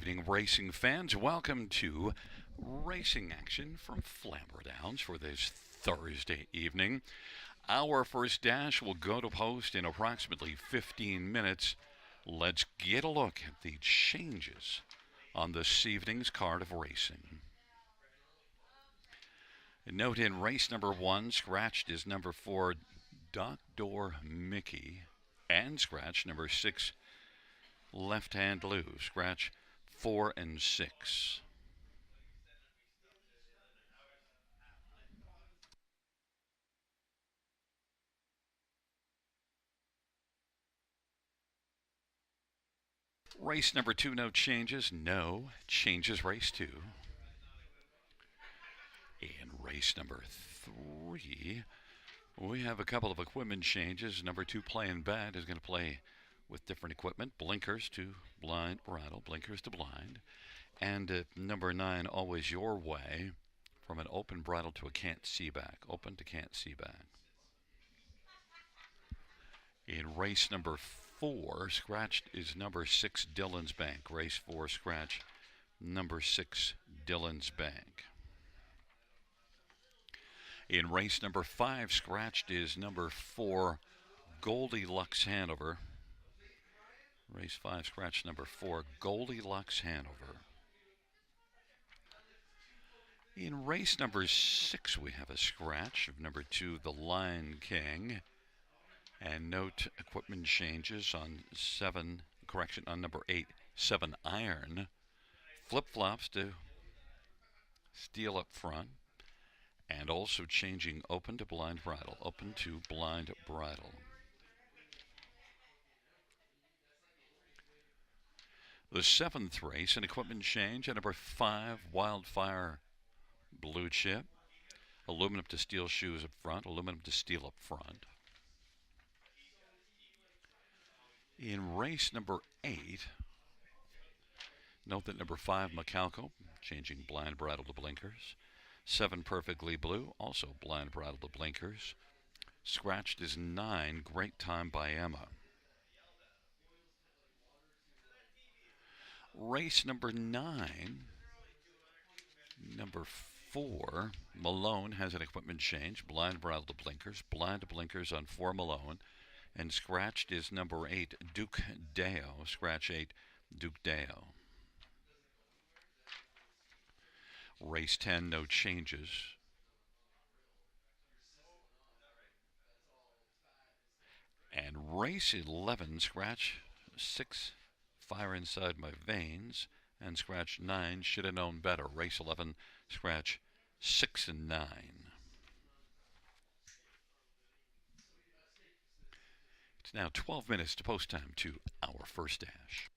evening, racing fans. Welcome to Racing Action from Flamboro Downs for this Thursday evening. Our first dash will go to post in approximately 15 minutes. Let's get a look at the changes on this evening's card of racing. Note in race number 1, scratched is number 4, Dr. Mickey, and scratch number 6, Left Hand Lou. Scratch 4 and 6. Race number 2, no changes. No changes, race 2. In race number 3, we have a couple of equipment changes. Number 2, Playing Bad, is going to play with different equipment. Blinkers to blind bridle, blinkers to blind. And number 9, Always Your Way, from an open bridle to a can't see back. Open to can't see back. In race number 4, scratched is number 6, Dylan's Bank. Race 4, scratch, number 6, Dylan's Bank. In race number 5, scratched is number 4, Goldilocks Hanover. Race 5, scratch number 4, Goldilocks Hanover. In race number 6, we have a scratch of number 2, The Lion King. And note equipment changes on on number 8, 7 Iron. Flip-flops to steel up front. And also changing open to blind bridle. Open to blind bridle. The 7th race, an equipment change at number 5, Wildfire Blue Chip. Aluminum to steel shoes up front. Aluminum to steel up front. In race number 8, note that number 5, Macalco, changing blind bridle to blinkers. 7, Perfectly Blue, also blind bridle to blinkers. Scratched is 9, Great Time by Emma. Race number 9, number 4, Malone, has an equipment change. Blind bridle to blinkers. Blind to blinkers on 4, Malone. And scratched is number 8, Duke Deo. Scratch 8, Duke Deo. Race 10, no changes. And race 11, scratch 6, Fire Inside My Veins. And scratch 9, Should Have Known Better. Race 11, scratch 6 and 9. It's now 12 minutes to post time to our first dash.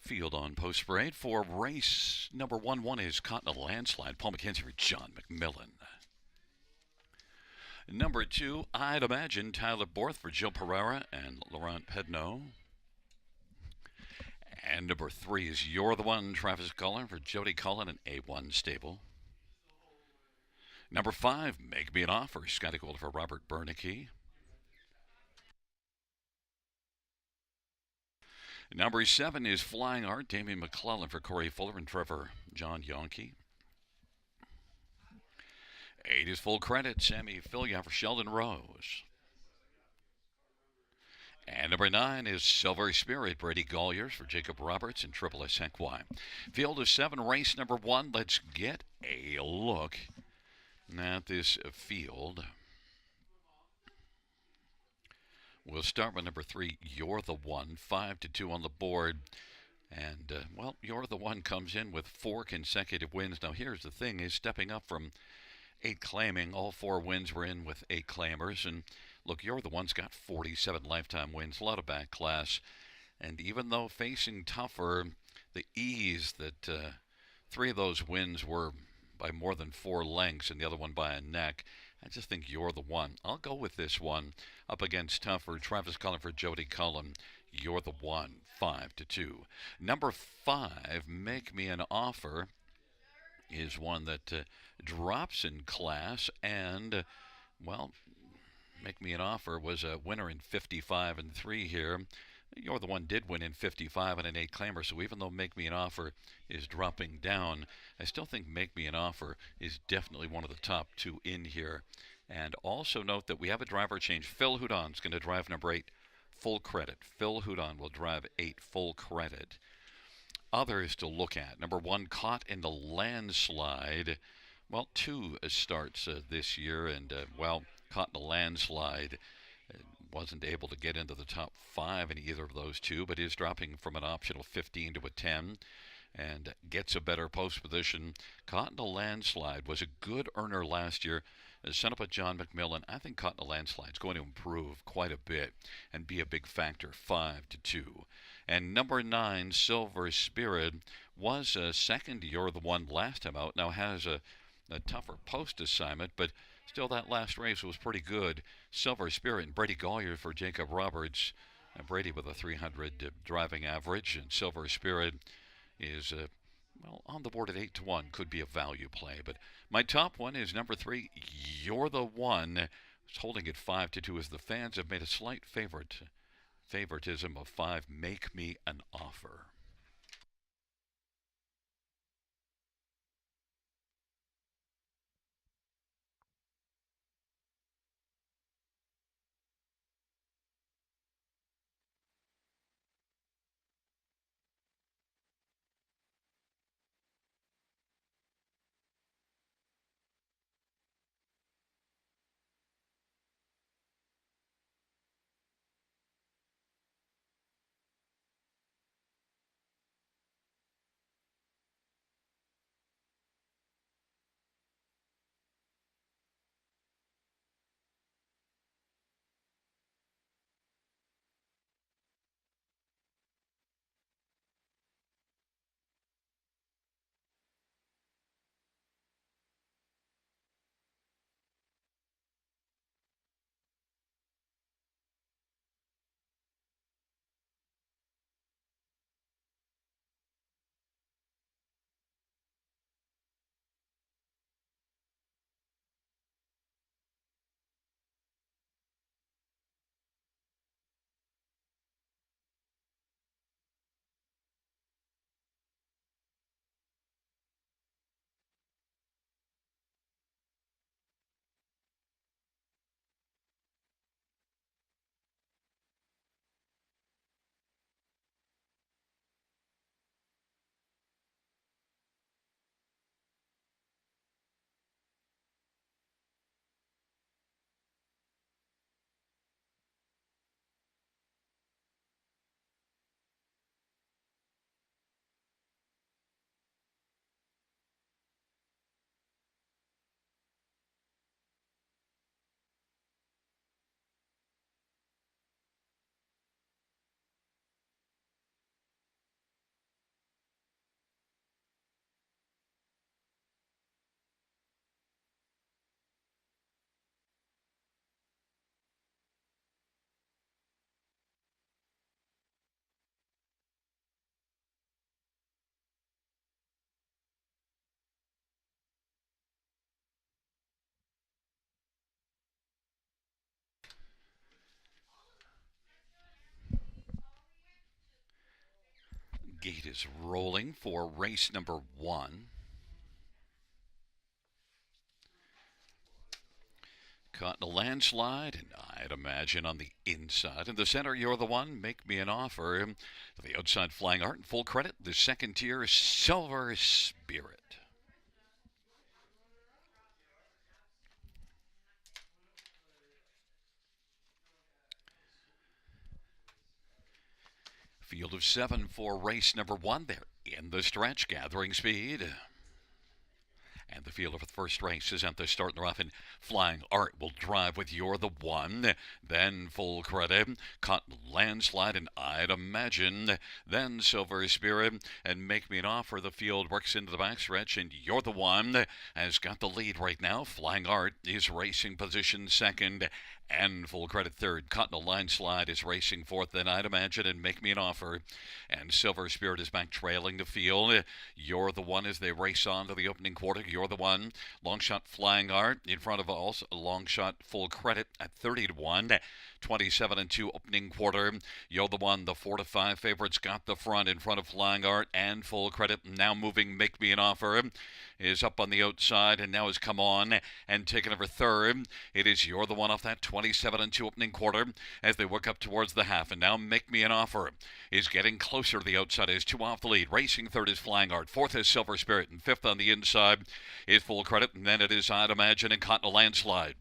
field on post parade for race number 1. Is caught in a landslide. Paul McKenzie for John McMillan. Number 2, I'd Imagine, Tyler Borth for Joe Pereira and Laurent Pedneau. And number 3 is You're the One, Travis Cullen for Jody Cullen and A1 Stable. Number 5, Make Me an Offer, Scotty Gold for Robert Bernicke. Number 7 is Flying Art, Damien McClellan for Corey Fuller and Trevor John Yonke. 8 is Full Credit, Sammy Filia for Sheldon Rose. And number 9 is Silver Spirit, Brady Golliers for Jacob Roberts and Triple S Hequai. Field of 7, race number 1. Let's get a look at this field. We'll start with number 3, You're the One, 5-2 on the board. And, You're the One comes in with 4 consecutive wins. Now, here's the thing, is stepping up from 8 claiming. All 4 wins were in with 8 claimers. And look, You're the One's got 47 lifetime wins, a lot of back class. And even though facing tougher, the ease that 3 of those wins were by more than 4 lengths and the other one by a neck, I just think You're the One. I'll go with this one up against tougher. Travis Cullen for Jody Cullen. You're the One, 5-2. Number 5, Make Me an Offer, is one that drops in class, and, Make Me an Offer was a winner in 55 and 3 here. You're the One did win in 55 and an 8 claimer, so even though Make Me an Offer is dropping down, I still think Make Me an Offer is definitely one of the top 2 in here. And also note that we have a driver change. Phil Houdon's going to drive number 8, Full Credit. Phil Houdon will drive 8, Full Credit. Others to look at. Number 1, Caught in the Landslide. 2 starts this year, and, Caught in the Landslide wasn't able to get into the top 5 in either of those 2, but is dropping from an optional 15 to a 10 and gets a better post position. Caught in a Landslide was a good earner last year. Sent up with John McMillan. I think Caught in a Landslide is going to improve quite a bit and be a big factor, 5-2. And number 9, Silver Spirit, was second to You're the One last time out. Now has a tougher post assignment, but still that last race was pretty good. Silver Spirit and Brady Gollier for Jacob Roberts. Brady with a 300 driving average, and Silver Spirit is on the board at 8-1. Could be a value play, but my top one is number 3, You're the One. It's holding at 5-2 as the fans have made a slight favoritism of 5, Make Me an Offer. gate is rolling for race number 1. Caught in a landslide, and I'd imagine on the inside. In the center, You're the One, Make Me an Offer. To the outside, Flying Art, and full credit, the second tier, Silver Spirit. Field of 7 for race number 1. They're in the stretch, gathering speed. And the field of the first race is at the start and rough, and Flying Art will drive with You're the One. Then full credit, Caught Landslide, and I'd imagine. Then Silver Spirit and Make Me an Offer. The field works into the backstretch, and You're the One has got the lead right now. Flying Art is racing position second. And full credit third. Caught in a landslide is racing fourth. Then I'd imagine and Make Me an Offer. And Silver Spirit is back trailing the field. You're the One as they race on to the opening quarter. You're the One. Long shot Flying Art in front of us. Long shot full credit at 30-1. 27-2 opening quarter. You're the One. The 4-5 favorites got the front in front of Flying Art and full credit. Now moving Make Me an Offer is up on the outside and now has come on and taken over third. It is You're the One off that 27-2 opening quarter as they work up towards the half, and now Make Me an Offer is getting closer to the outside. Is 2 off the lead. Racing third is Flying Art. Fourth is Silver Spirit, and fifth on the inside is full credit, and then it is I'd Imagine and Caught in a Landslide.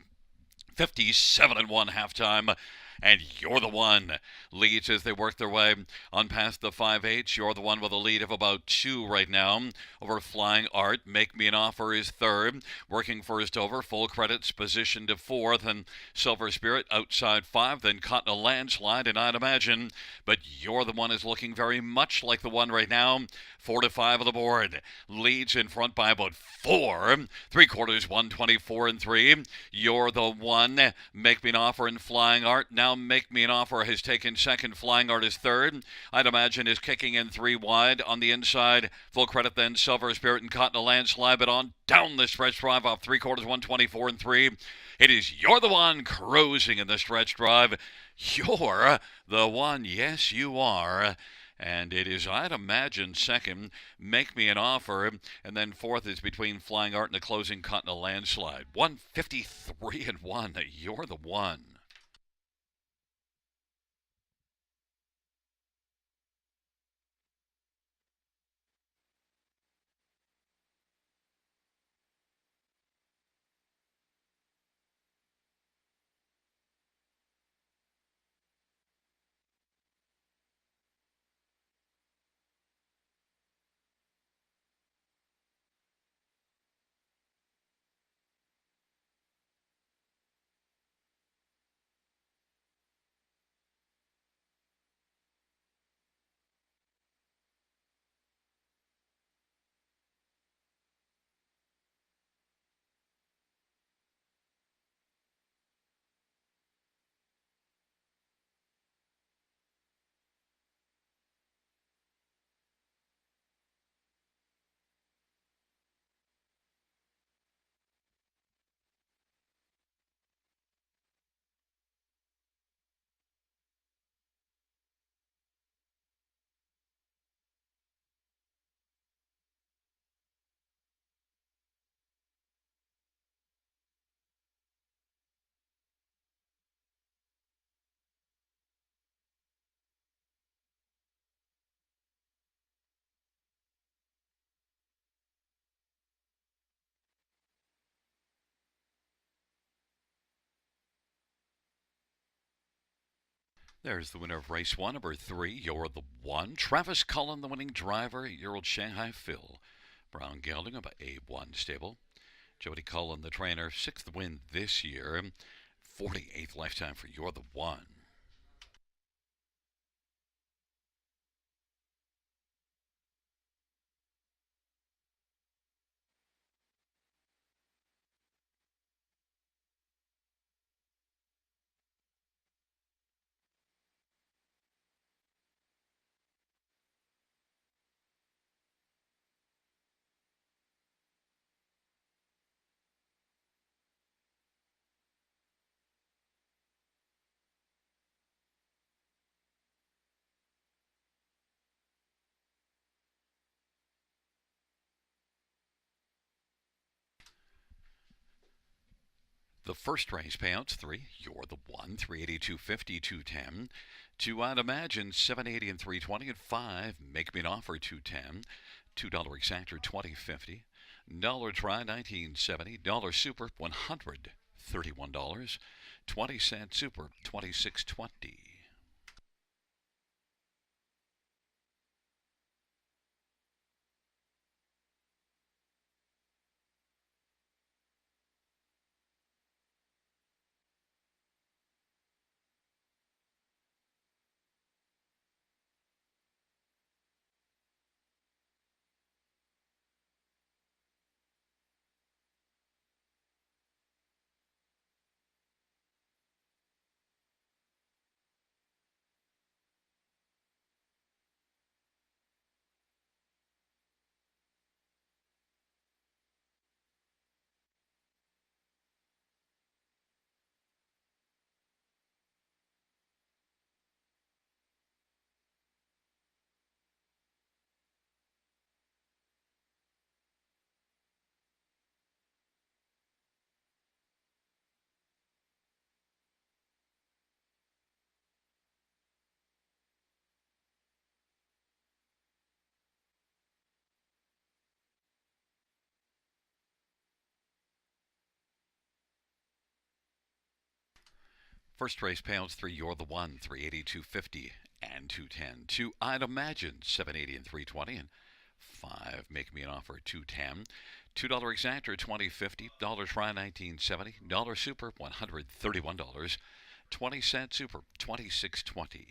57-1 halftime. And You're the One leads as they work their way on past the 5/8. You're the One with a lead of about 2 right now over Flying Art. Make Me an Offer is third, working first over. Full credits positioned to fourth, and Silver Spirit outside 5. Then Caught in a Landslide, and I'd Imagine. But You're the One is looking very much like the one right now. 4-5 on the board. Leads in front by about 4. 3/4, 124-3. You're the One. Make Me an Offer and Flying Art. Now Make Me an Offer has taken second. Flying Art is third. I'd Imagine is kicking in 3 wide on the inside. Full credit then Silver Spirit and Caught in a Landslide, but on down the stretch drive off 3/4, 124-3. It is You're the One cruising in the stretch drive. You're the One, yes you are. And it is I'd Imagine second, Make Me an Offer, and then fourth is between Flying Art and the closing Caught in a Landslide. 153-1. You're the One. There's the winner of race 1, number 3, You're the One. Travis Cullen, the winning driver, year-old Shanghai Phil. Brown gelding of A1 stable. Jody Cullen, the trainer, 6th win this year. 48th lifetime for You're the One. The first race payouts 3. You're the 1. 380, 250, 210. 2 out Imagine 780 and 320. And 5 Make Me an Offer 210. $2 Exactor 2050. Dollar Try 1970. Dollar Super $131. 20-cent Super 2620. First race payouts 3. You're the 1. 380, 250, and 210. 2 I'd Imagine 780 and 320. And 5 Make Me an Offer 210. $2 Exactor 2050. Dollar Try 1970. Dollar Super $131. 20-cent Super 2620.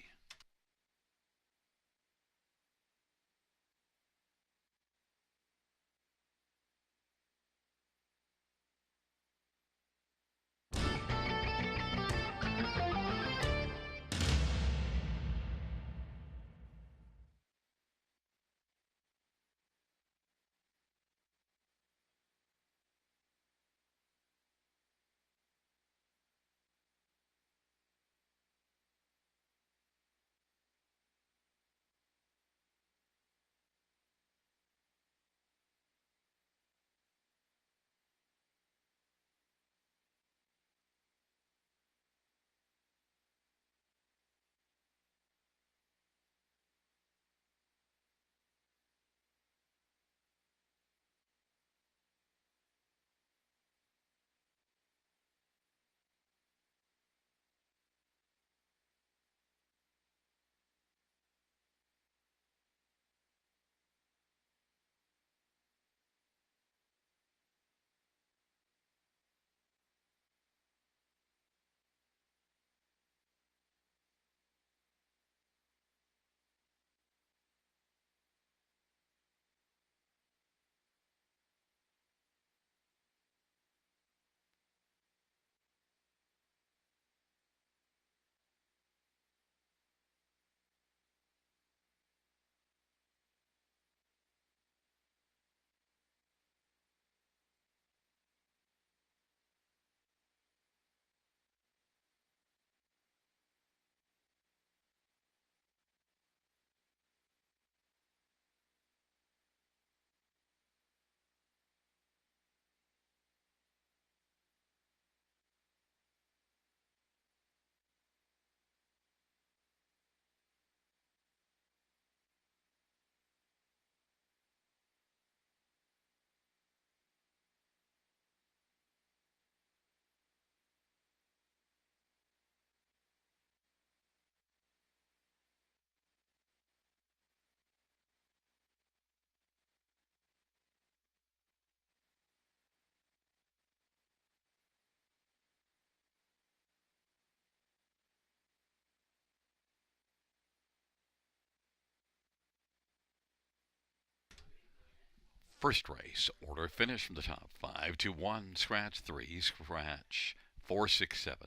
First race, order finish from the top. 5 to 1, scratch 3, scratch 4, 6, 7.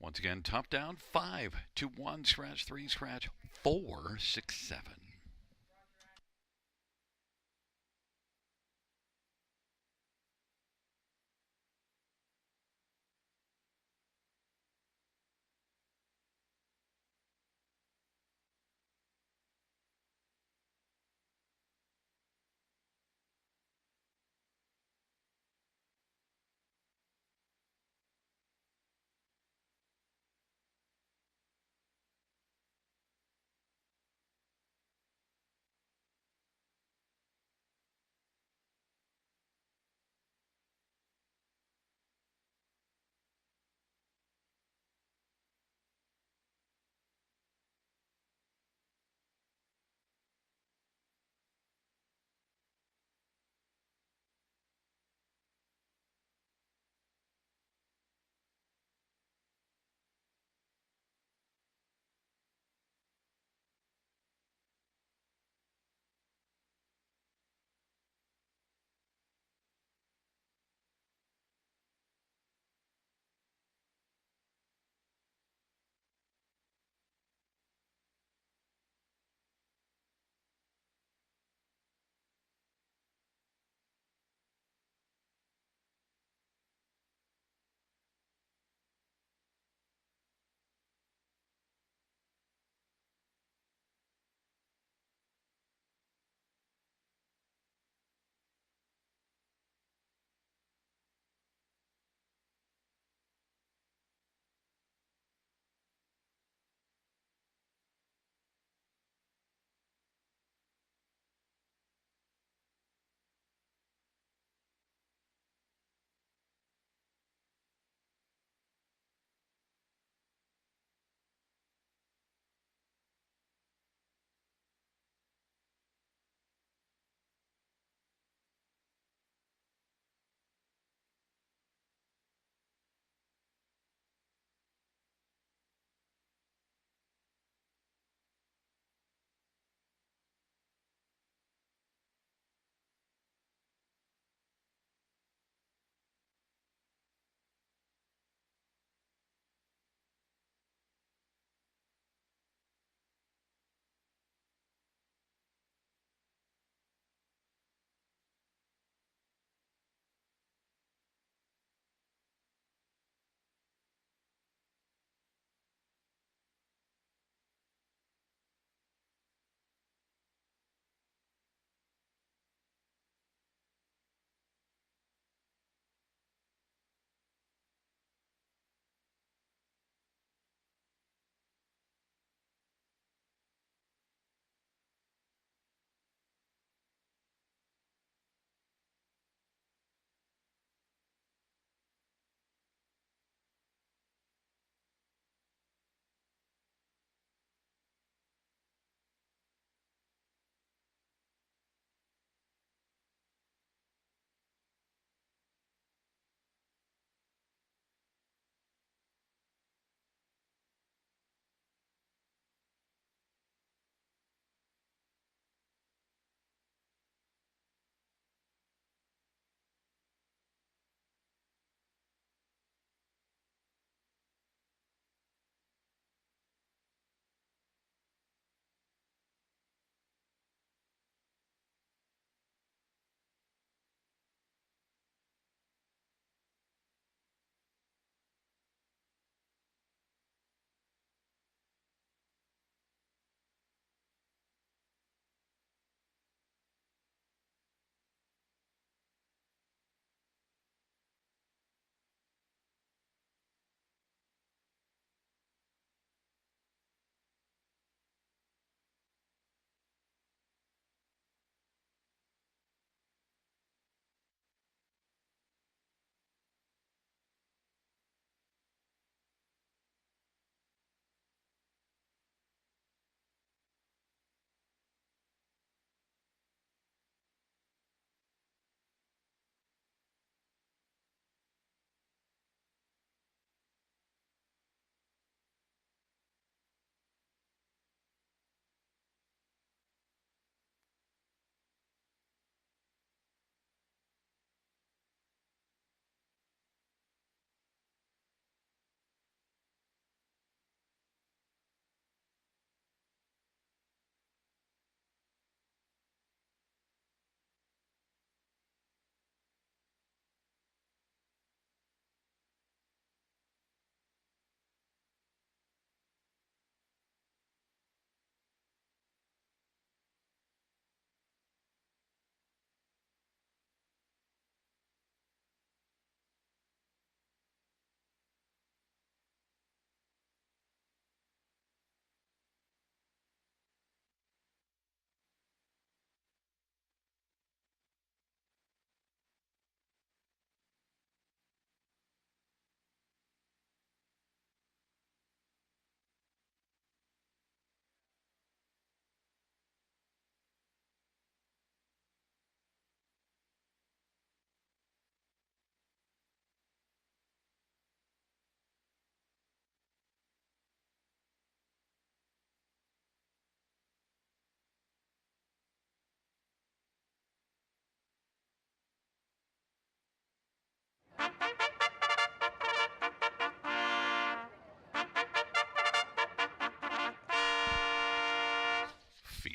Once again, top down. 5 to 1, scratch 3, scratch 4, 6, 7.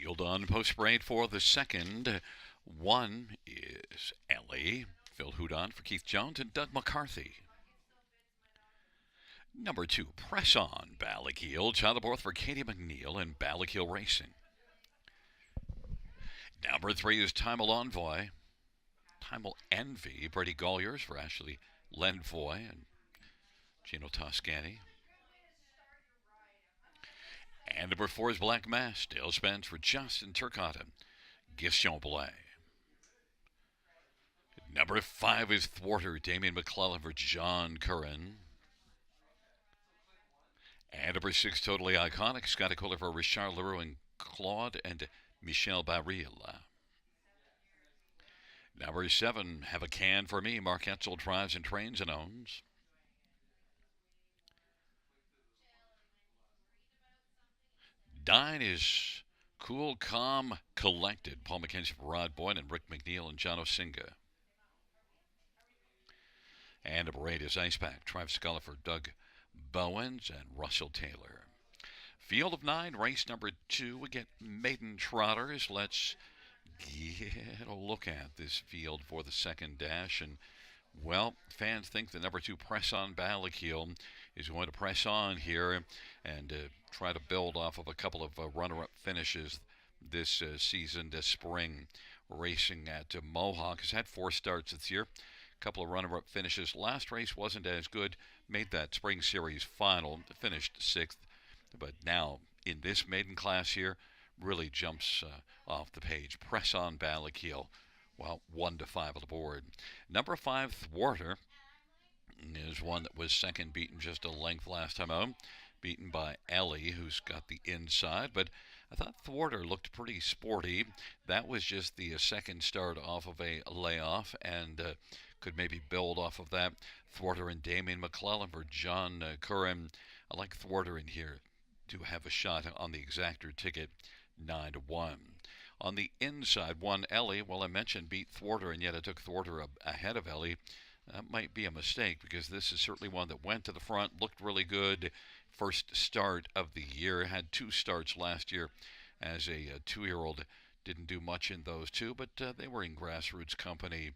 Field on post parade for the second. 1 is Ellie. Phil Houdon for Keith Jones and Doug McCarthy. Number 2, Press On, Ballakeel. Child Fourth for Katie McNeil and Ballakeel Racing. Number 3 is Timal Envoy. Timal Envy, Brady Golliers for Ashley Lenvoy and Gino Toscani. And number 4 is Black Mass, Dale Spence for Justin Turcotte and Guillaume Blais. Number 5 is Thwarter, Damien McClellan for John Curran. And number 6, Totally Iconic, Scotty Kohler for Richard Leroux and Claude and Michel Baril. Number 7, Have a Can for Me, Mark Etzel drives and trains and owns. Nine is Cool, Calm, Collected, Paul McKenzie for Rod Boyd and Rick McNeil and John Osinga. And number 8 is Ice Pack, Travis Sculla for Doug Bowens and Russell Taylor. Field of 9, race number 2. We get maiden trotters. Let's get a look at this field for the second dash. And, well, fans think the number 2 Press On Ballakeel is going to press on here and try to build off of a couple of runner-up finishes this season, this spring. Racing at Mohawk has had 4 starts this year. Couple of runner-up finishes. Last race wasn't as good. Made that spring series final. Finished 6th. But now, in this maiden class here, really jumps off the page. Press On Ballakeel. Well, 1 to 5 on the board. Number 5, Thwarter, is one that was second, beaten just a length last time out. Beaten by Ellie, who's got the inside. But I thought Thwarter looked pretty sporty. That was just the second start off of a layoff, and could maybe build off of that. Thwarter and Damien McClellan for John Curran. I like Thwarter in here to have a shot on the exactor ticket, 9 to 1. On the inside, 1 Ellie. Well, I mentioned beat Thwarter, and yet I took Thwarter ahead of Ellie. That might be a mistake because this is certainly one that went to the front, looked really good. First start of the year. Had 2 starts last year as a 2-year-old. Didn't do much in those 2, but they were in grassroots company.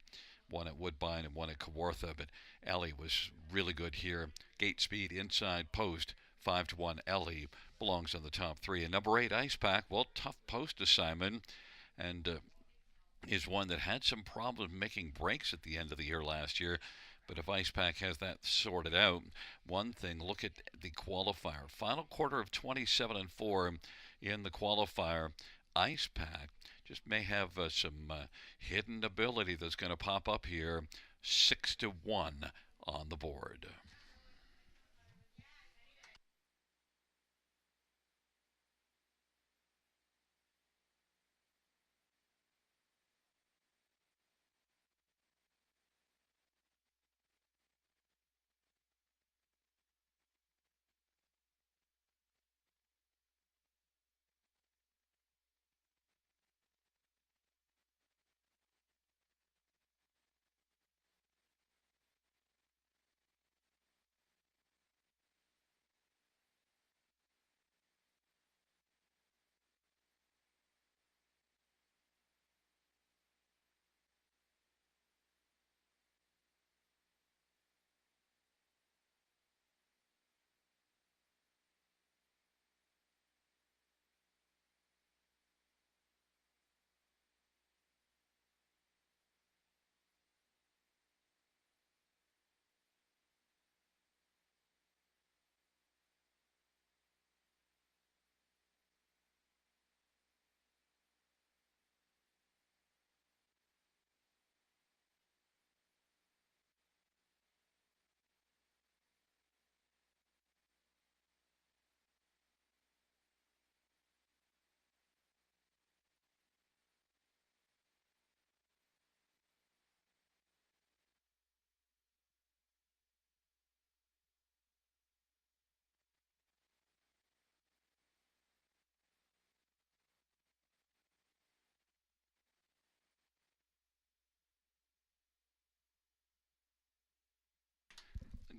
One at Woodbine and one at Kawartha, but Ellie was really good here. Gate speed, inside post, 5 to 1. Ellie belongs on the top 3. And number 8, Ice Pack, well, tough post assignment, and is one that had some problems making breaks at the end of the year last year. But if Ice Pack has that sorted out, one thing, look at the qualifier. Final quarter of 27 and 4 in the qualifier. Ice Pack just may have some hidden ability that's going to pop up here. 6 to 1 on the board.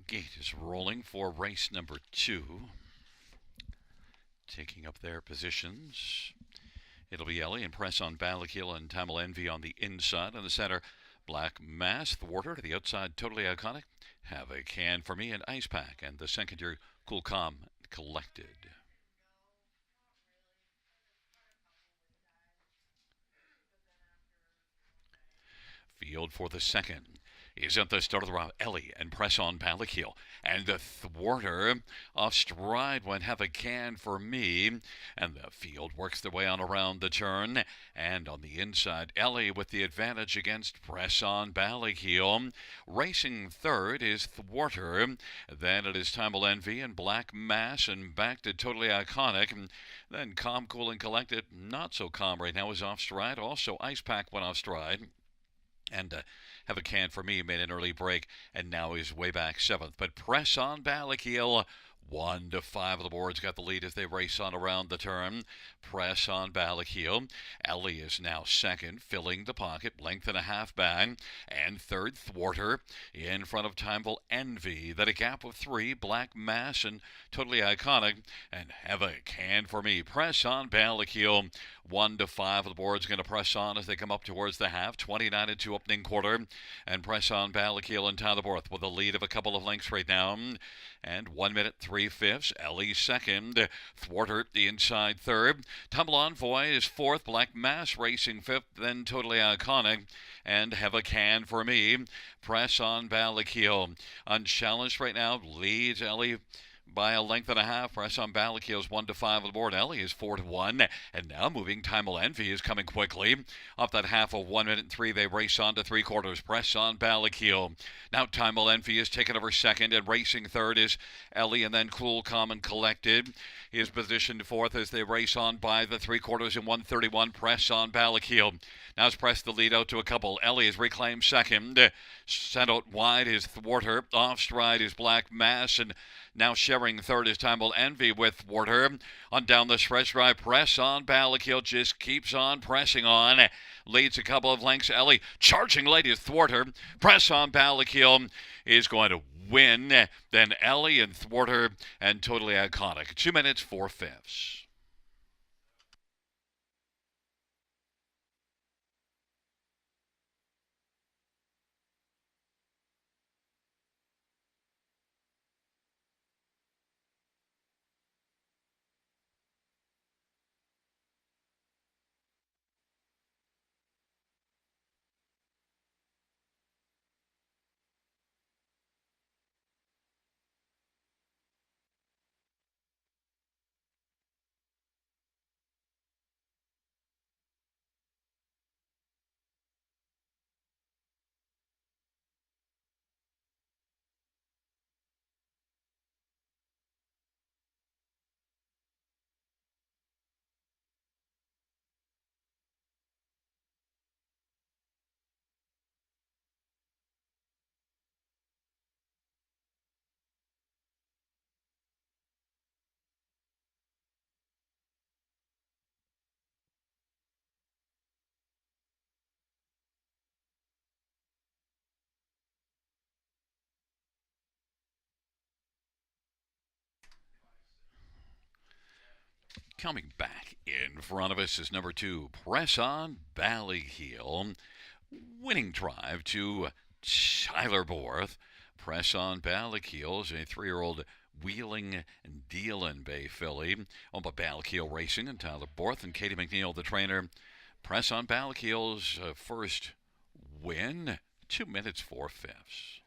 Gate is rolling for race number 2. Taking up their positions It'll be Ellie and Press on Balakil and Tamil Envy on the inside. On the center, Black Mass, Thwarter to the outside, Totally Iconic. Have a Can for Me and Ice Pack. And the second year, Cool Calm Collected. Field for the second is at the start of the round. Ellie and Press on Balakil. And the Thwarter off stride when Have a Can for Me. And the field works their way on around the turn. And on the inside, Ellie with the advantage against Press on Balakil. Racing third is Thwarter. Then it is Tamil Envy and Black Mass and back to Totally Iconic. And then Calm, Cool, and Collected. Not so calm right now is off stride. Also, Ice Pack went off stride. And Have a Can for Me made an early break and now is way back seventh. But Press on Balakil, 1 to 5 of the boards got the lead as they race on around the turn. Press on Balakil. Ellie is now second, filling the pocket, length and a half back. And third, Thwarter in front of Timeville Envy. Then a gap of 3, Black Mass and Totally Iconic. And Have a Can for Me. Press on Balakil. 1 to 5 of the boards going to press on as they come up towards the half. 29 to 2 opening quarter. And Press on Balakil and Tylerborth with a lead of a couple of lengths right now. And 1 minute 3/5. Ellie second. Thwarter the inside third. Tumble Envoy is fourth. Black Mass racing fifth. Then Totally Iconic. And Have a Can for Me. Press on Balakil. Unchallenged right now. Leads Ellie by a length and a half. Press on Balakil is 1 to 5 on the board. Ellie is 4 to 1. And now moving, Timel Envy is coming quickly. Off that half of 1 minute 3, they race on to 3/4. Press on Balakil. Now Timel Envy is taken over second, and racing third is Ellie, and then Cool, Calm, and Collected is positioned fourth as they race on by the 3/4 in 1:31. Press on Balakil. Now it's pressed the lead out to a couple. Ellie is reclaimed second. Sent out wide is Thwarter. Off stride is Black Mass, and now sharing third is Timel Envy with Thwarter. On down the stretch drive, Press on Balakil just keeps on pressing on. Leads a couple of lengths. Ellie charging late is Thwarter. Press on Balakil is going to win. Then Ellie and Thwarter and Totally Iconic. 2 minutes 4/5. Coming back in front of us is number 2, Press on Ballyheel. Winning drive to Tyler Borth. Press on Ballyheel is a 3-year-old Wheeling and Dealin Bay filly owned by Ballyheel Racing and Tyler Borth and Katie McNeil, the trainer. Press on Ballyheel's first win, 2 minutes 4/5.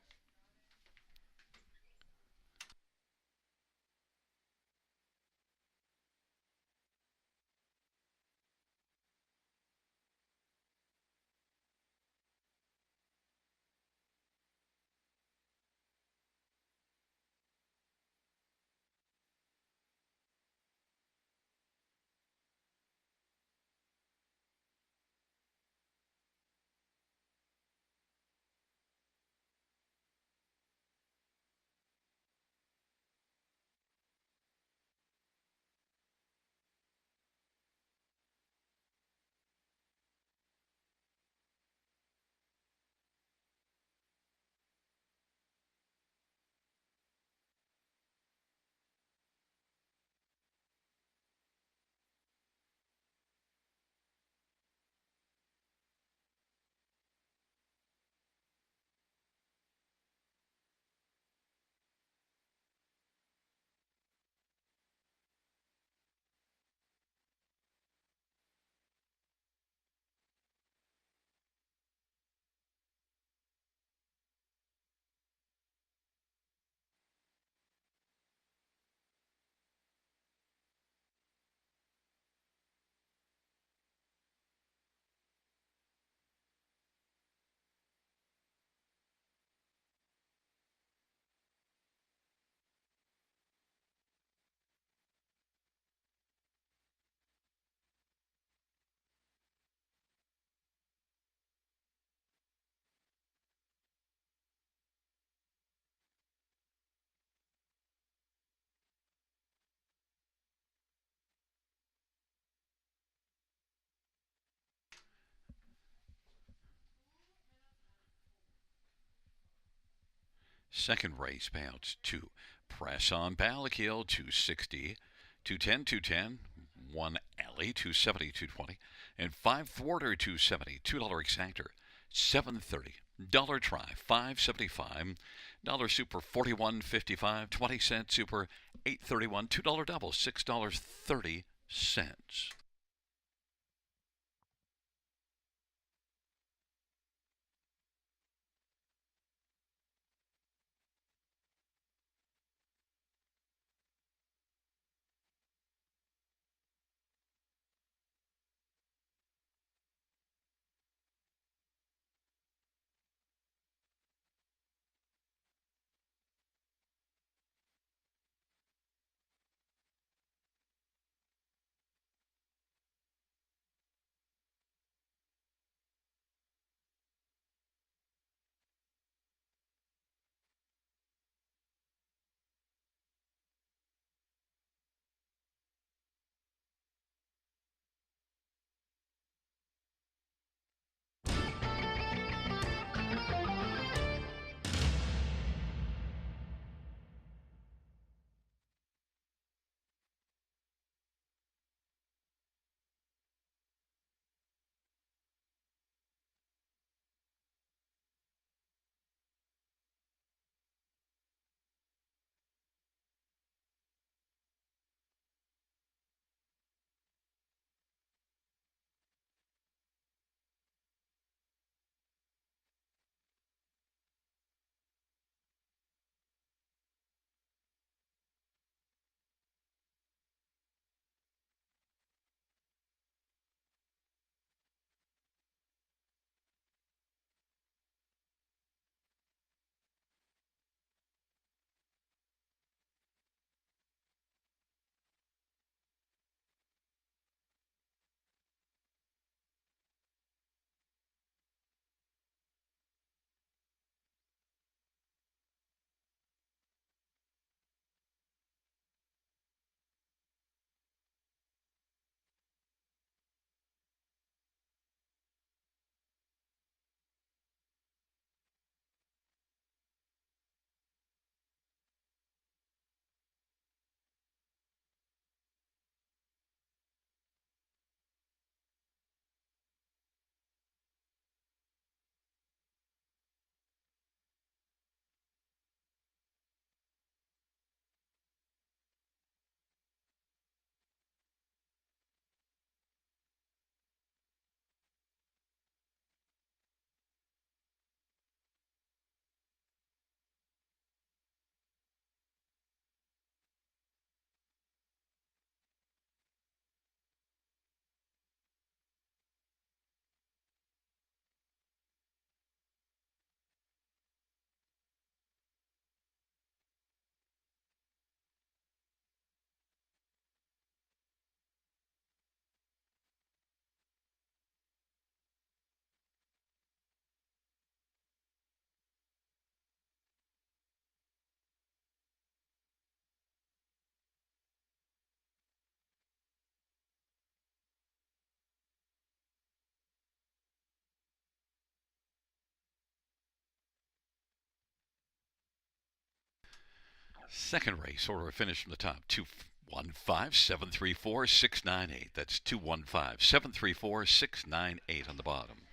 Second race payouts 2. Press on Ballakil 260, 210, 210, 1 Alley 270, 220, and 5 Thwarter 270, $2 exactor 730. Dollar try 575, dollar super 41.55, 20-cent super 8.31, $2 double $6.30. Second race order of finish from the top 215 734 698. That's 215 734 698 on the bottom.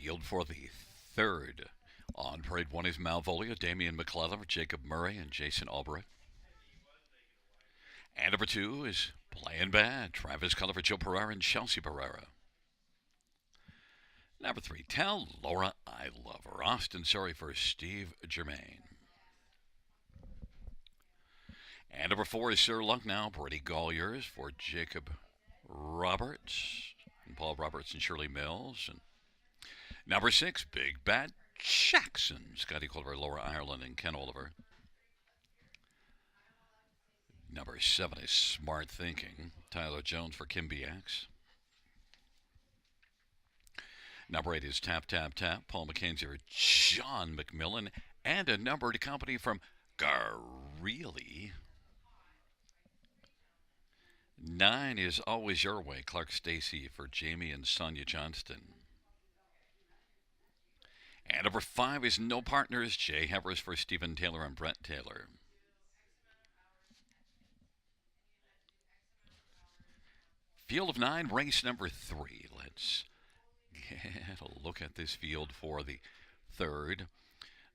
Field for the third. On parade one is Malvolio, Damian McClellan, Jacob Murray, and Jason Albright. And number two is Playing Bad, Travis Culliver, Joe Pereira, and Chelsea Pereira. Number three, Tell Laura I Love Her, Austin Surrey for Steve Germain. And number four is Sir Lucknow, Brady Golliers for Jacob Roberts, and Paul Roberts and Shirley Mills. And number six, Big Bad Jackson, Scotty Culver, Laura Ireland, and Ken Oliver. Number seven is Smart Thinking, Tyler Jones for Kim BX. Number eight is Tap Tap Tap, Paul McKenzie for John McMillan, and a numbered company from Garreely. Nine is Always Your Way, Clark Stacy for Jamie and Sonia Johnston. And number five is No Partners, Jay Havers for Stephen Taylor and Brett Taylor. Field of nine, race number three. Let's get a look at this field for the third.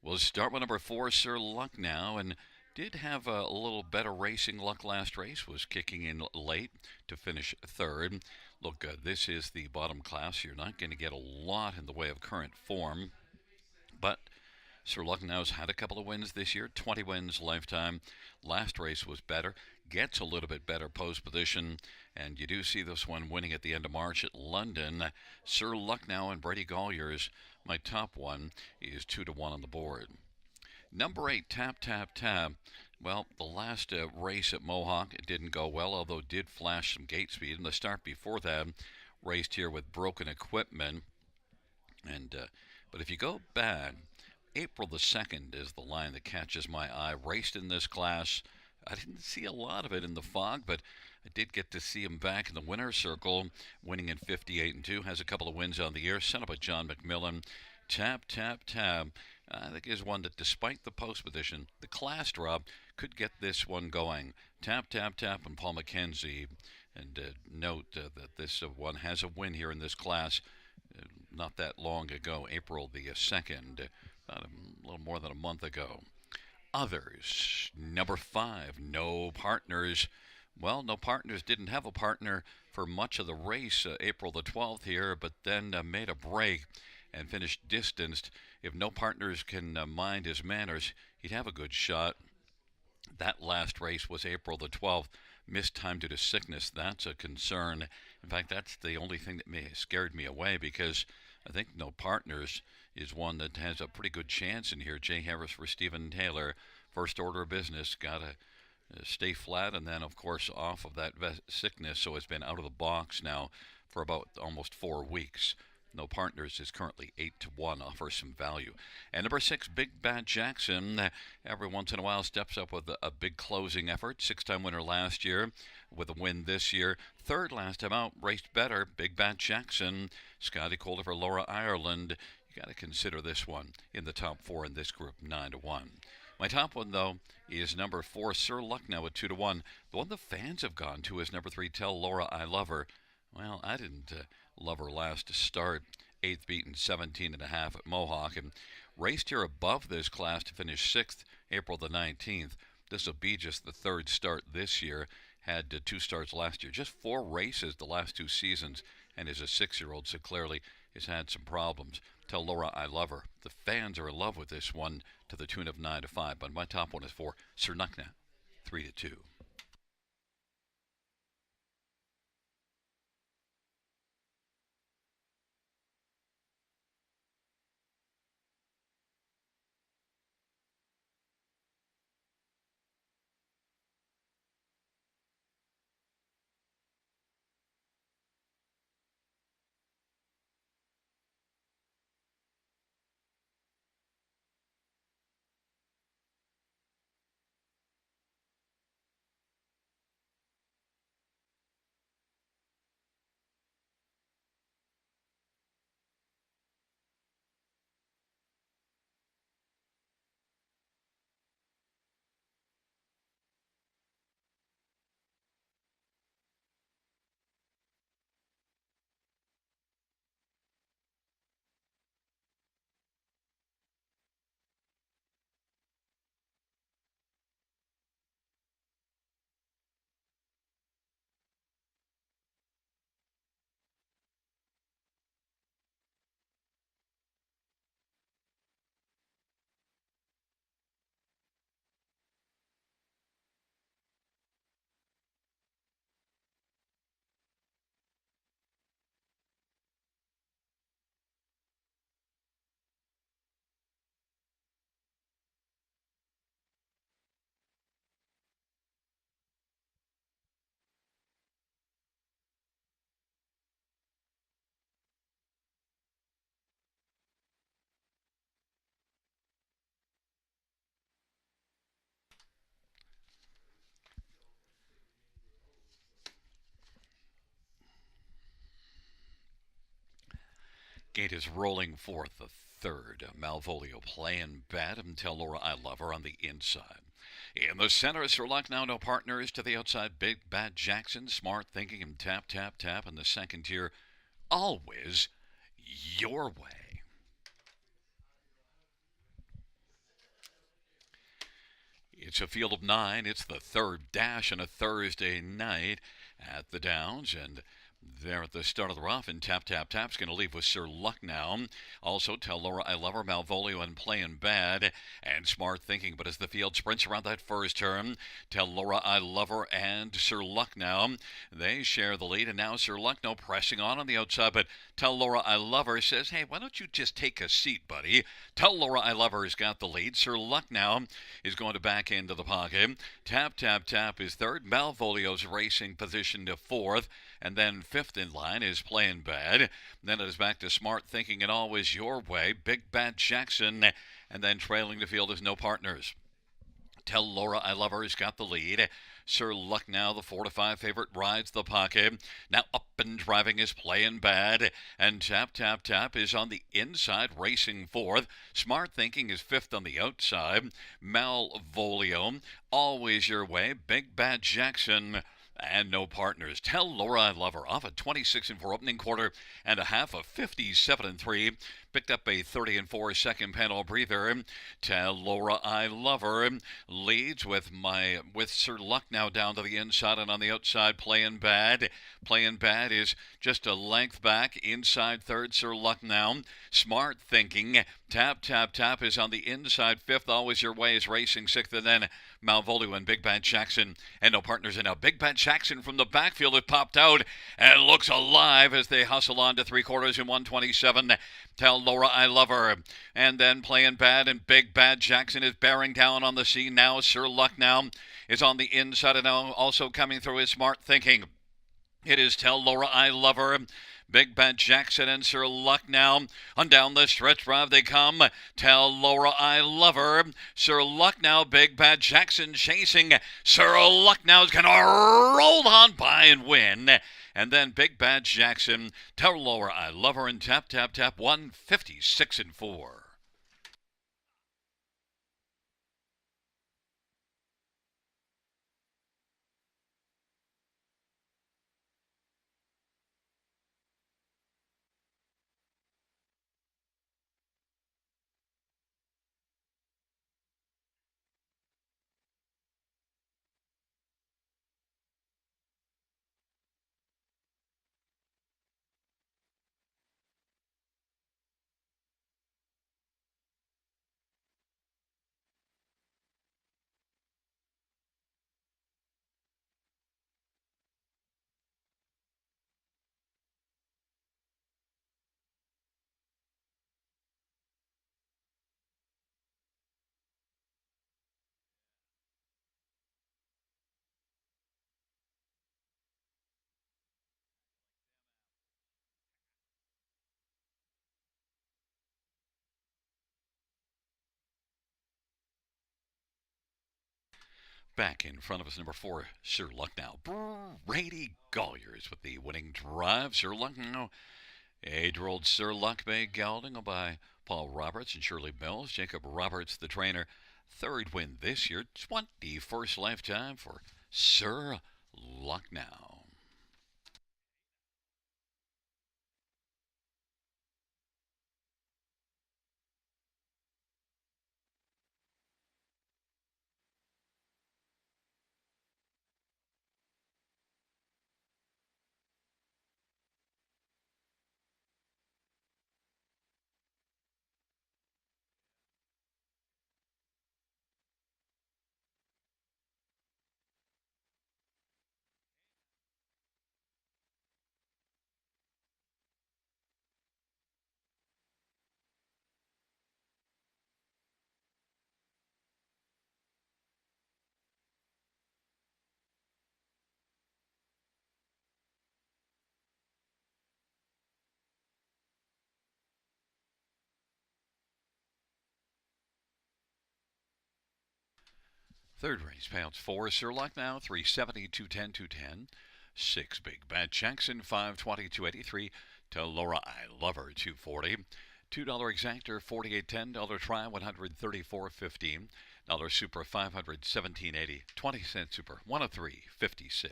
We'll start with number four, Sir Lucknow, and did have a little better racing luck last race, was kicking in late to finish third. Look, this is the bottom class. You're not going to get a lot in the way of current form, but Sir Lucknow's had a couple of wins this year, 20 wins lifetime. Last race was better, gets a little bit better post position, and you do see this one winning at the end of March at London. Sir Lucknow and Brady Golliers, my top one, is 2-1 on the board. Number eight, Tap Tap Tap. Well, the last race at Mohawk, it didn't go well, although it did flash some gate speed. And the start before that, raced here with broken equipment. And but if you go back, April the 2nd is the line that catches my eye. Raced in this class. I didn't see a lot of it in the fog, but I did get to see him back in the winner's circle, winning in 58-2. Has a couple of wins on the year. Sent up by John McMillan. Tap, tap, tap. I think is one that, despite the post position, the class drop could get this one going. Tap, tap, tap, and Paul McKenzie. And note that this one has a win here in this class not that long ago, April the 2nd, about a little more than a month ago. Others, number five, No Partners. Well, No Partners didn't have a partner for much of the race, April the 12th here, but then made a break and finished distanced. If No Partners can mind his manners, he'd have a good shot. That last race was April the 12th. Missed time due to sickness. That's a concern. In fact, that's the only thing that scared me away, because I think No Partners is one that has a pretty good chance in here. Jay Harris for Stephen Taylor. First order of business. Got to stay flat, and then, of course, off of that sickness, so it's been out of the box now for about almost 4 weeks. No Partners is currently 8-1, offers some value. And number six, Big Bad Jackson, every once in a while steps up with a big closing effort. 6-time winner last year with a win this year. Third last time out, raced better. Big Bad Jackson, Scotty Calder for Laura Ireland. You got to consider this one in the top four in this group, 9-1. My top one, though, is number four, Sir Lucknow at 2-1. The one the fans have gone to is number three, Tell Laura I Love Her. Well, I didn't love her last start. 8th beaten 17.5 at Mohawk, and raced here above this class to finish 6th April the 19th. This will be just the third start this year. Had 2 starts last year. Just 4 races the last 2 seasons, and is a 6-year-old, so clearly has had some problems. Tell Laura I Love Her. The fans are in love with this one to the tune of 9-5, but my top one is for Sir Lucknow, 3-2. Gate is rolling fourth, the third. Malvolio playing bad and Tell Laura I Love Her on the inside. In the center, Sir Luck now no partners to the outside. Big Bad Jackson, Smart Thinking and Tap Tap Tap in the second tier. Always your way. It's a field of 9. It's the third dash on a Thursday night at the Downs, and there at the start of the rough, and Tap Tap Tap's going to leave with Sir Luck now. Also, Tell Laura I Love Her, Malvolio, and Playing Bad, and Smart Thinking. But as the field sprints around that first turn, Tell Laura I Love Her and Sir Luck now. They share the lead, and now Sir Luck now pressing on the outside. But Tell Laura I Love Her says, hey, why don't you just take a seat, buddy? Tell Laura I Love Her has got the lead. Sir Luck now is going to back into the pocket. Tap Tap Tap is third. Malvolio's racing position to fourth. And then fifth in line is Playing Bad. Then it is back to Smart Thinking and Always Your Way. Big Bad Jackson. And then trailing the field is No Partners. Tell Laura I Love Her has got the lead. Sir Luck now, the 4-5 favorite, rides the pocket. Now up and driving is Playing Bad. And Tap Tap Tap is on the inside, racing fourth. Smart Thinking is fifth on the outside. Malvolio, Always Your Way. Big Bad Jackson and No Partners. Tell Laura I Love Her off a 26-4 opening quarter and a half of 57-3. Picked up a 30-4 second panel breather. Tell Laura I Love Her leads with Sir Luck now down to the inside, and on the outside Playing Bad. Playing Bad is just a length back. Inside third, Sir Luck now. Smart Thinking. Tap Tap Tap is on the inside fifth. Always Your Way is racing sixth, and then Malvolio and Big Bad Jackson and No Partners. And now Big Bad Jackson from the backfield has popped out and looks alive as they hustle on to three quarters in 127. Tell Laura I Love Her. And then Playing Bad and Big Bad Jackson is bearing down on the scene now. Sir Luck now is on the inside, and now also coming through is Smart Thinking. It is Tell Laura I Love Her. Big Bad Jackson and Sir Luck now. On down the stretch drive they come. Tell Laura I Love Her. Sir Luck now. Big Bad Jackson chasing. Sir Luck now is going to roll on by and win. And then Big Bad Jackson, Tell Laura I Love Her, and Tap Tap Tap 156-4. Back in front of us, number 4, Sir Luck now. Brady Colliers with the winning drive. Sir Luck now. 8-year-old Sir Luck Bay gelding by Paul Roberts and Shirley Mills. Jacob Roberts, the trainer. Third win this year. 21st lifetime for Sir Luck now. Third race, payouts 4, Sir Luck now, 370, 210, 210. 6, Big Bad Jackson, 520, 283. to Laura I Love Her 240. $2 exactor 48.10, dollar try 134.15, dollar super 517.80, 20-cent super 103.56.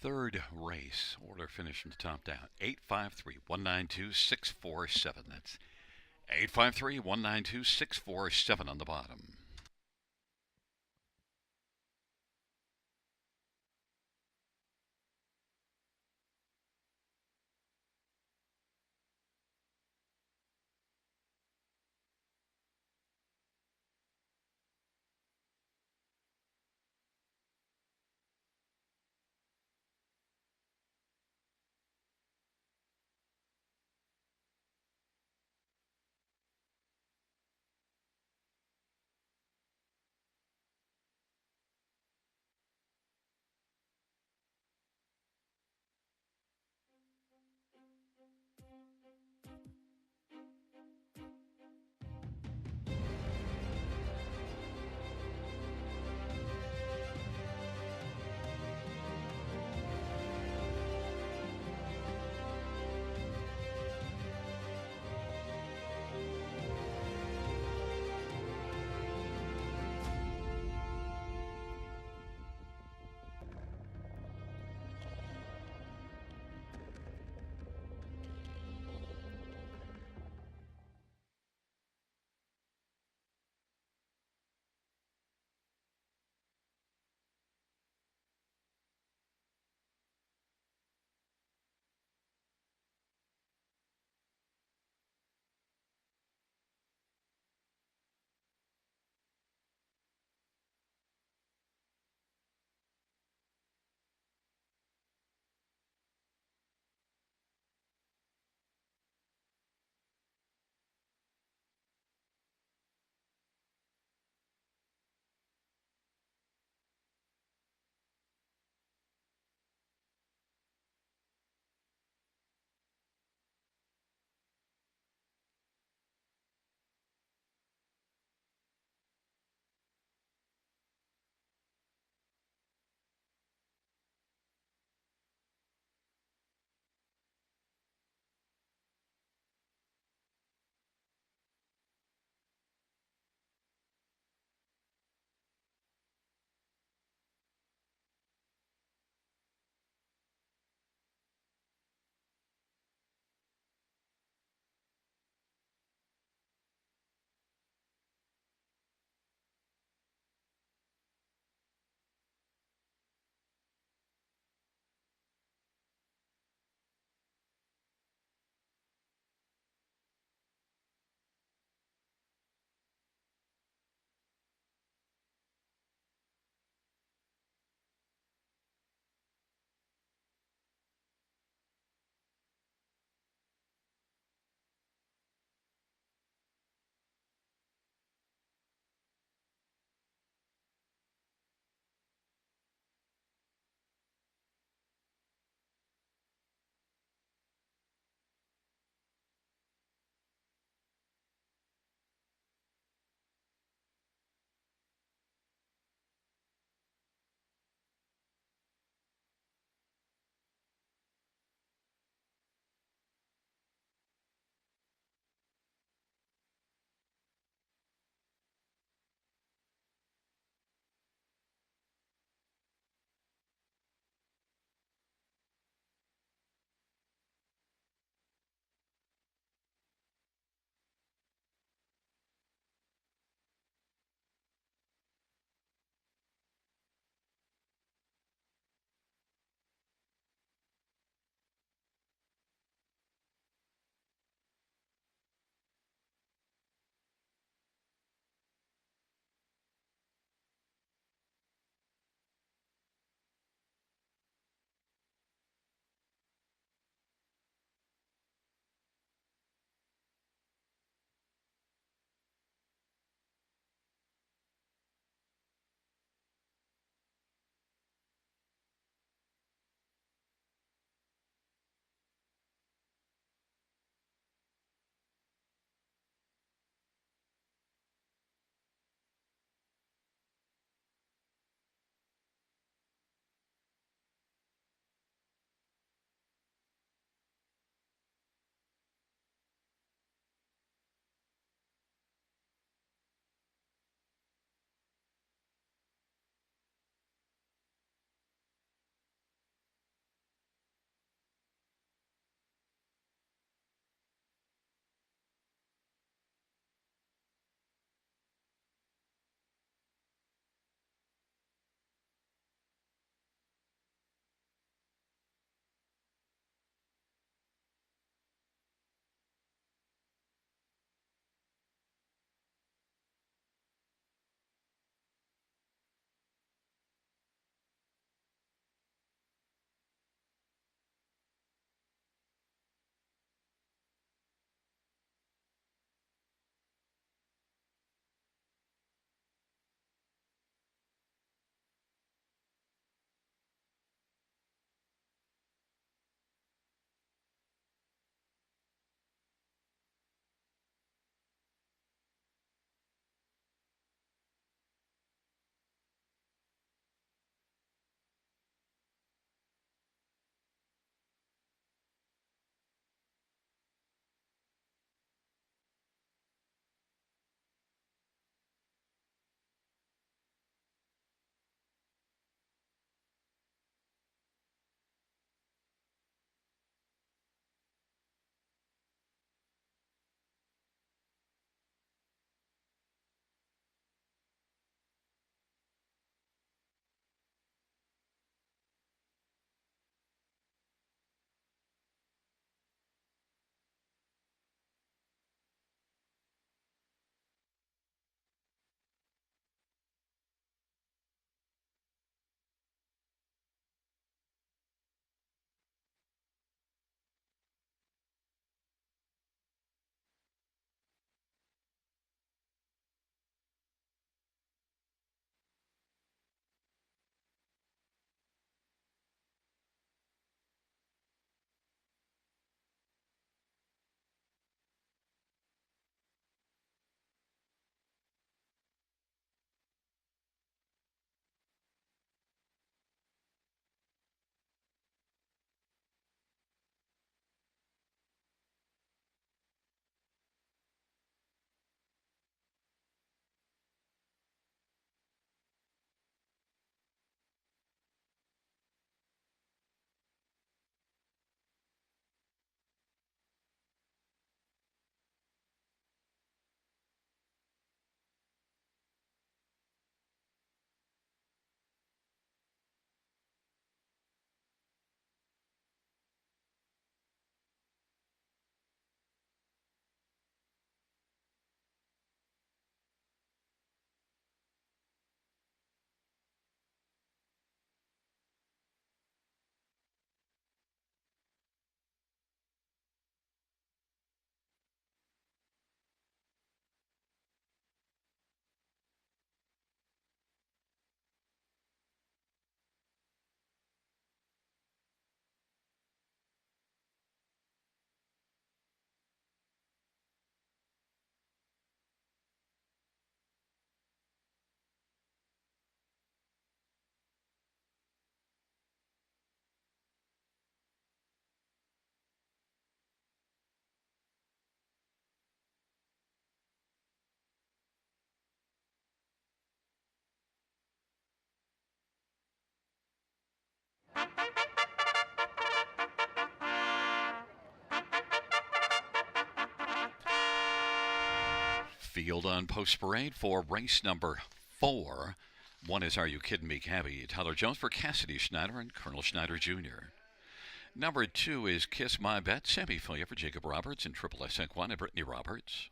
Third race, order finish from the top down. 853-192-647. That's 853-192-647 on the bottom. Field on Post Parade for race number 4. One is Are You Kidding Me, Cabby? Tyler Jones for Cassidy Schneider and Colonel Schneider Jr. Number 2 is Kiss My Bet, Sammy Filia for Jacob Roberts and Triple S Equine and Brittany Roberts.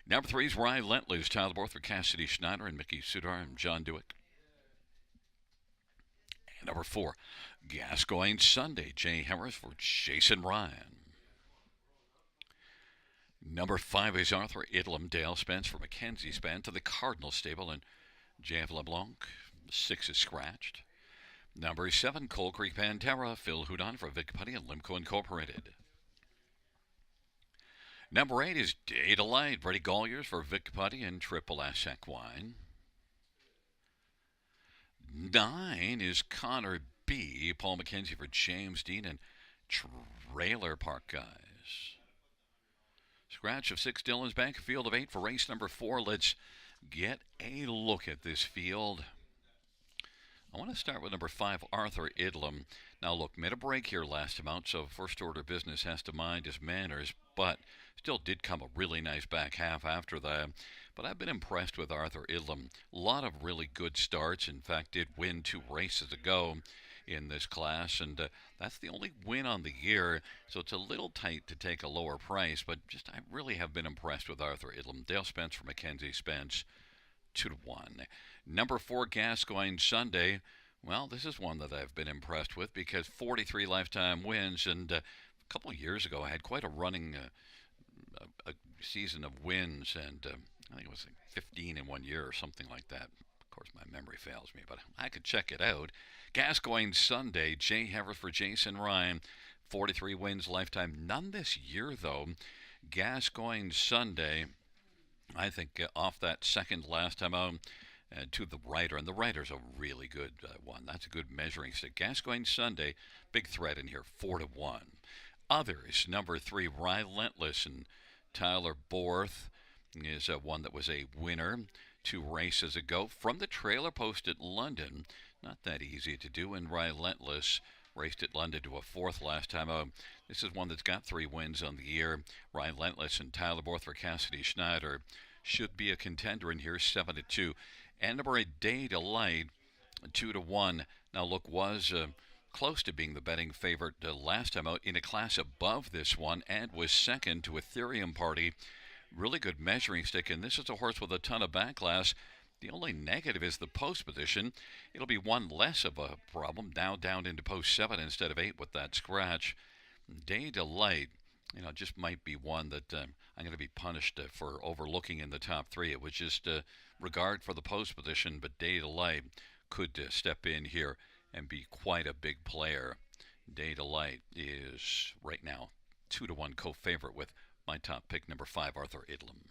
Number 3 is Ryan Lentley's Tyler Borth for Cassidy Schneider and Mickey Sudar and John Dewick. And number 4, Gascoigne Sunday, Jay Harris for Jason Ryan. Number 5 is Arthur Idlam, Dale Spence for Mackenzie Spence to the Cardinal Stable and J.F. LeBlanc. 6 is scratched. Number 7, Coal Creek Pantera, Phil Houdon for Vic Putty and Limco Incorporated. Number 8 is Day to Light, Brady Golliers for Vic Putty and Triple S Equine. 9 is Connor B, Paul McKenzie for James Dean and Trailer Park Guys. Scratch of 6, Dylan's Bank. Field of 8 for race number 4. Let's get a look at this field. I want to start with number 5, Arthur Idlam. Now, look, made a break here last amount, so first order business has to mind his manners, but still did come a really nice back half after that. But I've been impressed with Arthur Idlam. A lot of really good starts. In fact, did win 2 races ago in this class, and that's the only win on the year, so it's a little tight to take a lower price, but just I really have been impressed with Arthur Idlam. Dale Spence for Mackenzie Spence, 2-1. Number 4, Gascoigne Sunday. Well, this is one that I've been impressed with because 43 lifetime wins, and a couple of years ago I had quite a running a season of wins, and I think it was like 15 in 1 year or something like that. Of course, my memory fails me, but I could check it out. Gascoigne Sunday, Jay Harris for Jason Ryan, 43 wins lifetime. None this year, though. Gascoigne Sunday, I think off that second last time out to the Rider, and the Rider's a really good one. That's a good measuring stick. Gascoigne Sunday, big threat in here, 4-1. Others, number 3, Relentless and Tyler Borth is one that was a winner 2 races ago from the trailer post at London. Not that easy to do, and Relentless raced at London to a 4th last time out. This is one that's got 3 wins on the year. Relentless and Tyler Borth for Cassidy Schneider should be a contender in here, 7-2. And number 8, Day to Light, 2-1. Now, look, was close to being the betting favorite last time out in a class above this one and was second to Ethereum Party. Really good measuring stick, and this is a horse with a ton of backlash. The only negative is the post position. It'll be one less of a problem, now down into post 7 instead of 8 with that scratch. Day to Light, just might be one that I'm going to be punished for overlooking in the top 3. It was just regard for the post position, but Day to Light could step in here and be quite a big player. Day to Light is right now 2-1 co-favorite with my top pick, number 5, Arthur Idlam.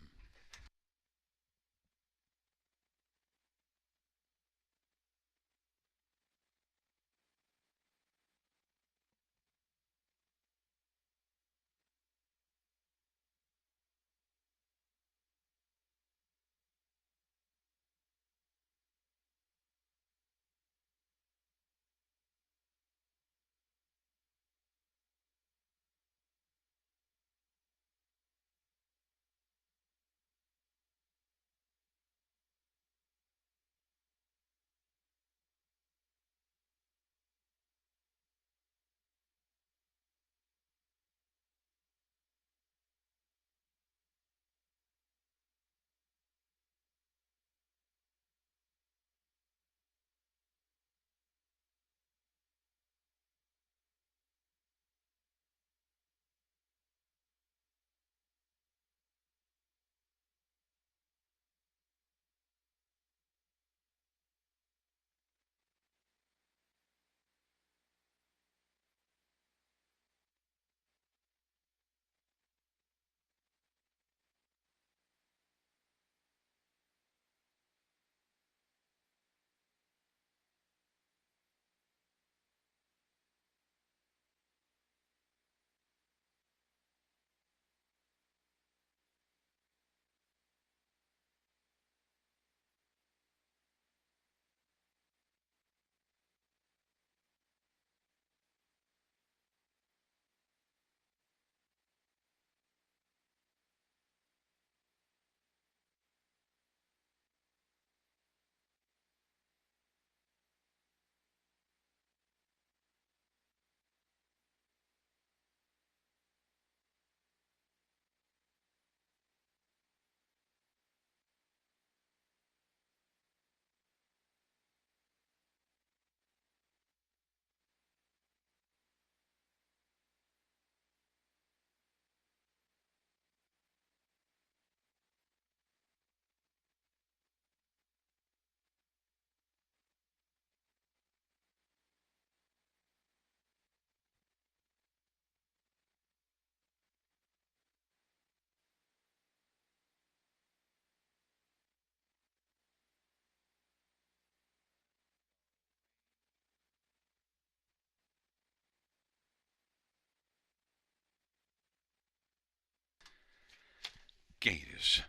Gate is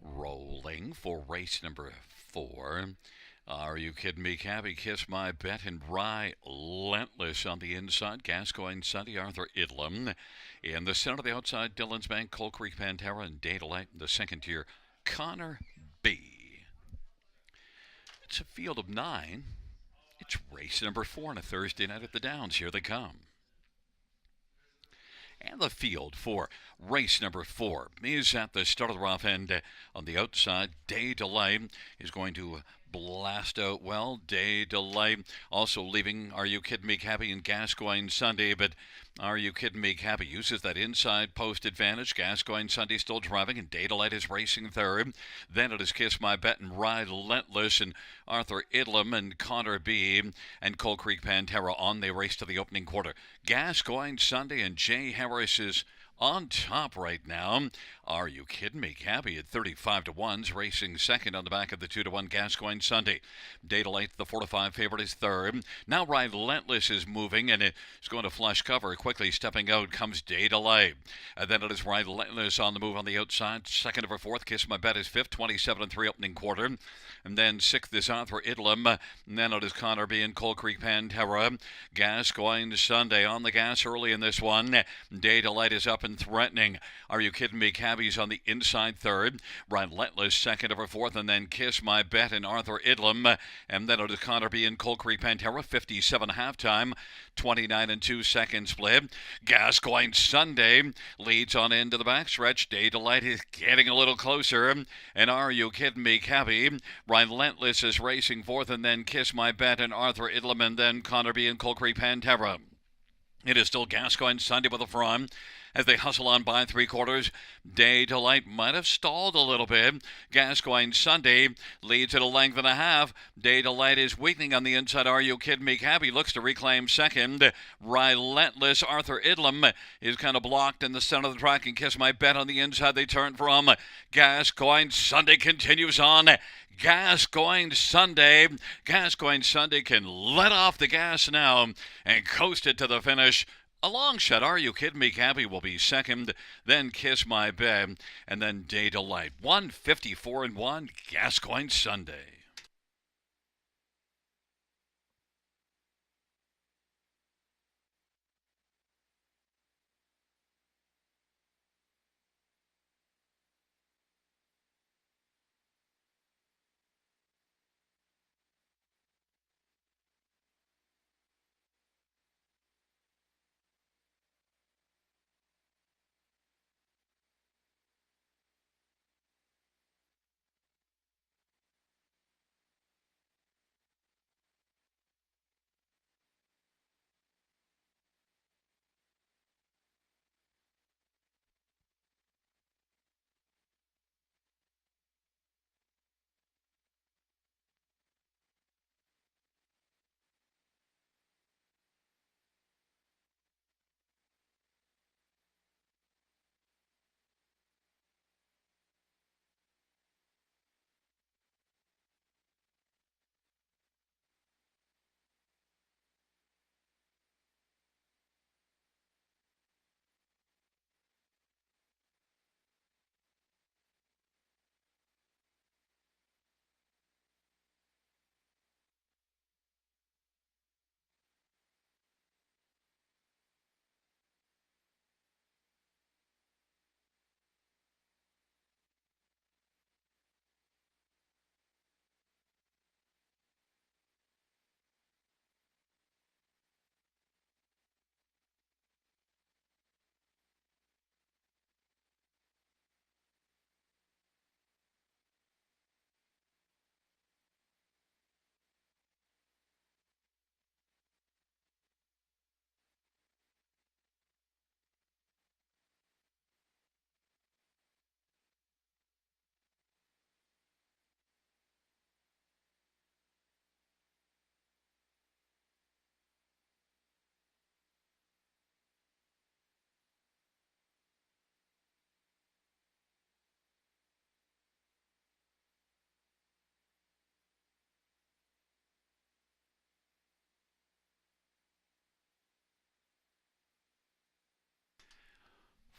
rolling for race number 4. Are you kidding me? Cabby, Kiss My Bet, and Relentless on the inside. Gascoigne, Sunday, Arthur Idlam. In the center of the outside, Dillon's Bank, Coal Creek, Pantera, and Data Light. In the second tier, Connor B. It's a field of 9. It's race number 4 on a Thursday night at the Downs. Here they come. And the field for race number 4 is at the start of the rough end. On the outside, Day Delay is going to blast out well. Day Delay also leaving Are You Kidding Me Cabby and Gascoigne Sunday, but Are You Kidding Me Cabby uses that inside post advantage. Gascoigne Sunday still driving, and Day Delight is racing third. Then it is Kiss My Bet and Relentless, and Arthur Idlam and Connor B. and Coal Creek Pantera on the race to the opening quarter. Gascoigne Sunday and Jay Harris is on top right now. Are You Kidding Me Cabby at 35 to 1's racing second on the back of the 2 to 1 Gascoigne Sunday. Data Light, the 4 to 5 favorite, is third. Now Relentless is moving and it's going to flush cover. Quickly stepping out comes Data Light. And then it is Relentless on the move on the outside. Second over fourth. Kiss My Bet is fifth. 27 and 3 opening quarter. And then sixth is Arthur Idlam. And then it is Connor B and Coal Creek Pantera. Gascoigne Sunday on the gas early in this one. Data Light is up and threatening. Are You Kidding Me Cabby's on the inside third. Relentless second over fourth, and then Kiss My Bet and Arthur Idlam. And then it is Connor B and Coal Creek Pantera. 57 halftime. 29 and 2 second split. Gascoigne Sunday leads on into the backstretch. Day Delight is getting a little closer. And Are You Kidding Me Cabby? Relentless is racing fourth, and then Kiss My Bet and Arthur Idlam, and then Connor B and Coal Creek Pantera. It is still Gascoigne Sunday with a front as they hustle on by three quarters. Day Delight might have stalled a little bit. Gascoigne Sunday leads at a length and a half. Day Delight is weakening on the inside. Are You Kidding Me Cabby looks to reclaim second. Relentless Arthur Idlam is kind of blocked in the center of the track, and Kiss My Bet on the inside they turn from. Gascoigne Sunday continues on. Gascoigne Sunday. Gascoigne Sunday can let off the gas now and coast it to the finish. A long shot, Are You Kidding Me Cabby will be second, then Kiss My Bet, and then Day Delight. 154 and 1, Gascoigne Sunday.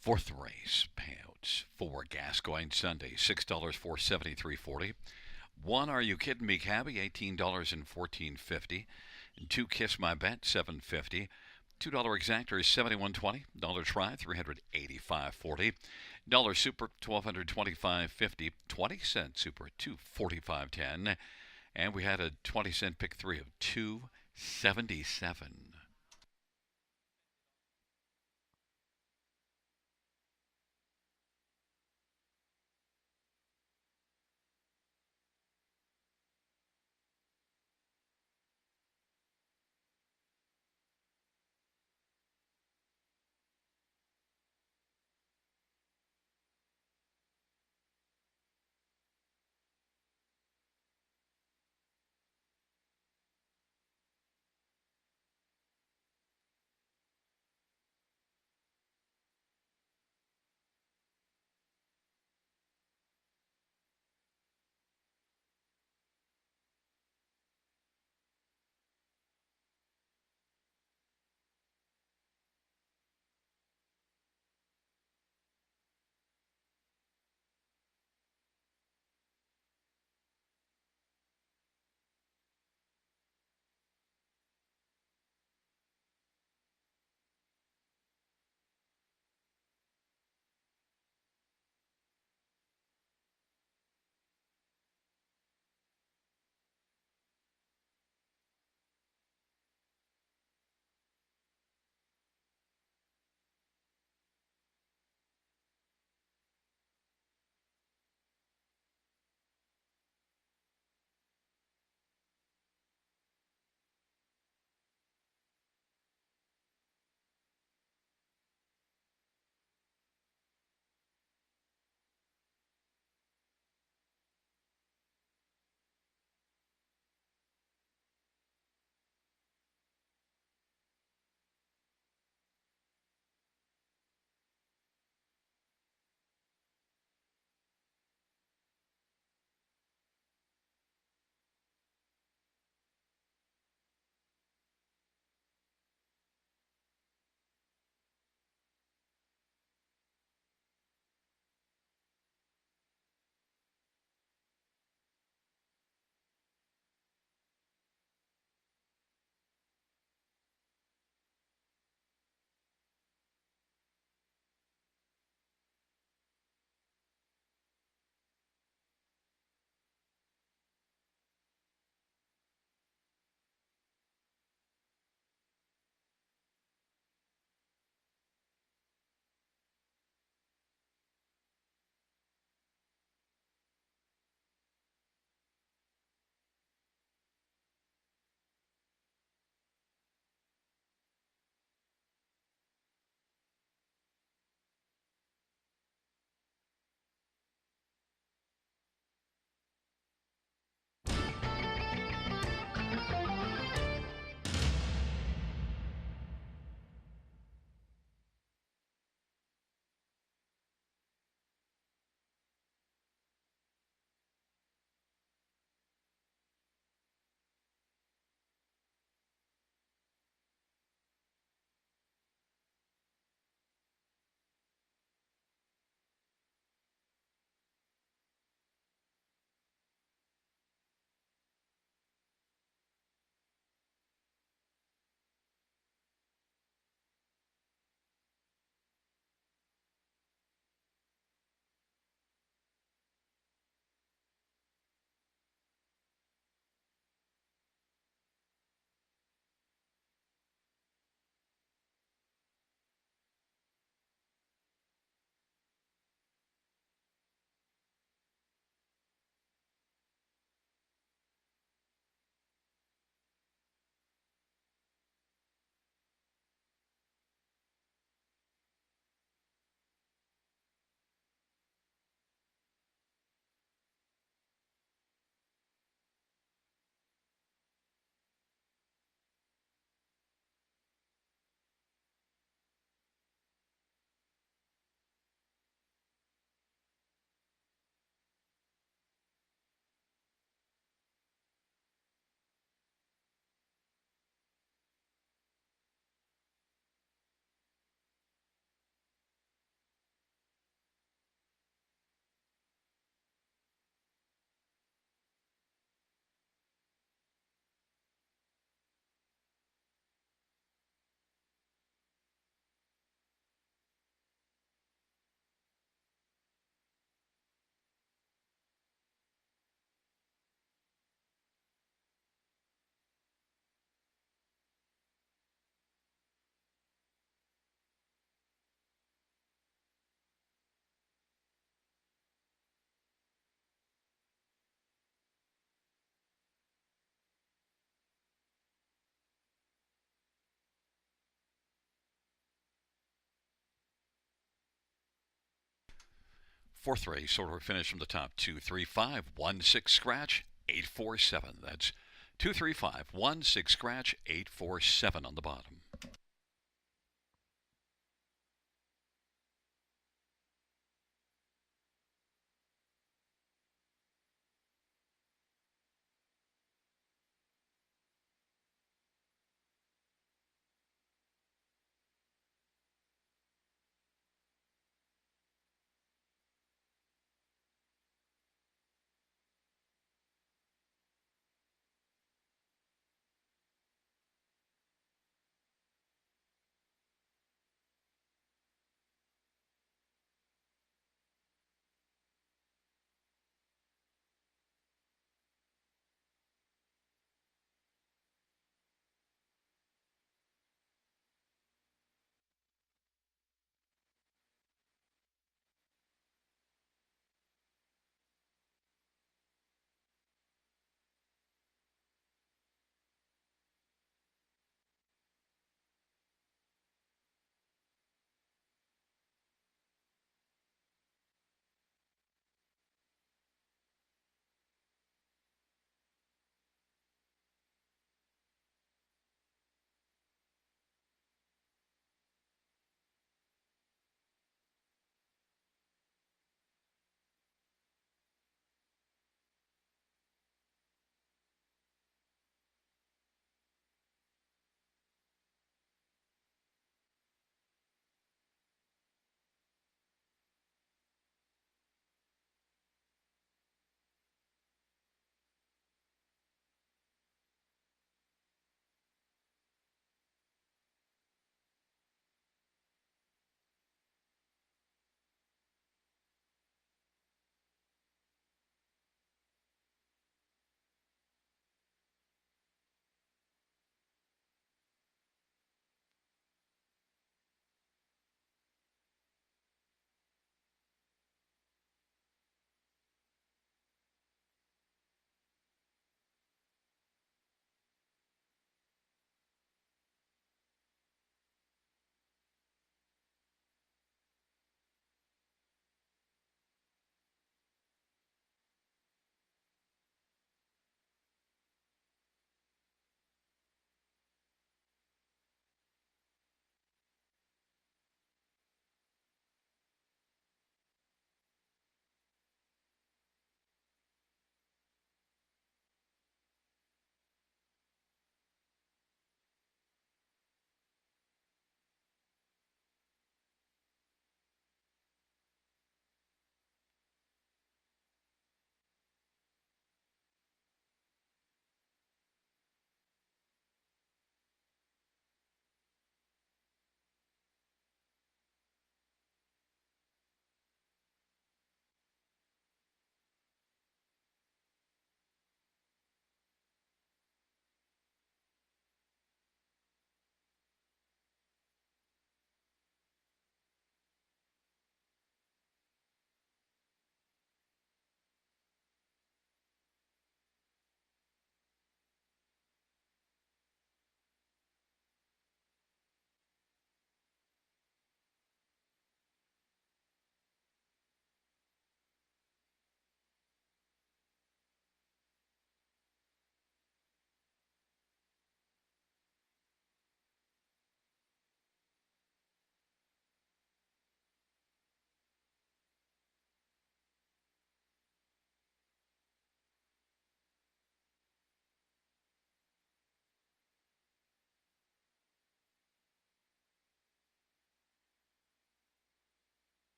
Fourth race, payout payouts. 4 gas going Sunday, $6 for 73.40. 1 Are You Kidding Me Cabby, $18 and 14.50. And 2 Kiss My Bet, $7.50. $2 exactor is $71.20. Dollar try, $385.40. Dollar super, $1,225.50. 20-cent super, $245.10. And we had a 20-cent pick 3 of $2.77. Fourth race, order finish from the top. 23516 scratch 847. That's 23516 scratch 847 on the bottom.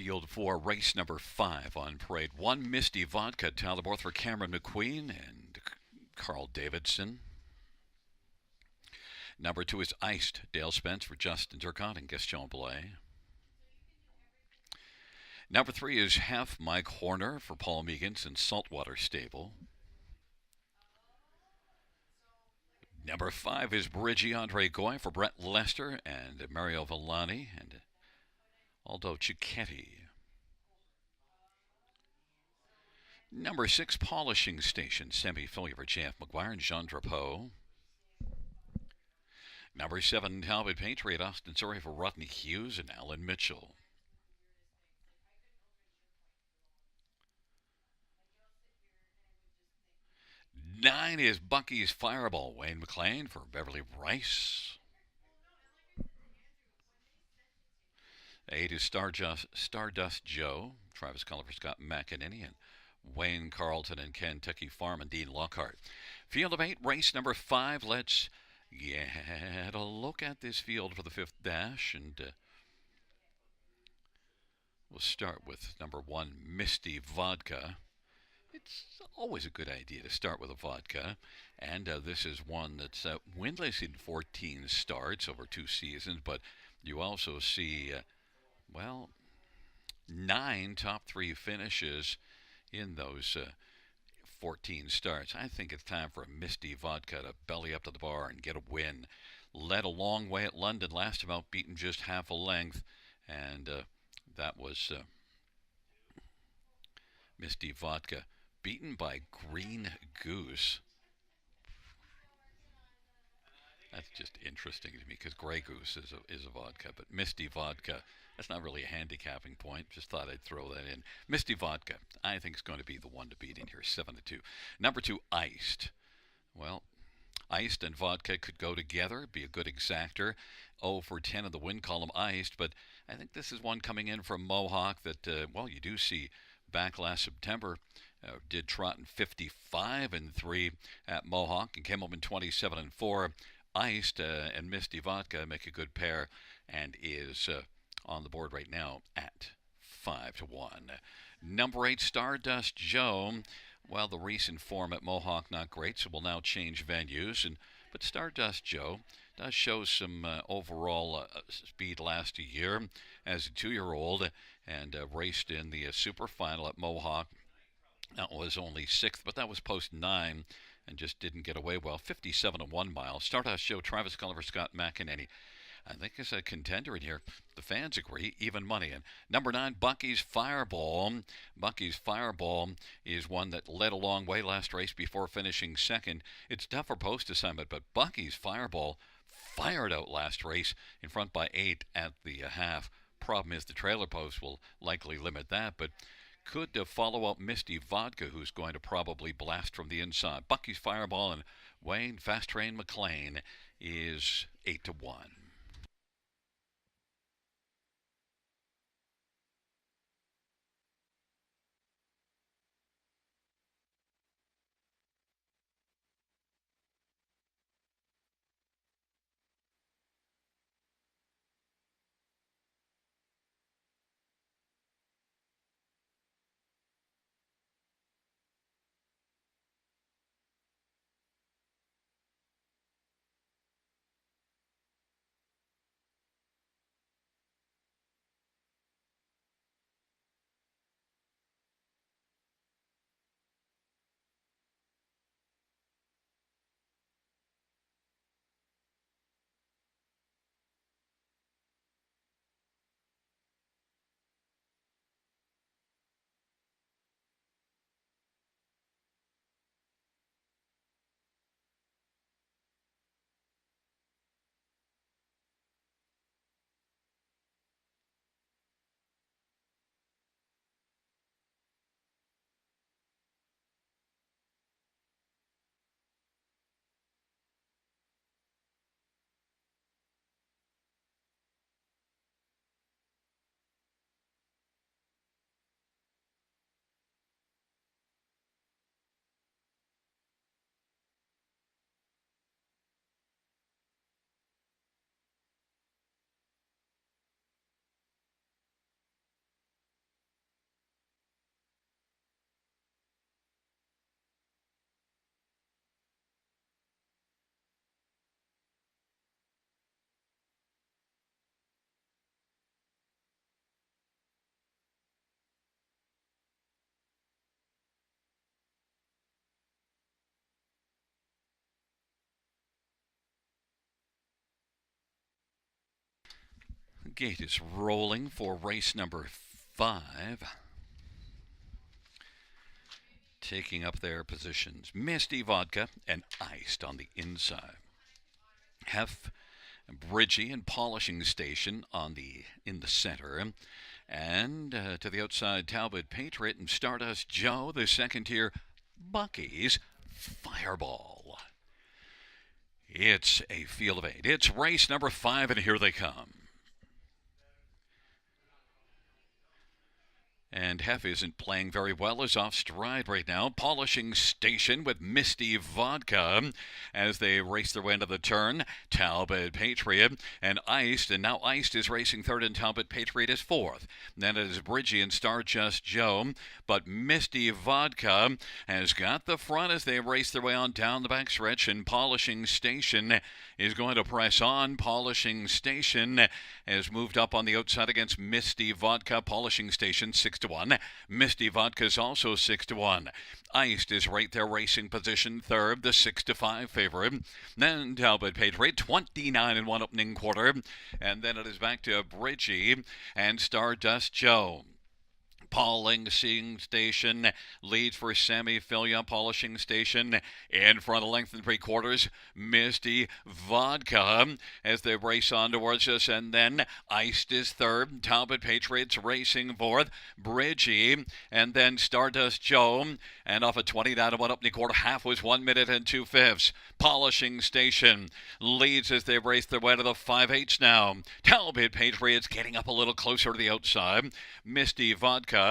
field for race number 5 on parade. 1, Misty Vodka, Tyler Borth for Cameron McQueen and Carl Davidson. Number 2 is Iced, Dale Spence for Justin Turcotte and Gaston Blais. Number 3 is Half, Mike Horner for Paul Meegans and Saltwater Stable. Number 5 is Bridgie Andre Goy for Brett Lester and Mario Villani and Aldo Cicchetti. Number 6, Polishing Station, semi-filly for J.F. McGuire and Jean Drapeau. Number 7, Talbot Patriot, Austin Surrey for Rodney Hughes and Alan Mitchell. Nine is Bucky's Fireball, Wayne McLean for Beverly Rice. 8 is Stardust Joe, Travis Cullen for Scott McEnany and Wayne Carlton and Kentucky Farm and Dean Lockhart. Field of 8, race number 5. Let's get a look at this field for the 5th dash, and we'll start with number 1, Misty Vodka. It's always a good idea to start with a vodka, and this is one that's winless in 14 starts over 2 seasons, but you also see, 9 top 3 finishes in those 14 starts. I think it's time for a Misty Vodka to belly up to the bar and get a win. Led a long way at London last time out, beaten just half a length, and that was Misty Vodka. Beaten by Green Goose. That's just interesting to me because Grey Goose is a vodka, but Misty Vodka, that's not really a handicapping point. Just thought I'd throw that in. Misty Vodka, I think is going to be the one to beat in here, 7-2. Number 2, Iced. Well, Iced and vodka could go together, be a good exactor. 0 for 10 in the win column, Iced, but I think this is one coming in from Mohawk that, you do see back last September. Did trot in 55-3 at Mohawk and came up in 27-4. Iced and Misty Vodka make a good pair and is on the board right now at 5-1. Number 8, Stardust Joe. Well, the recent form at Mohawk not great, so we'll now change venues. But Stardust Joe does show some overall speed last year as a 2-year-old and raced in the super final at Mohawk. That was only 6th, but that was post 9 and just didn't get away well. 57 and 1 mile. Stardust Joe, Travis Cullen for Scott McEnany. I think it's a contender in here. The fans agree, even money. And number 9, Bucky's Fireball. Bucky's Fireball is one that led a long way last race before finishing 2nd. It's tough for post assignment, but Bucky's Fireball fired out last race in front by 8 at the half. Problem is the trailer post will likely limit that, but could follow up Misty Vodka, who's going to probably blast from the inside. Bucky's Fireball and Wayne Fast Train McLean is 8-1. Gate is rolling for race number 5. Taking up their positions, Misty Vodka and Iced on the inside. Hef, Bridgie and Polishing Station in the center. And to the outside, Talbot Patriot and Stardust Joe. The second tier, Bucky's Fireball. It's a field of 8. It's race number 5, and here they come. And Hef isn't playing very well, is off stride right now. Polishing Station with Misty Vodka as they race their way into the turn. Talbot Patriot and Iced, and now Iced is racing third and Talbot Patriot is fourth. Then it is Bridgie and Stardust Joe, but Misty Vodka has got the front as they race their way on down the backstretch, and Polishing Station is going to press on. Polishing Station has moved up on the outside against Misty Vodka. Polishing Station 6-1. Misty Vodka is also 6-1. Iced is right there racing position third, the 6-5 favorite. Then Talbot Patriot 29-1 opening quarter, and then it is back to Bridgie and Stardust Joe. Polishing Station leads for Sammy Filia. Polishing Station in front of length and 3/4. Misty Vodka as they race on towards us, and then Iced is third. Talbot Patriots racing fourth. Bridgie and then Stardust Joe, and off a 29-1 opening quarter. Half was 1 minute and 2/5. Polishing Station leads as they race their way to the 5/8 now. Talbot Patriots getting up a little closer to the outside. Misty Vodka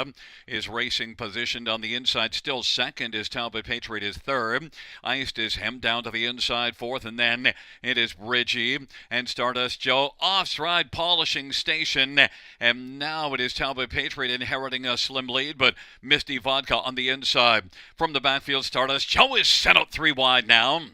is racing positioned on the inside. Still second is Talbot Patriot is third. Iced is hemmed down to the inside fourth, and then it is Bridgie and Stardust Joe off stride. Polishing Station, and now it is Talbot Patriot inheriting a slim lead, but Misty Vodka on the inside. From the backfield, Stardust Joe is sent out 3 wide now.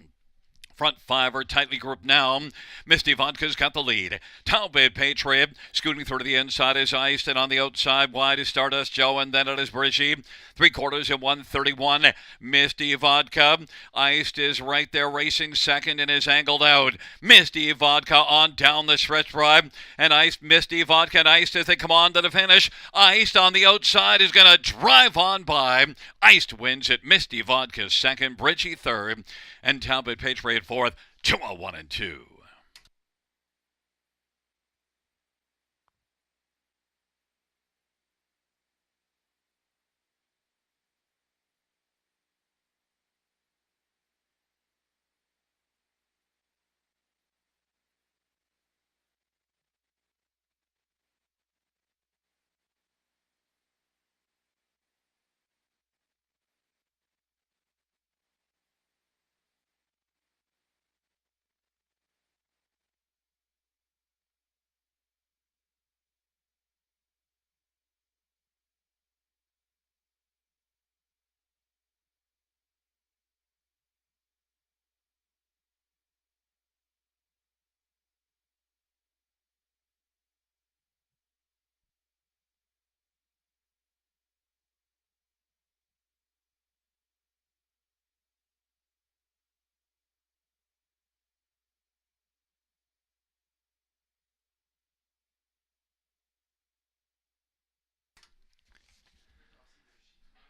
Front 5 are tightly grouped now. Misty Vodka's got the lead. Talbot Patriot scooting through to the inside is Iced, and on the outside wide is Stardust Joe, and then it is Bridgie. 3/4 at 1:31. Misty Vodka. Iced is right there racing second and is angled out. Misty Vodka on down the stretch drive, and Iced, Misty Vodka and Iced as they come on to the finish. Iced on the outside is going to drive on by. Iced wins it. Misty Vodka second, Bridgie third, and Talbot Patriot fourth. 2-1 and 2.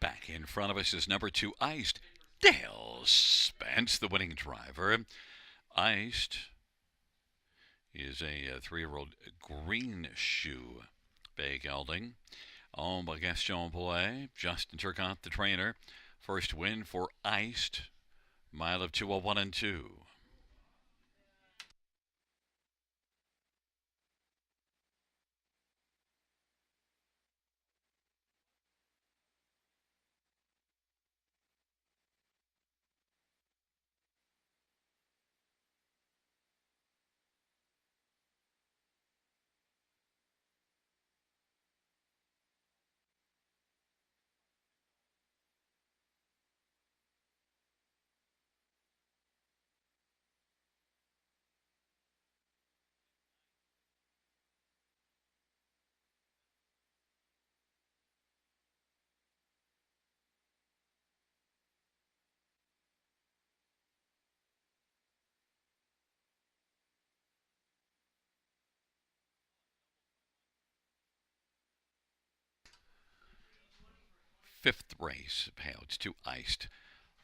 Back in front of us is number 2, Iced. Dale Spence, the winning driver. Iced is a 3-year-old green shoe bay gelding owned by Gaston Poulet. Justin Turcotte, the trainer. First win for Iced. Mile of 2:01 and 2. fifth race payouts. 2 iced,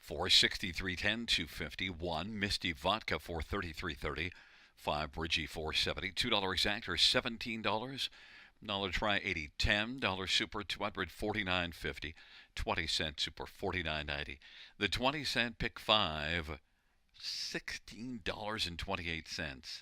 463.10, 250. 1 Misty Vodka, 433.30. 5 Bridgie, 470. $2 exactor, $17. Dollar try, 80. $10 super, 249.50. 20-cent super, 49.90. The 20-cent pick 5, $16.28.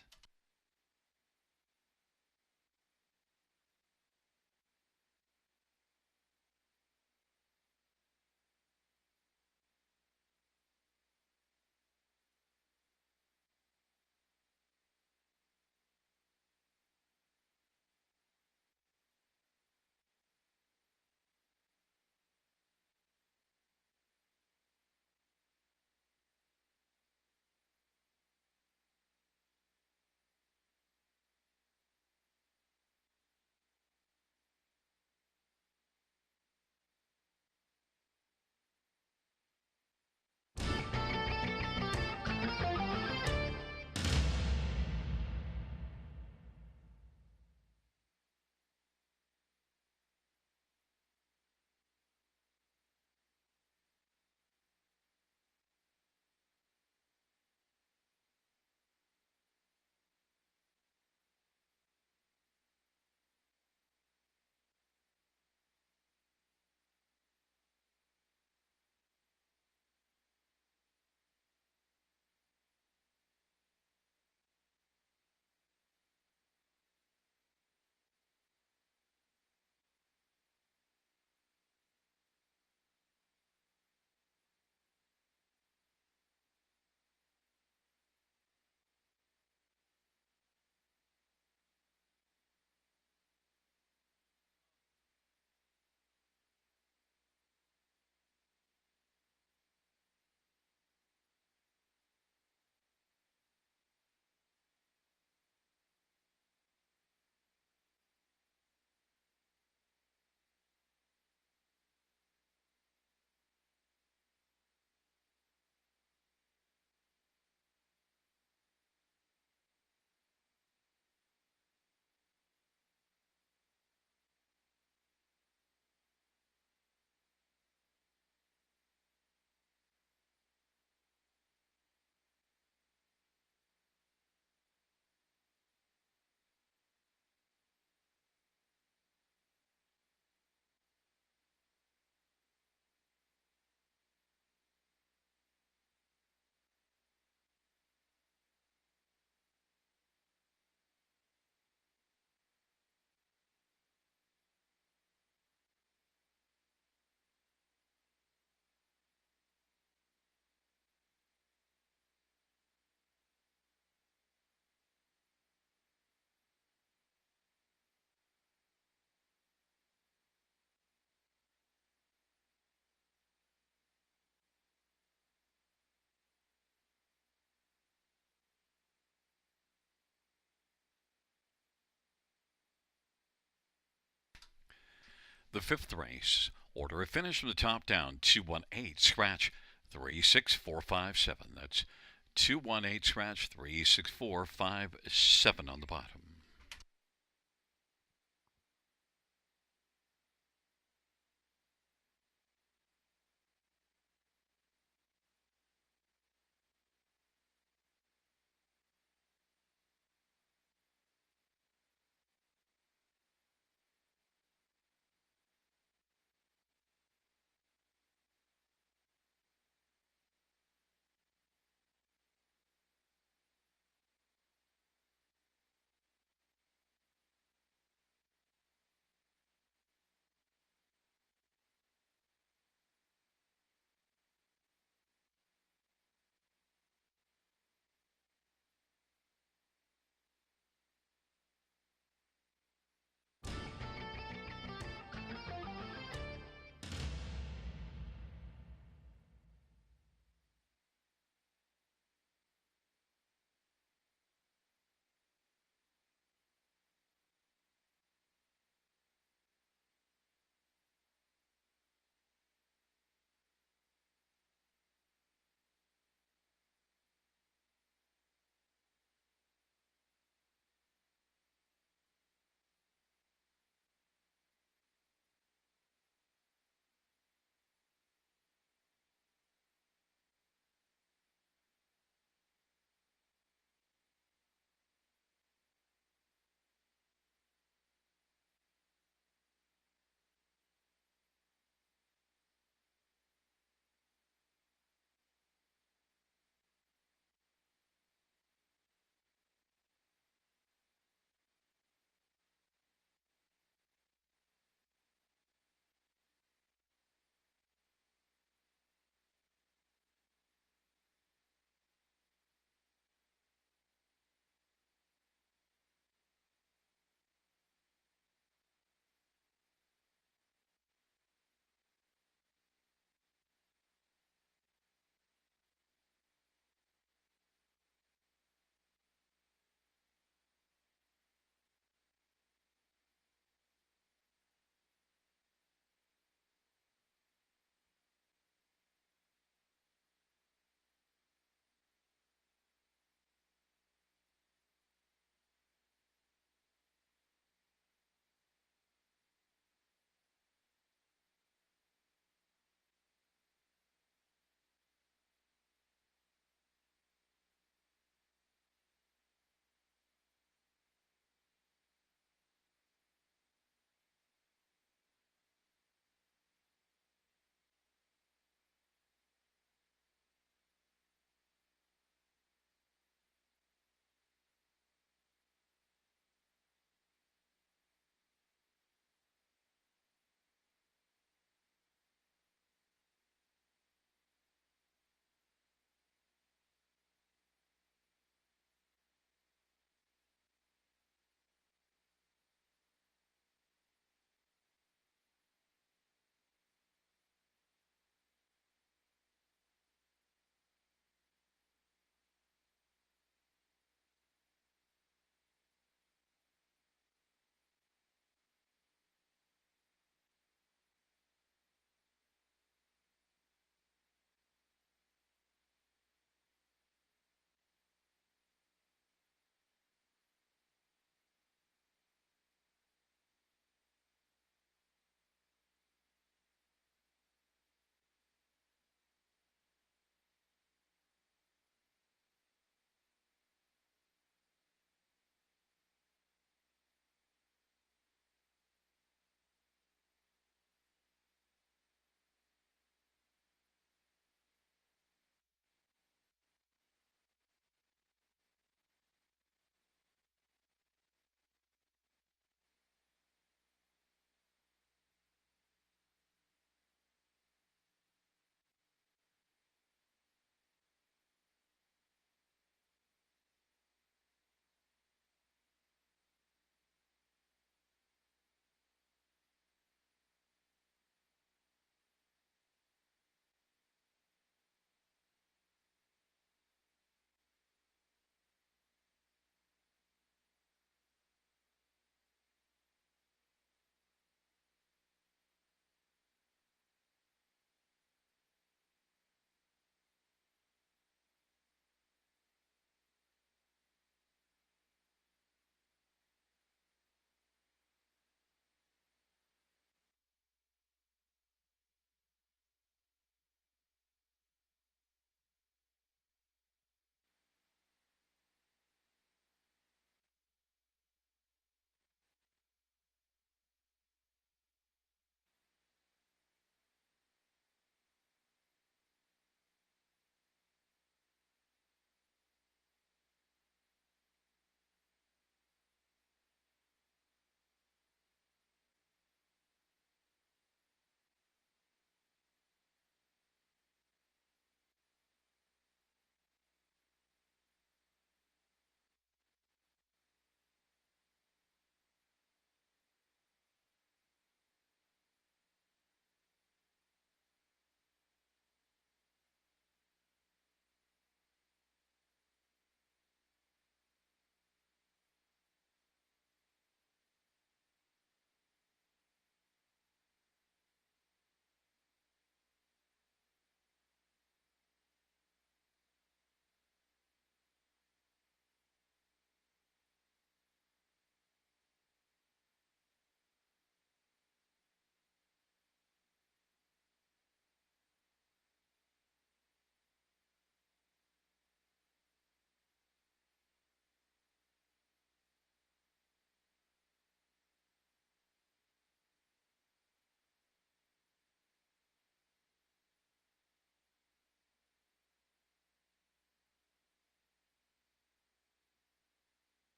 The fifth race, order of finish from the top down, 218, scratch 36457. That's 218, scratch 36457 on the bottom.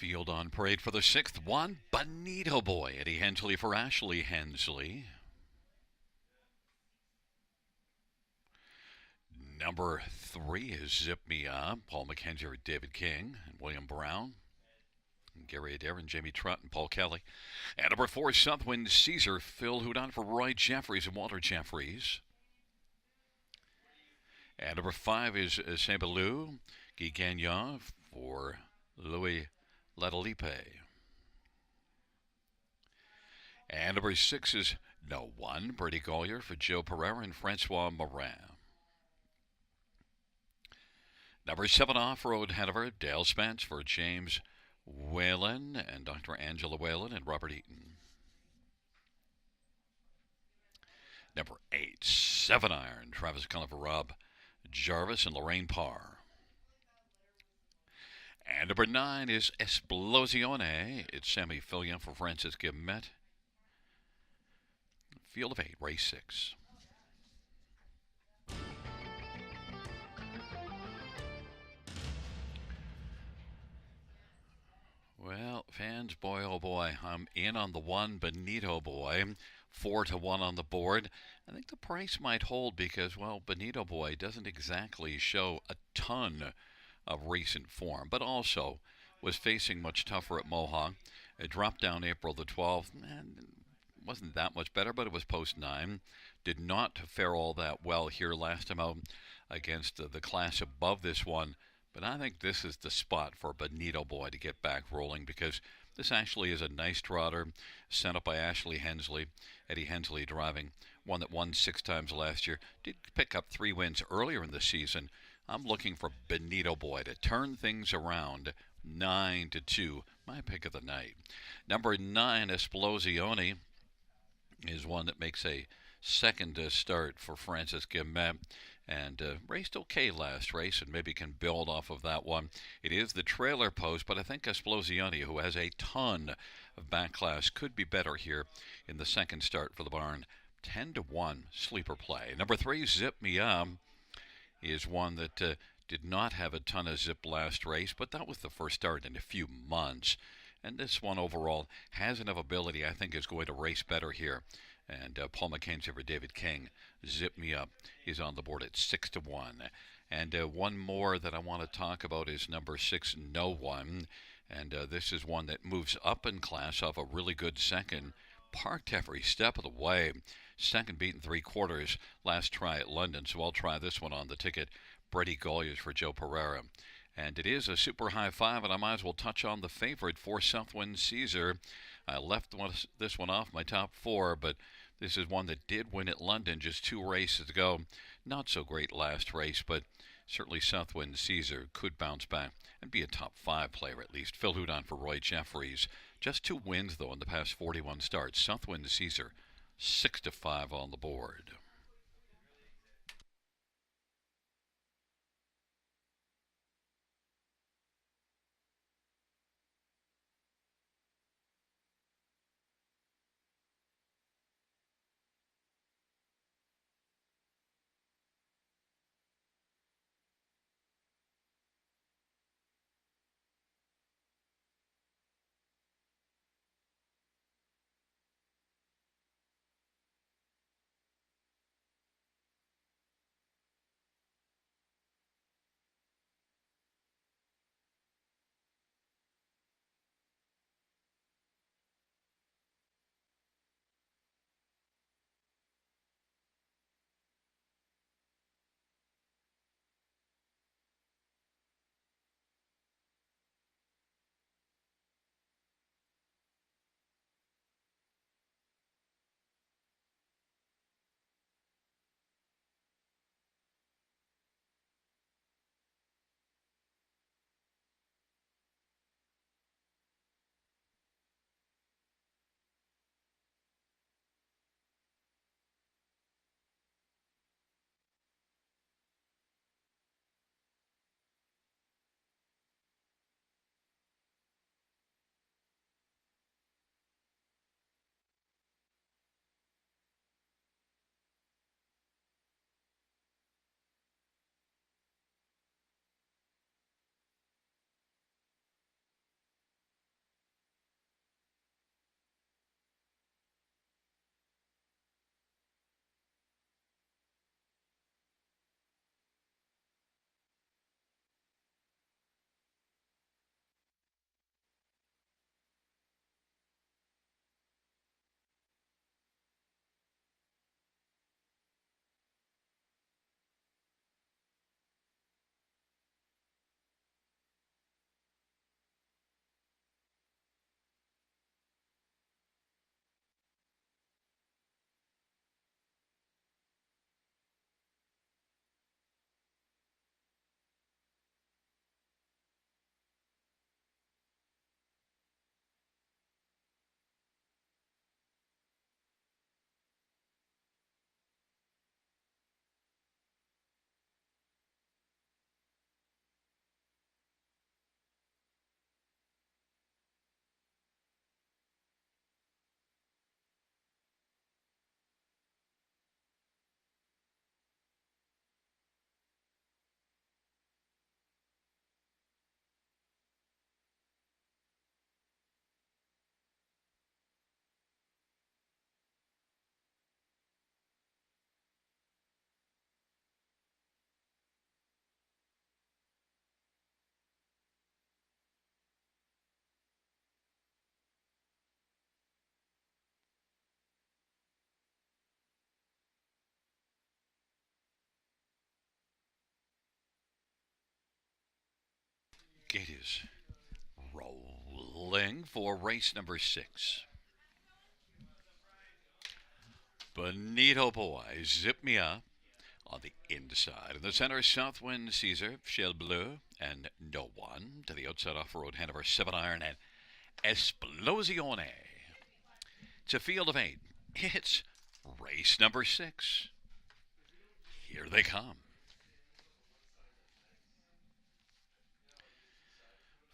Field on parade for the 6th one, Bonito Boy. Eddie Hensley for Ashley Hensley. Number 3 is Zip Me Up. Paul McKenzie or David King and William Brown. And Gary Adair and Jamie Trott and Paul Kelly. And number 4, Southwind Caesar. Phil Houdon for Roy Jeffries and Walter Jeffries. And number 5 is Saint-Belou. Guy Gagnon for Louis Latalipe. And number 6 is No One. Bertie Collier for Joe Pereira and Francois Morin. Number 7, Off-Road Hanover, Dale Spence for James Whalen and Dr. Angela Whalen and Robert Eaton. Number 8, 7 Iron, Travis Cullen for Rob Jarvis and Lorraine Parr. And number 9 is Esplosione. It's Sammy Fillion for Francis Guillemette. Field of 8, race 6. Well, fans, boy, oh boy, I'm in on the 1 Bonito Boy. 4-1 on the board. I think the price might hold because, well, Bonito Boy doesn't exactly show a ton of recent form, but also was facing much tougher at Mohawk. It dropped down April the 12th. Wasn't that much better, but it was post 9. Did not fare all that well here last time out against the class above this one. But I think this is the spot for Bonito Boy to get back rolling because this actually is a nice trotter sent up by Ashley Hensley. Eddie Hensley driving, one that won 6 times last year. Did pick up 3 wins earlier in the season. I'm looking for Bonito Boy to turn things around. 9-2, my pick of the night. Number 9, Esplosione, is one that makes a second start for Francis Guillemette. And raced okay last race and maybe can build off of that one. It is the trailer post, but I think Esplosione, who has a ton of back class, could be better here in the second start for the barn. 10-1 sleeper play. Number 3, Zip Me Up, is one that did not have a ton of zip last race, but that was the first start in a few months. And this one overall has enough ability, I think, is going to race better here. And Paul McKenzie for David King. Zip Me Up is on the board at 6-1. And one more that I want to talk about is number 6, No One. And this is one that moves up in class off a really good second. Parked every step of the way. Second beaten 3/4 last try at London. So I'll try this one on the ticket. Brady Golliers for Joe Pereira. And it is a super high 5, and I might as well touch on the favorite for Southwind Caesar. I left this one off my top 4, but this is one that did win at London just 2 races ago. Not so great last race, but certainly Southwind Caesar could bounce back and be a top 5 player at least. Phil Houdon for Roy Jeffries. Just 2 wins, though, in the past 41 starts. Southwind Caesar, 6-5 on the board. Gate is rolling for race number 6. Bonito Boy, Zip Me Up on the inside. In the center, Southwind Caesar, Ciel Bleu, and No One. To the outside, off-road Hanover, 7 iron, and Esplosione. It's a field of 8. It's race number 6. Here they come.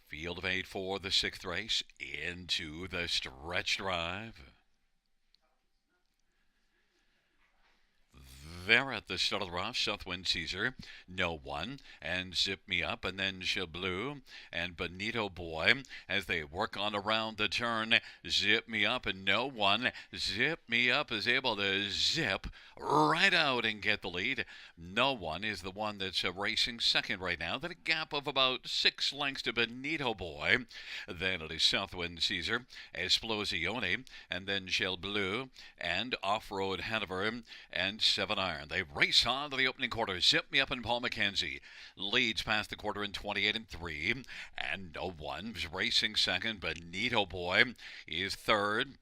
Field of 8 for the 6th race into the stretch drive. There at the start of the rough, Southwind Caesar, No One, and Zip Me Up, and then Blue and Bonito Boy as they work on around the turn. Zip Me Up and No One. Zip Me Up is able to zip right out and get the lead. No One is the one that's racing second right now. Then a gap of about 6 lengths to Bonito Boy. Then it is Southwind Caesar, Esplosione, and then Blue and Off-Road Hanover and 7 iron. They race on to the opening quarter. Zip Me Up and Paul McKenzie leads past the quarter in 28 and 3. And No One's racing second. Bonito Boy is third.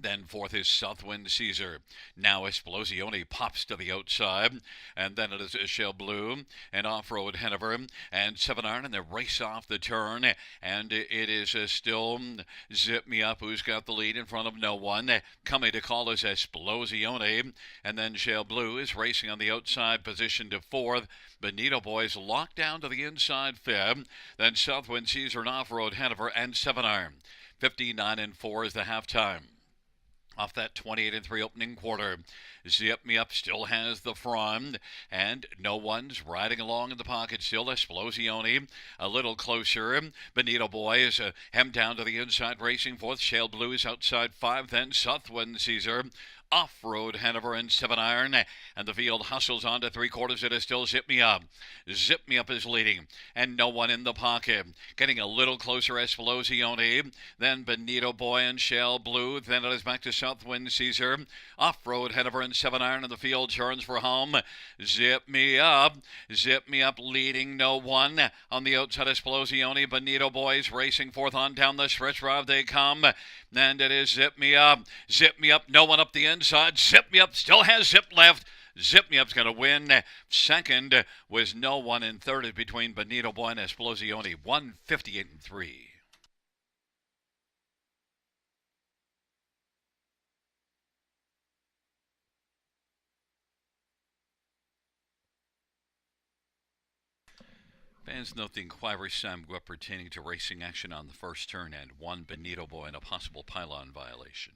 Then fourth is Southwind Caesar. Now Esplosione pops to the outside. And then it is Shell Blue and Off-Road Hanover and 7 iron. And they race off the turn. And it is still Zip Me Up who's got the lead in front of No One. Coming to call is Esplosione. And then Shell Blue is racing on the outside position to fourth. Bonito Boys locked down to the inside fifth. Then Southwind Caesar and Off-Road Hanover and 7 iron. 59 and 4 is the halftime. Off that 28 and 3 opening quarter. Zip Me Up still has the front, and No One's riding along in the pocket still. Esplosione a little closer. Bonito Boy is hemmed down to the inside, racing fourth. Shale Blue is outside 5, then Southwind Caesar. Off-Road Hanover and 7 iron, and the field hustles on to 3/4. It is still Zip Me Up. Zip Me Up is leading, and No One in the pocket. Getting a little closer, Esplosione, then Bonito Boy and Shell Blue. Then it is back to Southwind Caesar. Off-Road Hanover and 7 iron, and the field turns for home. Zip Me Up leading No One. On the outside, Esplosione. Bonito Boys racing fourth on down the stretch drive. They come, and it is Zip Me Up. No One up the inside. Zip Me Up still has zip left. Zip Me Up's going to win. Second was No One, and third is between Bonito Boy and Esplosione. 158 and 3. Fans note the inquiry Sam Guep pertaining to racing action on the first turn and 1 Bonito Boy and a possible pylon violation.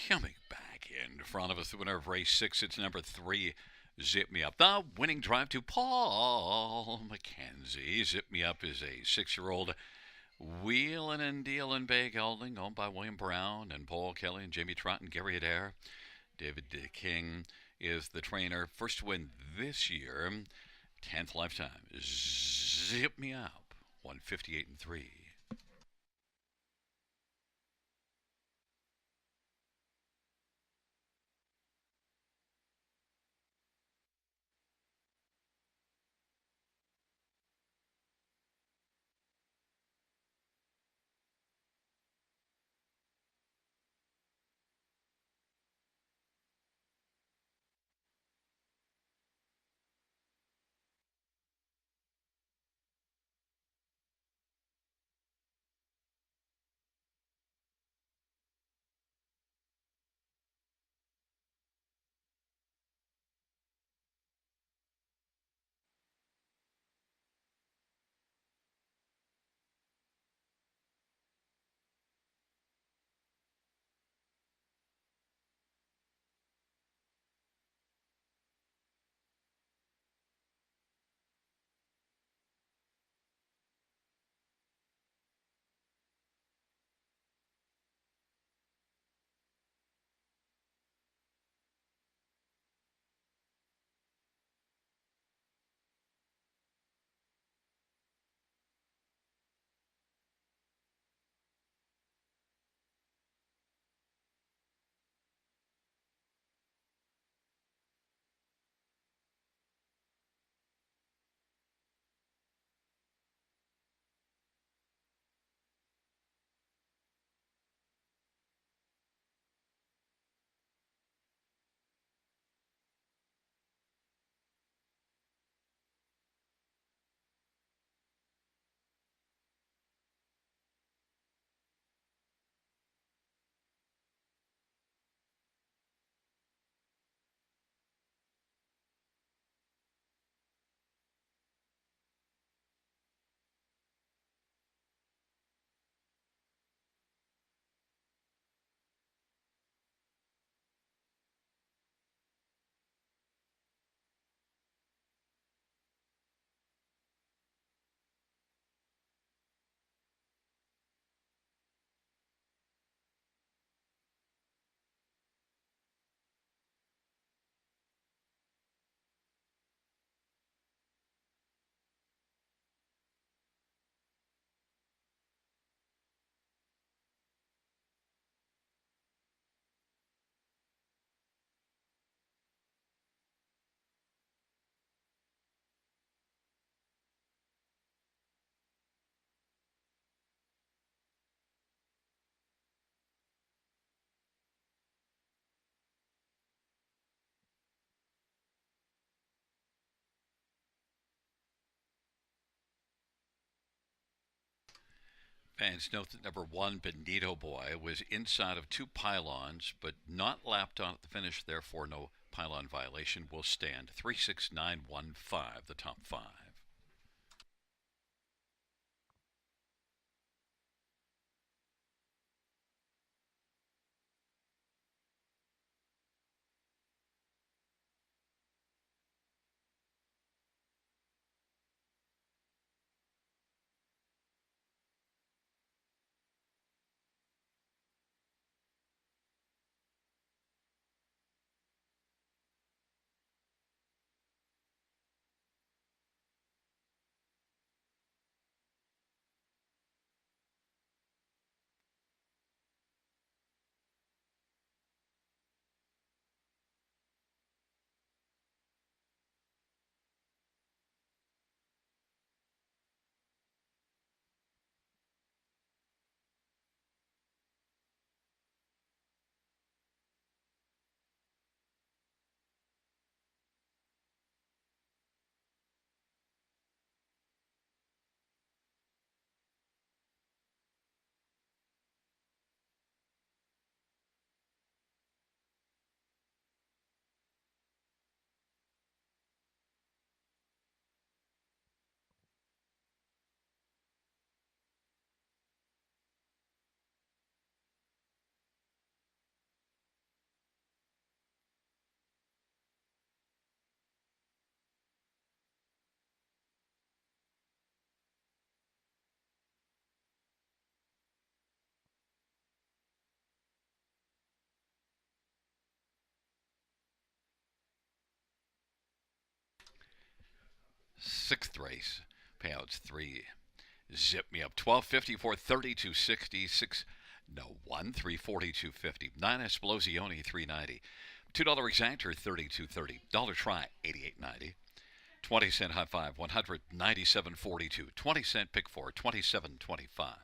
Coming back in front of us, the winner of race 6, it's number 3, Zip Me Up. The winning drive to Paul McKenzie. Zip Me Up is a 6-year-old wheeling and dealing bay gelding owned by William Brown and Paul Kelly and Jamie Trott and Gary Adair. David King is the trainer. First win this year, 10th lifetime. Zip Me Up, 158 and 3. Fans note that number 1, Benito Boy, was inside of 2 pylons but not lapped on at the finish, therefore no pylon violation. Will stand 36915, the top 5. Sixth race, payouts 3. Zip me up 1254 3266. No one 342.50. 9 Esplosione 390. $2 exactor 32.30. Dollar try 88.90. 20-cent high five 197.42. 20-cent pick four 27.25.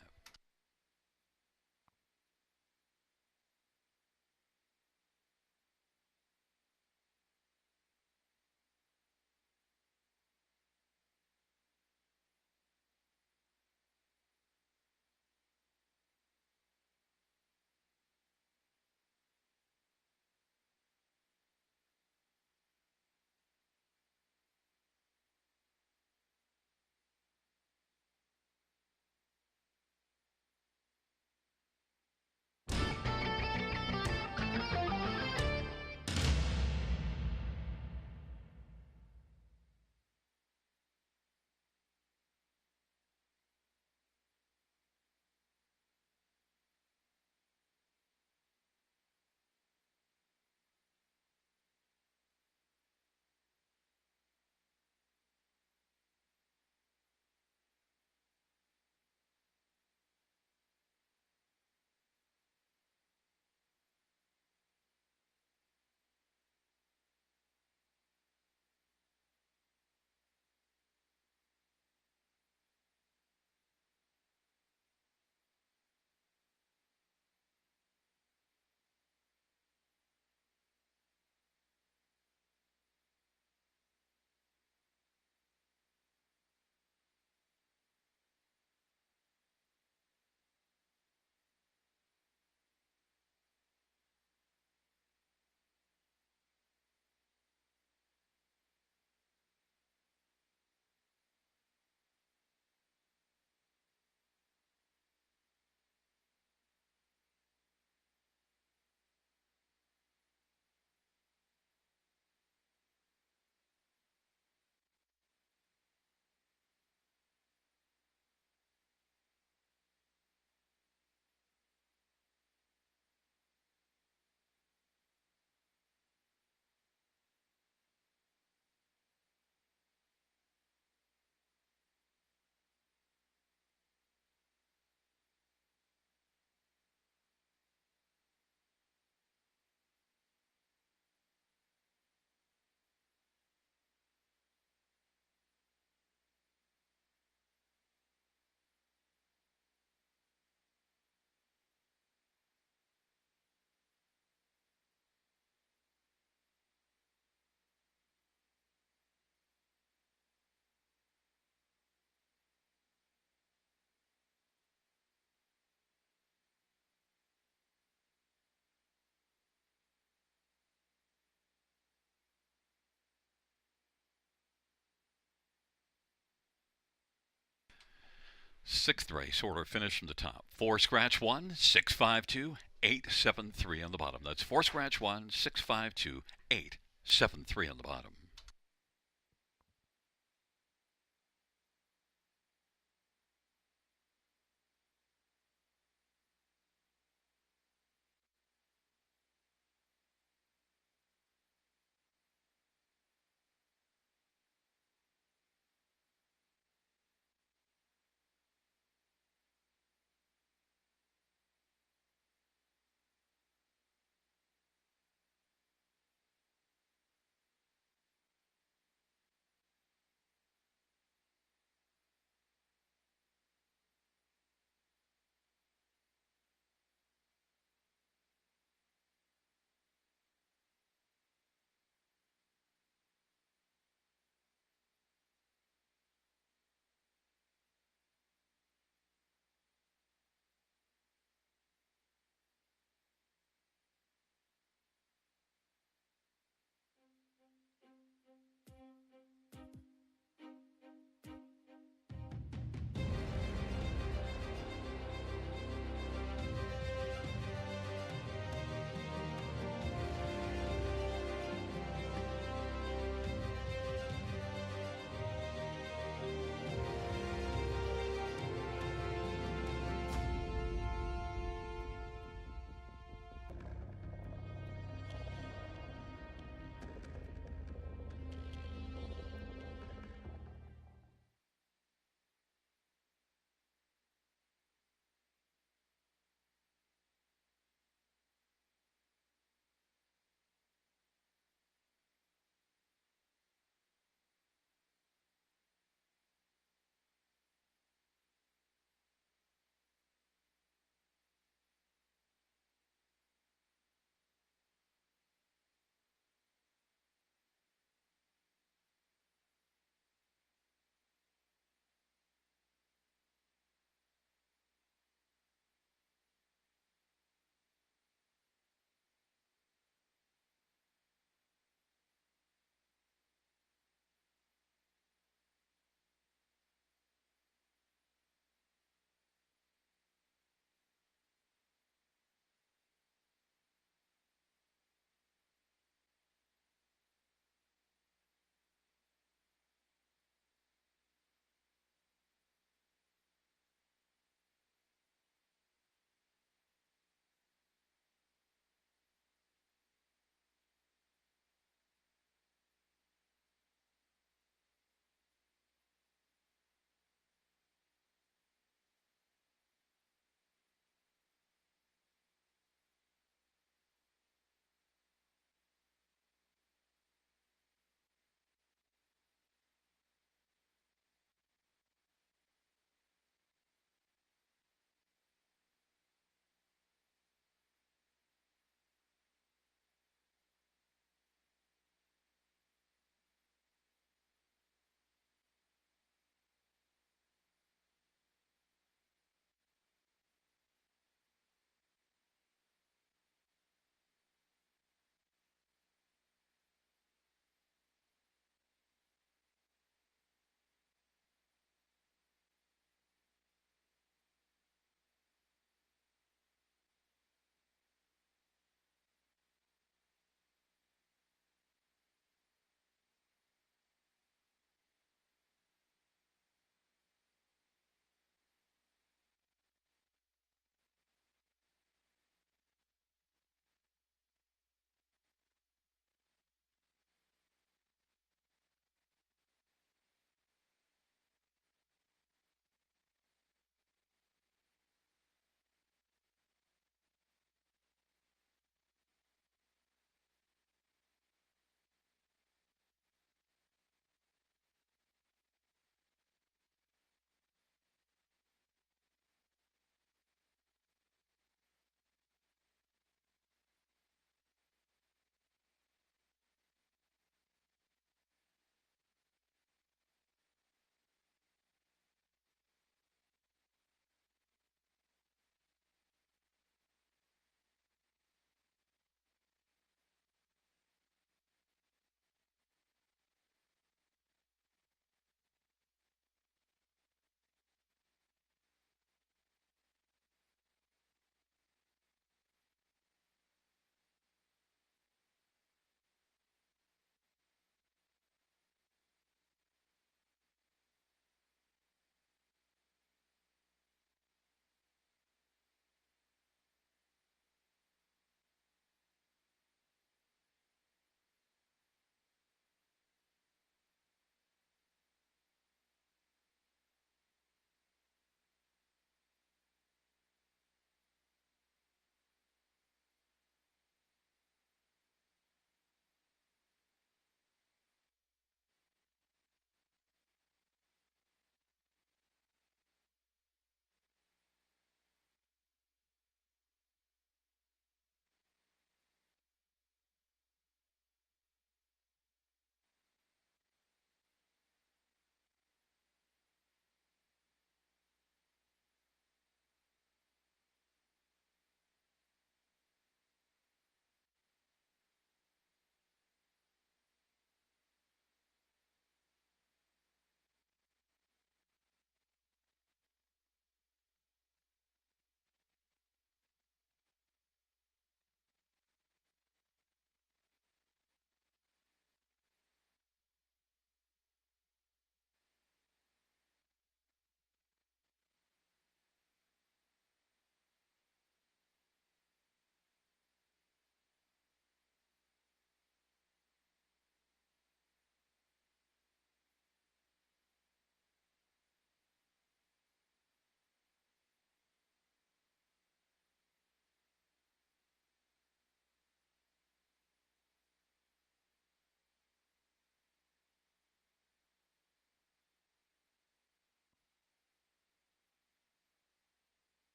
Sixth race order finish from the top. 4 scratch 1, 652, 873 on the bottom. That's 4 scratch 1, 652, 873 on the bottom.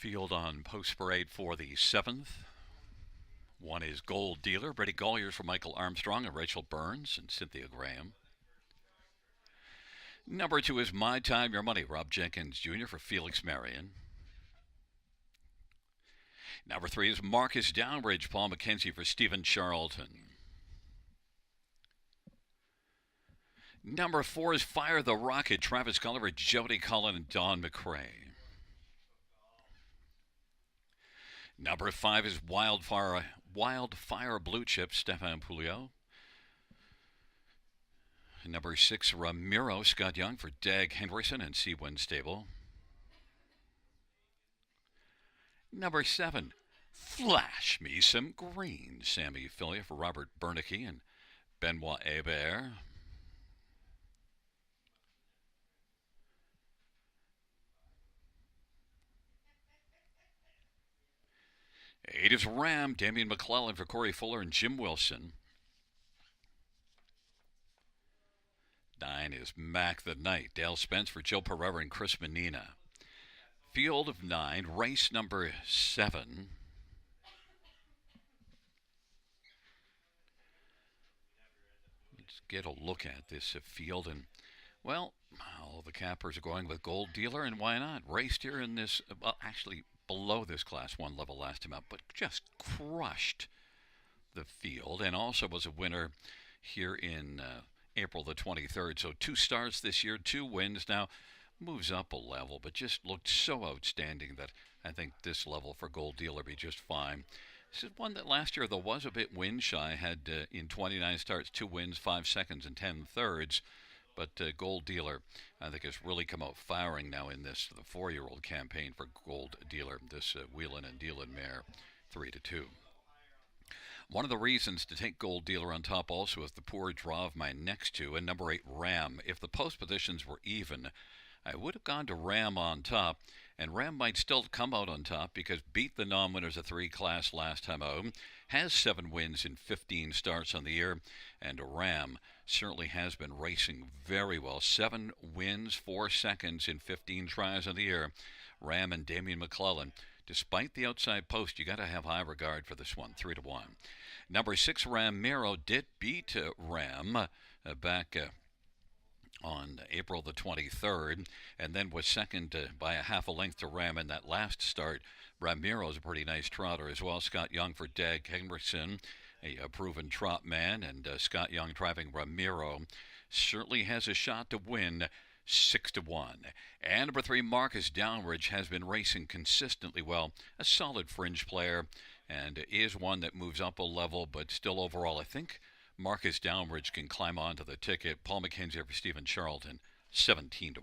Field on post parade for the 7th. One is Gold Dealer, Brady Golliers for Michael Armstrong and Rachel Burns and Cynthia Graham. Number 2 is My Time, Your Money, Rob Jenkins Jr. for Felix Marion. Number 3 is Marcus Downbridge, Paul McKenzie for Stephen Charlton. Number 4 is Fire the Rocket, Travis Gulliver, Jody Cullen, and Don McRae. Number 5 is Wildfire Blue Chip, Stefan Pulio. Number 6, Ramiro, Scott Young for Dag Henderson and Seawind Stable. Number 7, Flash Me Some Green, Sammy Filia for Robert Bernicke and Benoit Hebert. 8 is Ram, Damian McClellan for Corey Fuller and Jim Wilson. 9 is Mac the Knight, Dale Spence for Joe Pereira and Chris Menina. Field of 9, race number 7. Let's get a look at this field, and well, all the cappers are going with Gold Dealer, and why not? Raced here in this, well, actually below this Class 1 level last time out, but just crushed the field, and also was a winner here in April the 23rd. So 2 starts this year, 2 wins. Now moves up a level, but just looked so outstanding that I think this level for Gold Dealer be just fine. This is one that last year, though, was a bit win shy. Had in 29 starts, 2 wins, 5 seconds, and 10 thirds. But Gold Dealer, I think, has really come out firing now in this, the 4-year-old campaign for Gold Dealer, this Wheelin' and Dealin' mare, 3-2. One of the reasons to take Gold Dealer on top also is the poor draw of my next 2, and number 8, Ram. If the post positions were even, I would have gone to Ram on top, and Ram might still come out on top because beat the non-winners of 3 class last time out, has 7 wins in 15 starts on the year, and Ram certainly has been racing very well. 7 wins, 4 seconds in 15 tries on the year. Ram and Damian McClellan. Despite the outside post, you got to have high regard for this one, 3-1. Number 6, Ramiro did beat Ram back on April the 23rd, and then was second by a half a length to Ram in that last start. Ramiro's a pretty nice trotter as well. Scott Young for Dag Henderson, a proven trot man, and Scott Young driving Ramiro certainly has a shot to win 6-1. And number 3, Marcus Downridge has been racing consistently well, a solid fringe player, and is one that moves up a level, but still overall, I think Marcus Downridge can climb onto the ticket. Paul McKenzie for Stephen Charlton, 17-1.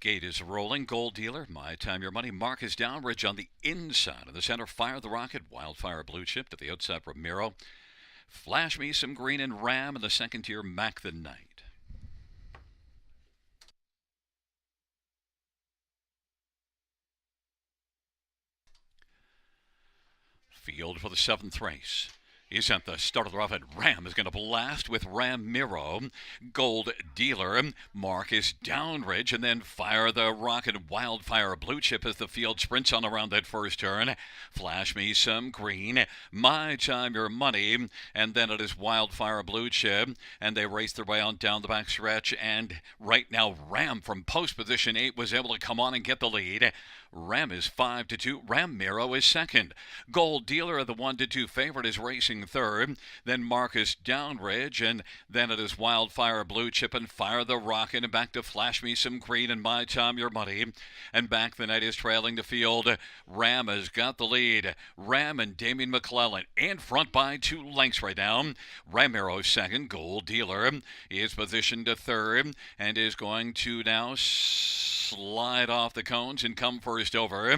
Gate is rolling. Gold Dealer, My Time Your Money. Marcus Downridge on the inside. In the center, Fire the Rocket. Wildfire Blue Chip to the outside, Ramiro. Flash Me Some Green and Ram in the second tier, Mac the Knight. Field for the seventh race. He's at the start of the rough, and Ram is going to blast with Ram Miro. Gold Dealer, Marcus Downridge, and then Fire the Rocket, Wildfire Blue Chip as the field sprints on around that first turn. Flash Me Some Green, My Time Your Money, and then it is Wildfire Blue Chip, and they race their way on down the back stretch, and right now Ram from post position 8 was able to come on and get the lead. Ram is 5-2. Ram Miro is second. Gold Dealer, the 1-2 favorite, is racing third. Then Marcus Downridge, and then it is Wildfire Blue Chip and Fire the Rocket, and back to Flash Me Some Green and My Time Your Money. And back the Knight is trailing the field. Ram has got the lead. Ram and Damien McClellan in front by 2 lengths right now. Ram Miro second. Gold Dealer is positioned to third and is going to now slide off the cones and come first over,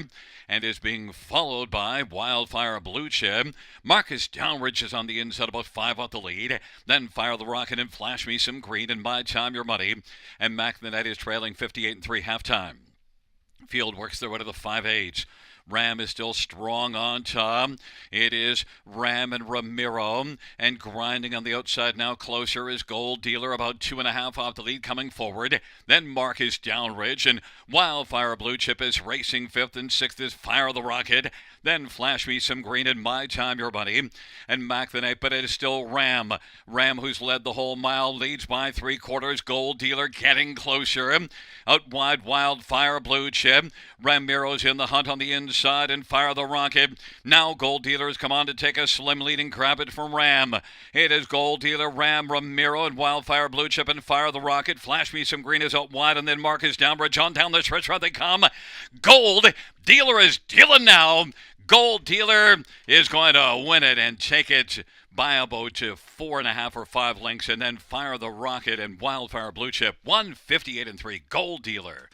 and is being followed by Wildfire Blue Chip. Marcus Downridge is on the inside, about 5 off the lead. Then Fire the Rocket and Flash Me Some Green and My Time Your Money. And Mac the Knight is trailing 58-3 halftime. Field works their way to the 5/8. Ram is still strong on top. It is Ram and Ramiro, and grinding on the outside now closer is Gold Dealer, about 2.5 off the lead coming forward. Then Marcus Downridge, and Wildfire Blue Chip is racing 5th, and 6th is Fire the Rocket. Then Flash Me Some Green and My Time Your Money, and Mac the Knight, but it is still Ram. Ram, who's led the whole mile, leads by 3/4. Gold Dealer getting closer. Out wide, Wildfire Blue Chip. Ramiro's in the hunt on the inside, and Fire the Rocket. Now Gold Dealer has come on to take a slim lead and grab it from Ram. It is Gold Dealer, Ram, Ramiro, and Wildfire Blue Chip and Fire the Rocket. Flash Me Some Green is out wide, and then Marcus Downridge on down the stretch. Right they come. Gold Dealer is dealing now. Gold Dealer is going to win it and take it by about to 4.5 or 5 lengths, and then Fire the Rocket and Wildfire Blue Chip 158-3. Gold Dealer.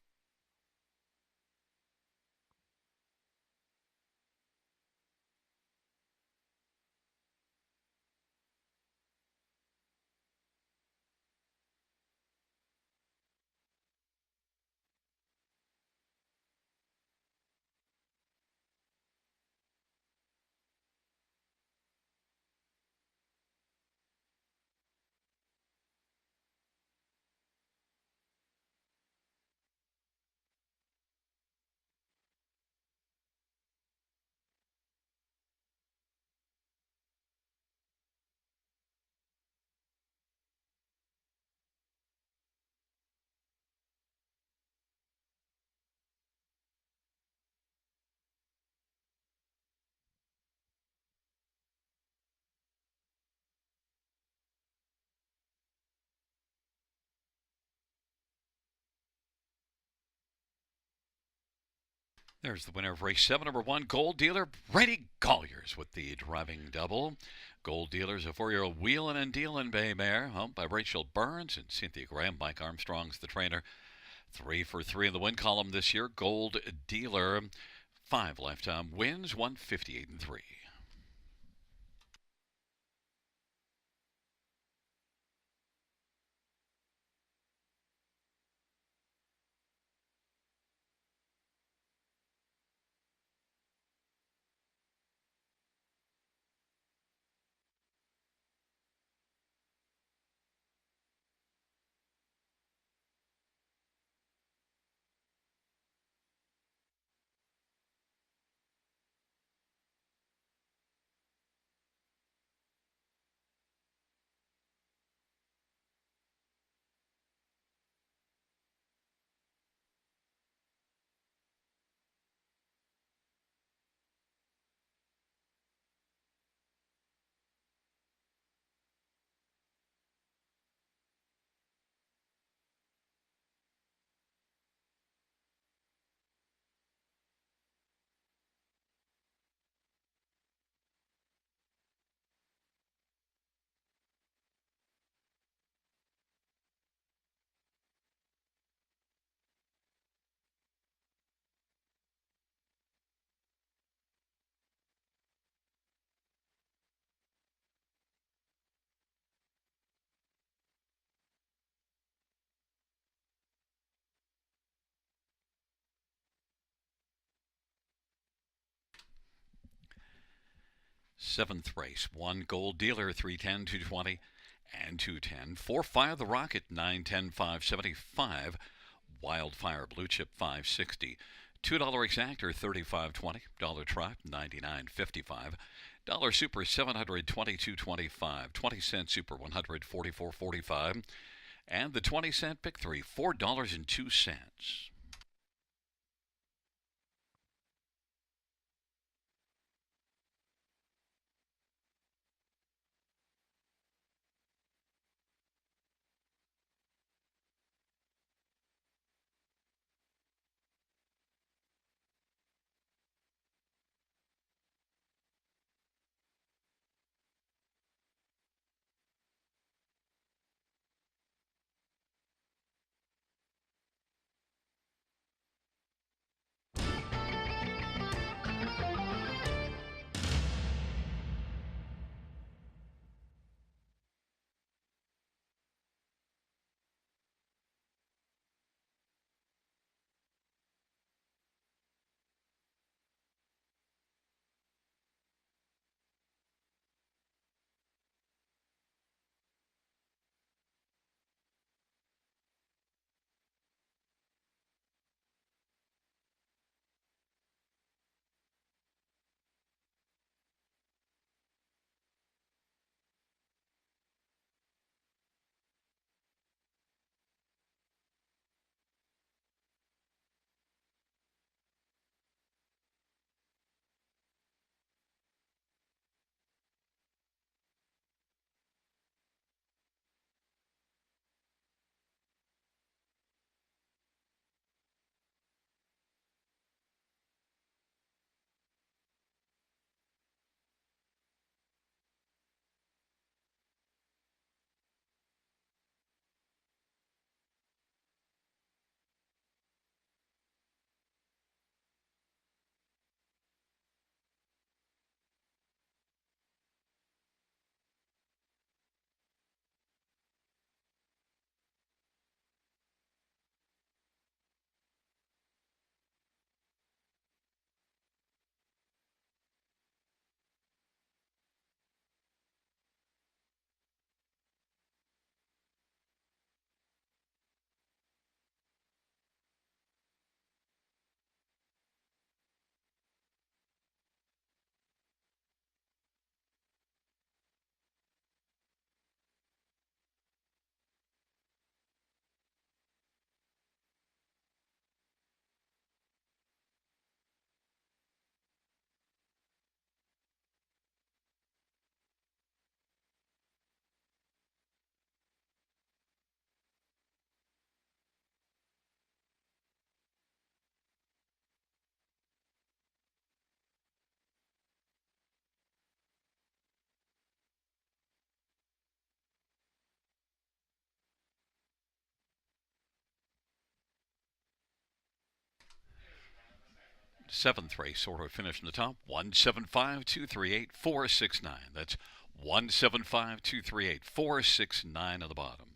There's the winner of race 7, number 1, Gold Dealer, Brady Colliers with the driving double. Gold Dealer's a 4-year-old wheelin' and dealin' bay mare, owned by Rachel Burns and Cynthia Graham. Mike Armstrong's the trainer. 3 for 3 in the win column this year. Gold Dealer, 5 lifetime wins, 158-3. Seventh race, 1 Gold Dealer, 310, 220, and 210. 4 Fire the Rocket, 910, 575. Wildfire Blue Chip, 560. $2 Exactor, 35.20. Dollar Tribe, 99.55. Dollar Super, 722.25. 20-cent Super, 144.45. And the 20-cent Pick 3, $4.02. Seventh race order finish in the top, 175-238-469. That's 175-238-469 at the bottom.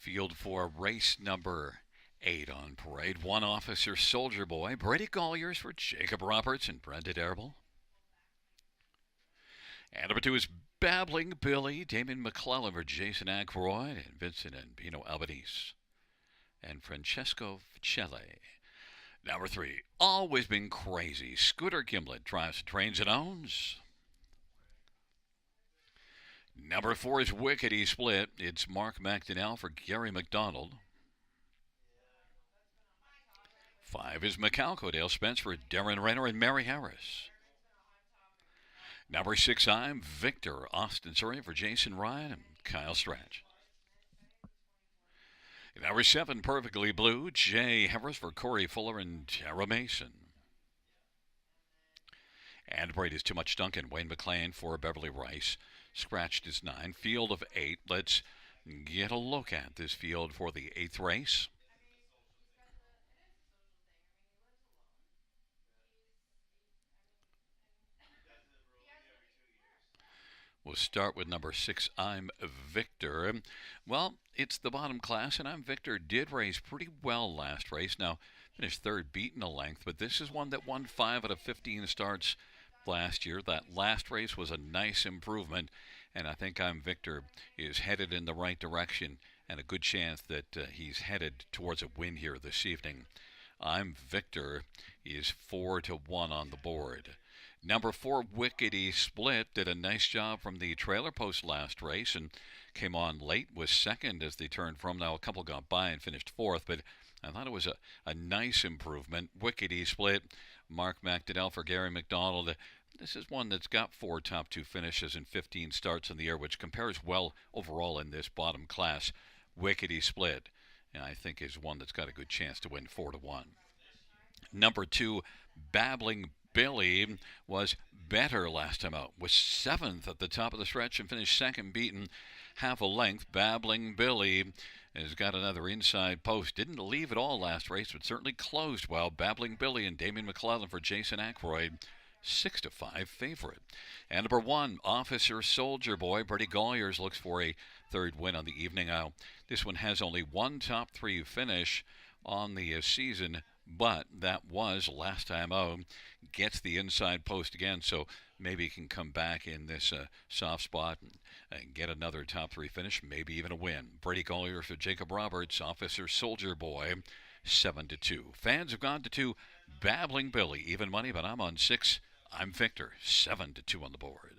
Field 4, race number 8 on parade. One Officer Soldier Boy, Brady Colliers for Jacob Roberts and Brenda Darable. And number 2 is Babbling Billy, Damon McClellan for Jason Ackroyd and Vincent and Pino Albanese. And Francesco Ficelli. Number 3, Always Been Crazy, Scooter Gimlet drives, trains, and owns. Number 4 is Wickety Split. It's Mark McDonnell for Gary McDonald. 5 is McAlco Dale Spence for Darren Renner and Mary Harris. Number 6, I'm Victor Austin Surrey for Jason Ryan and Kyle Stratch. Number 7, Perfectly Blue, Jay Harris for Corey Fuller and Tara Mason. And Brady's Too Much Duncan, Wayne McLean for Beverly Rice. Scratched is 9, field of 8. Let's get a look at this field for the 8th race. We'll start with number 6, I'm Victor. Well, it's the bottom class, and I'm Victor did race pretty well last race. Now, finished third, beaten a length, but this is one that won 5 out of 15 starts last year. That last race was a nice improvement, and I think I'm Victor is headed in the right direction, and a good chance that he's headed towards a win here this evening. I'm Victor is 4-1 on the board. Number 4, Wickety Split, did a nice job from the trailer post last race and came on late, was second as they turned from. Now a couple got by and finished 4th, but I thought it was a nice improvement. Wickety Split, Mark McDonnell for Gary McDonald. This is one that's got 4 top 2 finishes and 15 starts in the year, which compares well overall in this bottom class. Wickety Split, and I think is one that's got a good chance to win 4-1. Number 2, Babbling Billy was better last time out. Was 7th at the top of the stretch and finished second, beaten half a length. Babbling Billy has got another inside post. Didn't leave at all last race, but certainly closed well. Babbling Billy and Damien McClellan for Jason Ackroyd. 6-5 favorite. And number 1, Officer Soldier Boy. Brady Colliers looks for a third win on the evening out. This one has only one top 3 finish on the season, but that was last time out. Gets the inside post again, so maybe he can come back in this soft spot and get another top 3 finish, maybe even a win. Brady Collier for Jacob Roberts, Officer Soldier Boy, 7-2. Fans have gone to 2, Babbling Billy, even money, but I'm on 6. I'm Victor, 7-2 on the board.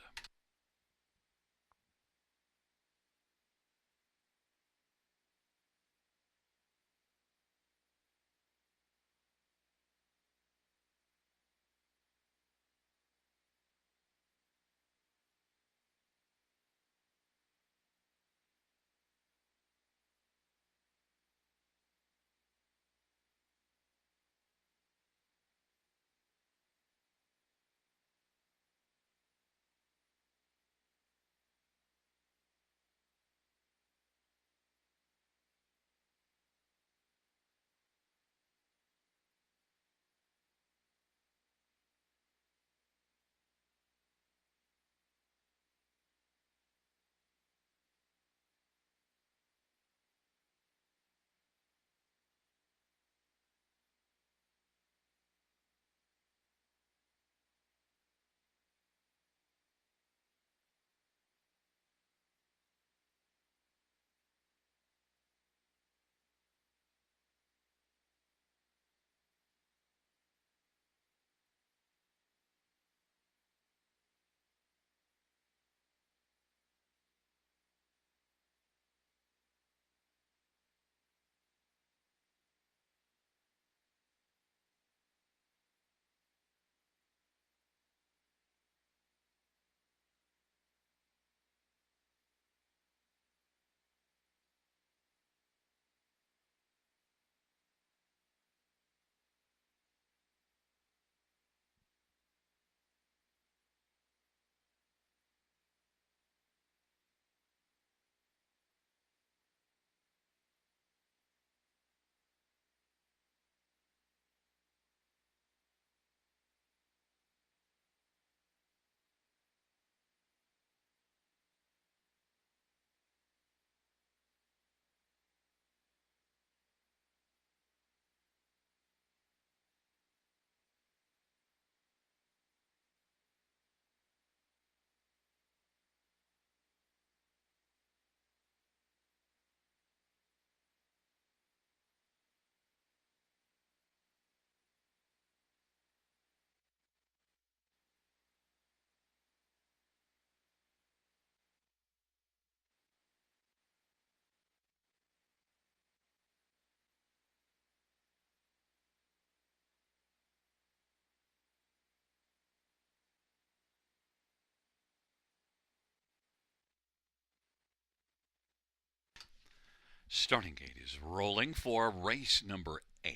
Starting gate is rolling for race number 8.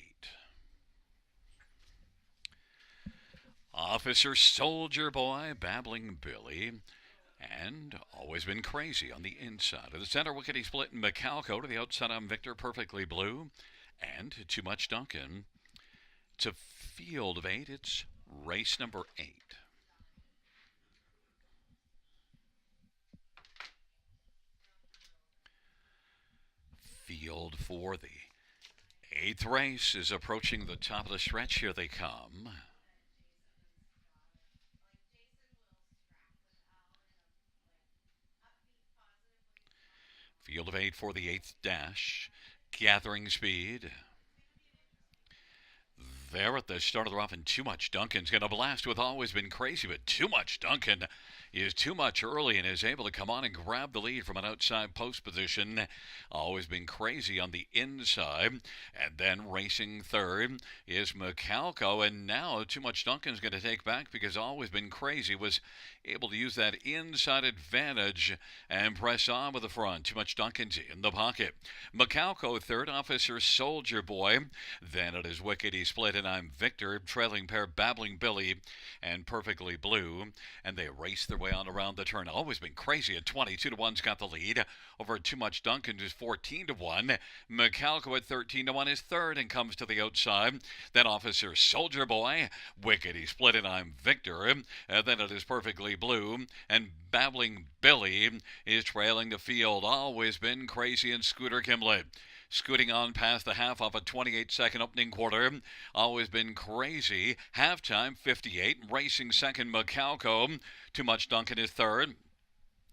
Officer Soldier Boy, Babbling Billy, and Always Been Crazy on the inside of the center. Wickety Split and Macalco to the outside. I'm Victor, Perfectly Blue, and Too Much Duncan. It's a field of 8. It's race number 8. Field for the 8th race is approaching the top of the stretch. Here they come. Field of 8 for the 8th dash. Gathering speed. There at the start of the rough, and Too Much Duncan's going to blast with Always Been Crazy, but Too Much Duncan is too much early and is able to come on and grab the lead from an outside post position. Always Been Crazy on the inside, and then racing third is Macalco, and now Too Much Duncan's going to take back because Always Been Crazy was able to use that inside advantage and press on with the front. Too Much Duncan's in the pocket. Macalco third, Officer Soldier Boy. Then it is Wickety Split and I'm Victor, trailing pair Babbling Billy and Perfectly Blue, and they race their way on around the turn. Always Been Crazy at 22-1's got the lead over Too Much Duncan, who's 14-1. Macalco at 13-1 is third and comes to the outside. Then Officer Soldier Boy, Wickety Split and I'm Victor, and then it is Perfectly Blue, and Babbling Billy is trailing the field. Always Been Crazy and Scooter Gimlet scooting on past the half of a 28-second opening quarter. Always Been Crazy. Halftime 58. Racing second, Macalco. Too Much Duncan is third.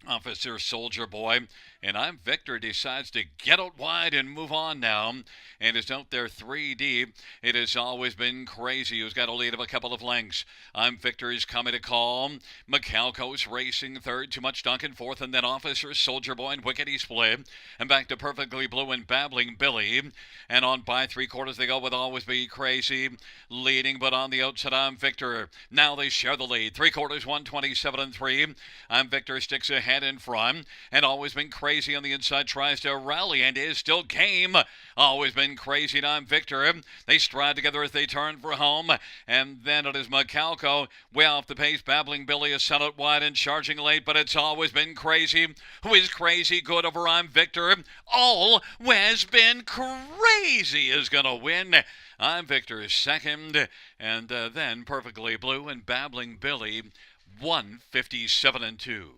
Officer Soldier Boy and I'm Victor decides to get out wide and move on now, and is out there 3 deep. It has Always Been Crazy, who's got a lead of a couple of lengths. I'm Victor is coming to call. Macalco's racing third, Too Much Duncan fourth, and then Officer Soldier Boy and Wickety Split, and back to Perfectly Blue and Babbling Billy, and on by 3/4 they go with Always Be Crazy leading, but on the outside I'm Victor. Now they share the lead, 3/4 127-3. I'm Victor sticks ahead in front, and Always Been Crazy on the inside tries to rally and is still game. Always Been Crazy and I'm Victor. They stride together as they turn for home, and then it is Macalco way off the pace. Babbling Billy is set out wide and charging late, but it's Always Been Crazy who is crazy good over I'm Victor. Always Been Crazy is going to win. I'm Victor is second, and then Perfectly Blue and Babbling Billy 157-2.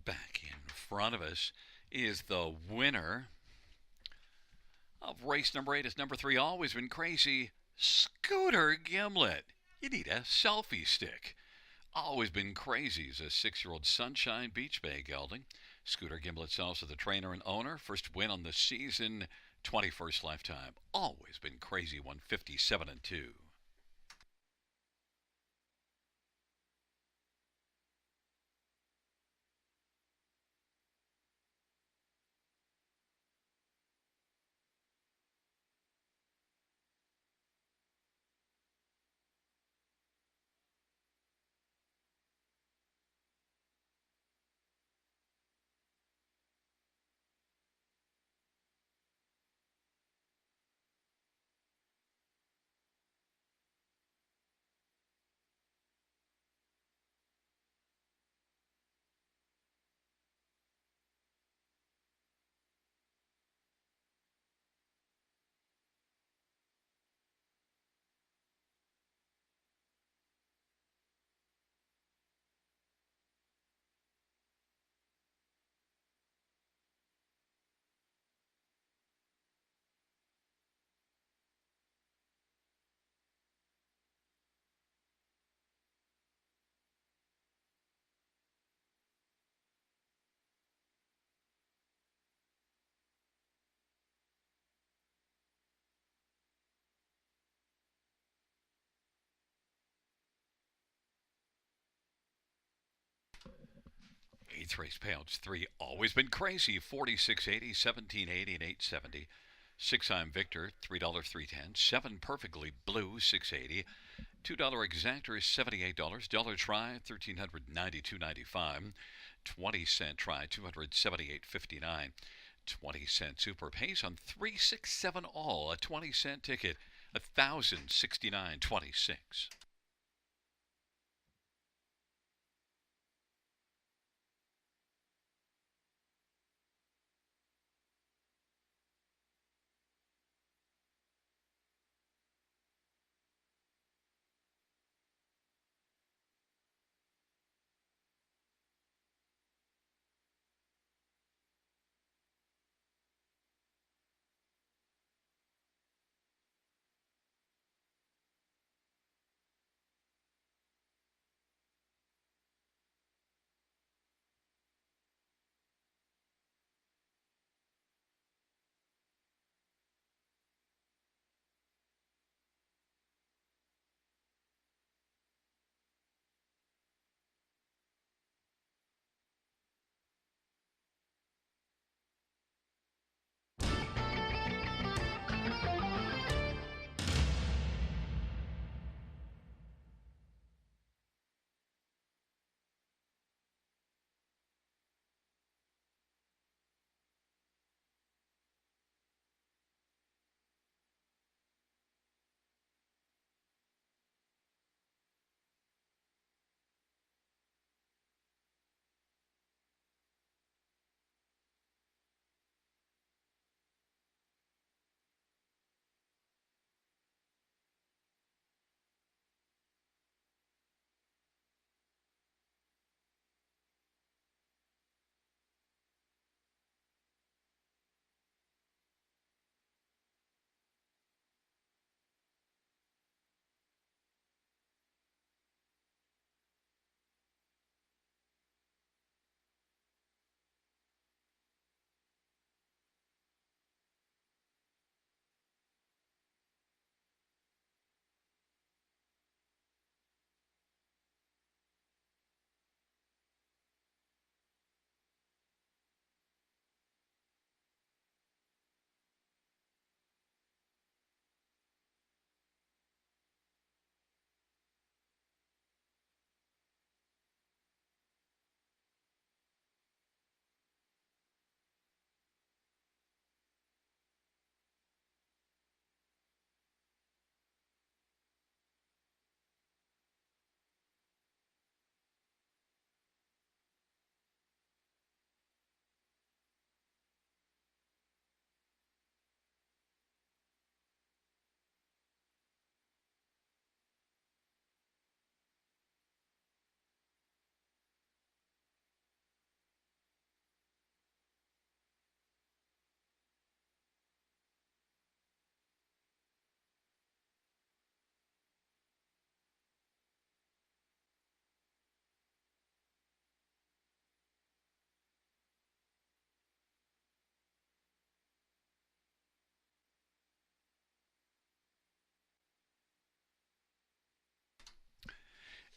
Back in front of us is the winner of race number 8. Is number 3, Always Been Crazy, Scooter Gimlet. You need a selfie stick. Always Been Crazy is a 6-year-old Sunshine Beach Bay gelding. Scooter Gimlet sells to the trainer and owner. First win on the season, 21st lifetime. Always been crazy, 157 and 2. 8th race payouts 3. Always been crazy, 46.80, 17.80, and 8.70. 6-time Victor, $3, 3.10. 7 perfectly blue, 6.80. $2 exactor is $78. Dollar try, $1,392.95. 20-cent try, $278.59. 20-cent super pays on 367 all. A 20-cent ticket, $1,069.26.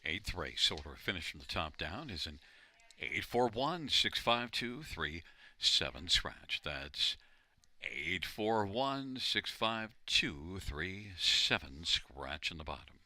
Eighth race order finish from the top down is an 841-652-37 scratch. That's 841-652-37 scratch in the bottom.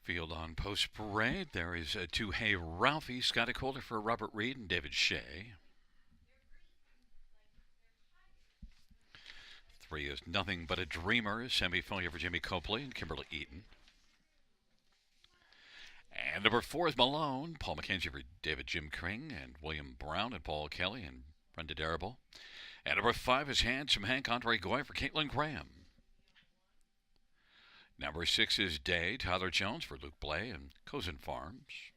Field on Post Parade. There is two Hey Ralphie, Scotty Calder for Robert Reed and David Shea. 3 is Nothing But a Dreamer, semi-failure for Jimmy Copley and Kimberly Eaton. And number 4 is Malone, Paul McKenzie for David Jim King and William Brown and Paul Kelly and Brenda Darrable. And number 5 is Handsome Hank, Andre Goy for Caitlin Graham. Number 6 is Day, Tyler Jones for Luke Blay and Cozen Farms.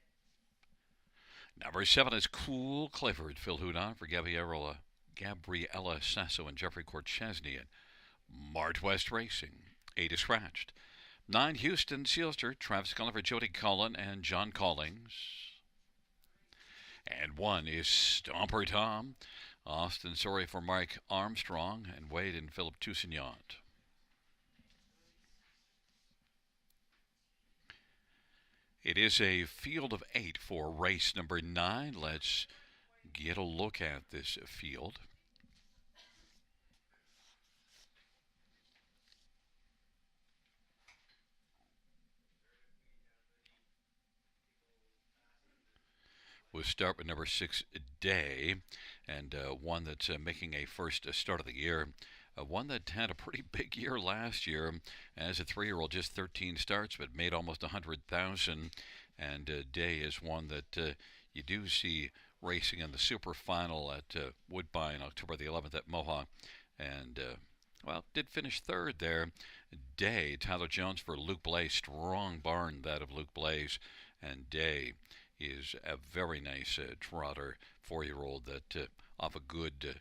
Number 7 is Cool Clifford, Phil Houdon for Gabriella Sasso and Jeffrey Corchesney at Mart West Racing. 8 is Scratched. 9, Houston Sealster, Travis Cullen for Jody Cullen and John Collings. And 1 is Stomper Tom, Austin Sorry for Mike Armstrong and Wade and Philip Toussaint. It is a field of 8 for race number 9. Let's get a look at this field. We'll start with number 6, Day, and one that's making a first start of the year. One that had a pretty big year last year as a 3-year-old, just 13 starts, but made almost 100,000. And Day is one that you do see racing in the Super Final at Woodbine, October the 11th at Mohawk, and did finish 3rd there. Day, Tyler Jones for Luke Blaze, strong barn that of Luke Blaze, and Day is a very nice trotter, 4-year-old that off a good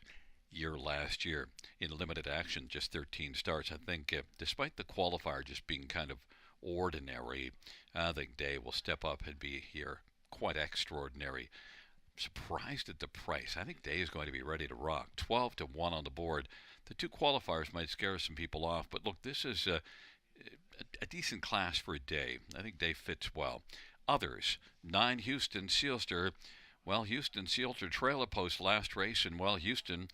year last year in limited action, just 13 starts. I think despite the qualifier just being kind of ordinary, I think Day will step up and be here quite extraordinary. Surprised at the price. I think Day is going to be ready to rock. 12 to 1 on the board. The 2 qualifiers might scare some people off, but look, this is a decent class for a Day. I think Day fits well. Others, 9, Houston Sealster. Well, Houston Sealster trailer post last race, and Houston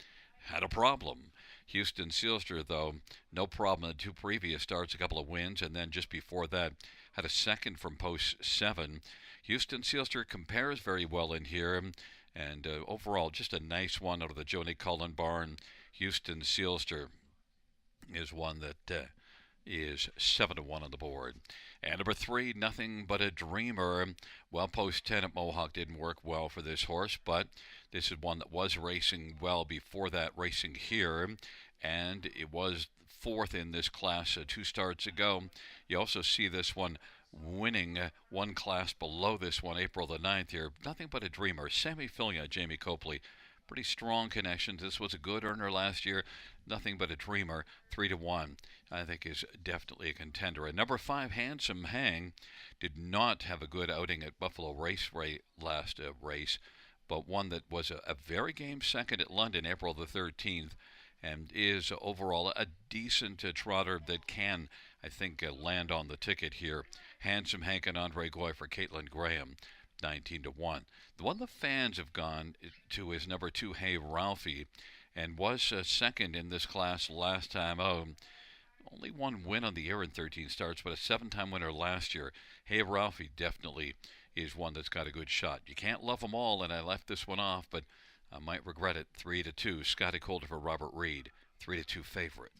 had a problem. Houston Sealster, though, no problem in the 2 previous starts, a couple of wins, and then just before that, had a second from post 7. Houston Sealster compares very well in here, and overall, just a nice one out of the Joni Cullen barn. Houston Sealster is one that is 7 to 1 on the board. And number 3, Nothing But a Dreamer. Well, post 10 at Mohawk didn't work well for this horse, but this is one that was racing well before that, racing here, and it was 4th in this class 2 starts ago. You also see this one winning one class below this one, April the 9th here. Nothing But a Dreamer. Sammy Filia, Jamie Copley. Pretty strong connections. This was a good earner last year. Nothing But a Dreamer, 3 to 1. I think is definitely a contender. And number 5, Handsome Hang, did not have a good outing at Buffalo Raceway last race, but one that was a very game second at London, April the 13th, and is overall a decent trotter that can, I think, land on the ticket here. Handsome Hank and Andre Goy for Caitlin Graham, 19 to 1. The one the fans have gone to is number 2, Hey Ralphie, and was second in this class last time out. Only 1 win on the year in 13 starts, but a 7-time winner last year. Hey Ralphie definitely is one that's got a good shot. You can't love them all, and I left this one off, but I might regret it. 3 to 2. Scotty Calder for Robert Reed, 3 to 2 favorite.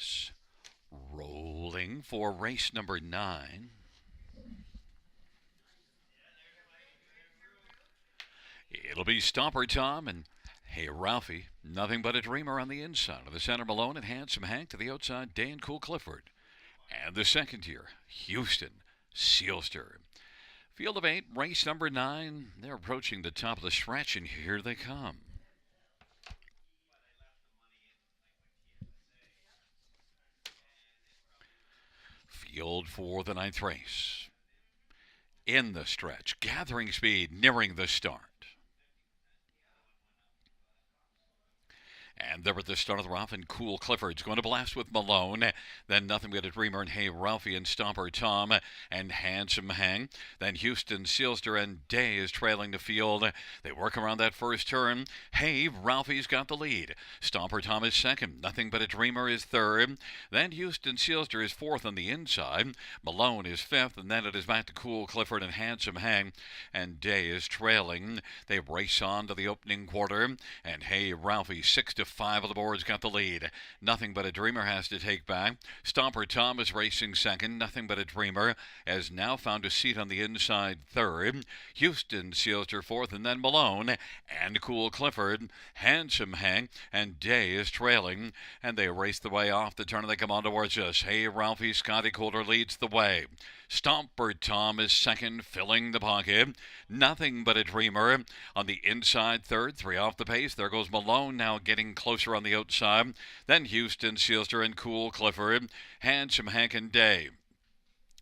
us. Rolling for race number 9. It'll be Stomper Tom and Hey Ralphie. Nothing but a dreamer on the inside. Of the center, Malone and Handsome Hank. To the outside, Day and Cool Clifford. And the second tier, Houston Sealster. Field of 8, race number 9. They're approaching the top of the stretch, and here they come. Field for the 9th race. In the stretch, gathering speed, nearing the start. And there at the start of the rough, and Cool Clifford's going to blast with Malone. Then Nothing But a Dreamer and Hey Ralphie and Stomper Tom and Handsome Hang. Then Houston Sealster and Day is trailing the field. They work around that first turn. Hey Ralphie's got the lead. Stomper Tom is second. Nothing But a Dreamer is third. Then Houston Sealster is fourth on the inside. Malone is fifth, and then it is back to Cool Clifford and Handsome Hang. And Day is trailing. They race on to the opening quarter. And Hey Ralphie 6-5 on the board's got the lead. Nothing But a Dreamer has to take back. Stomper Tom is racing second. Nothing But a Dreamer has now found a seat on the inside third. Houston Sealster fourth, and then Malone and Cool Clifford. Handsome Hank and Day is trailing, and they race the way off the turn and they come on towards us. Hey Ralphie, Scotty Coulter leads the way. Stomper Tom is second, filling the pocket. Nothing But a Dreamer on the inside third, 3 off the pace. There goes Malone now getting closer on the outside. Then Houston Sealster and Cool Clifford. Handsome Hank and Day.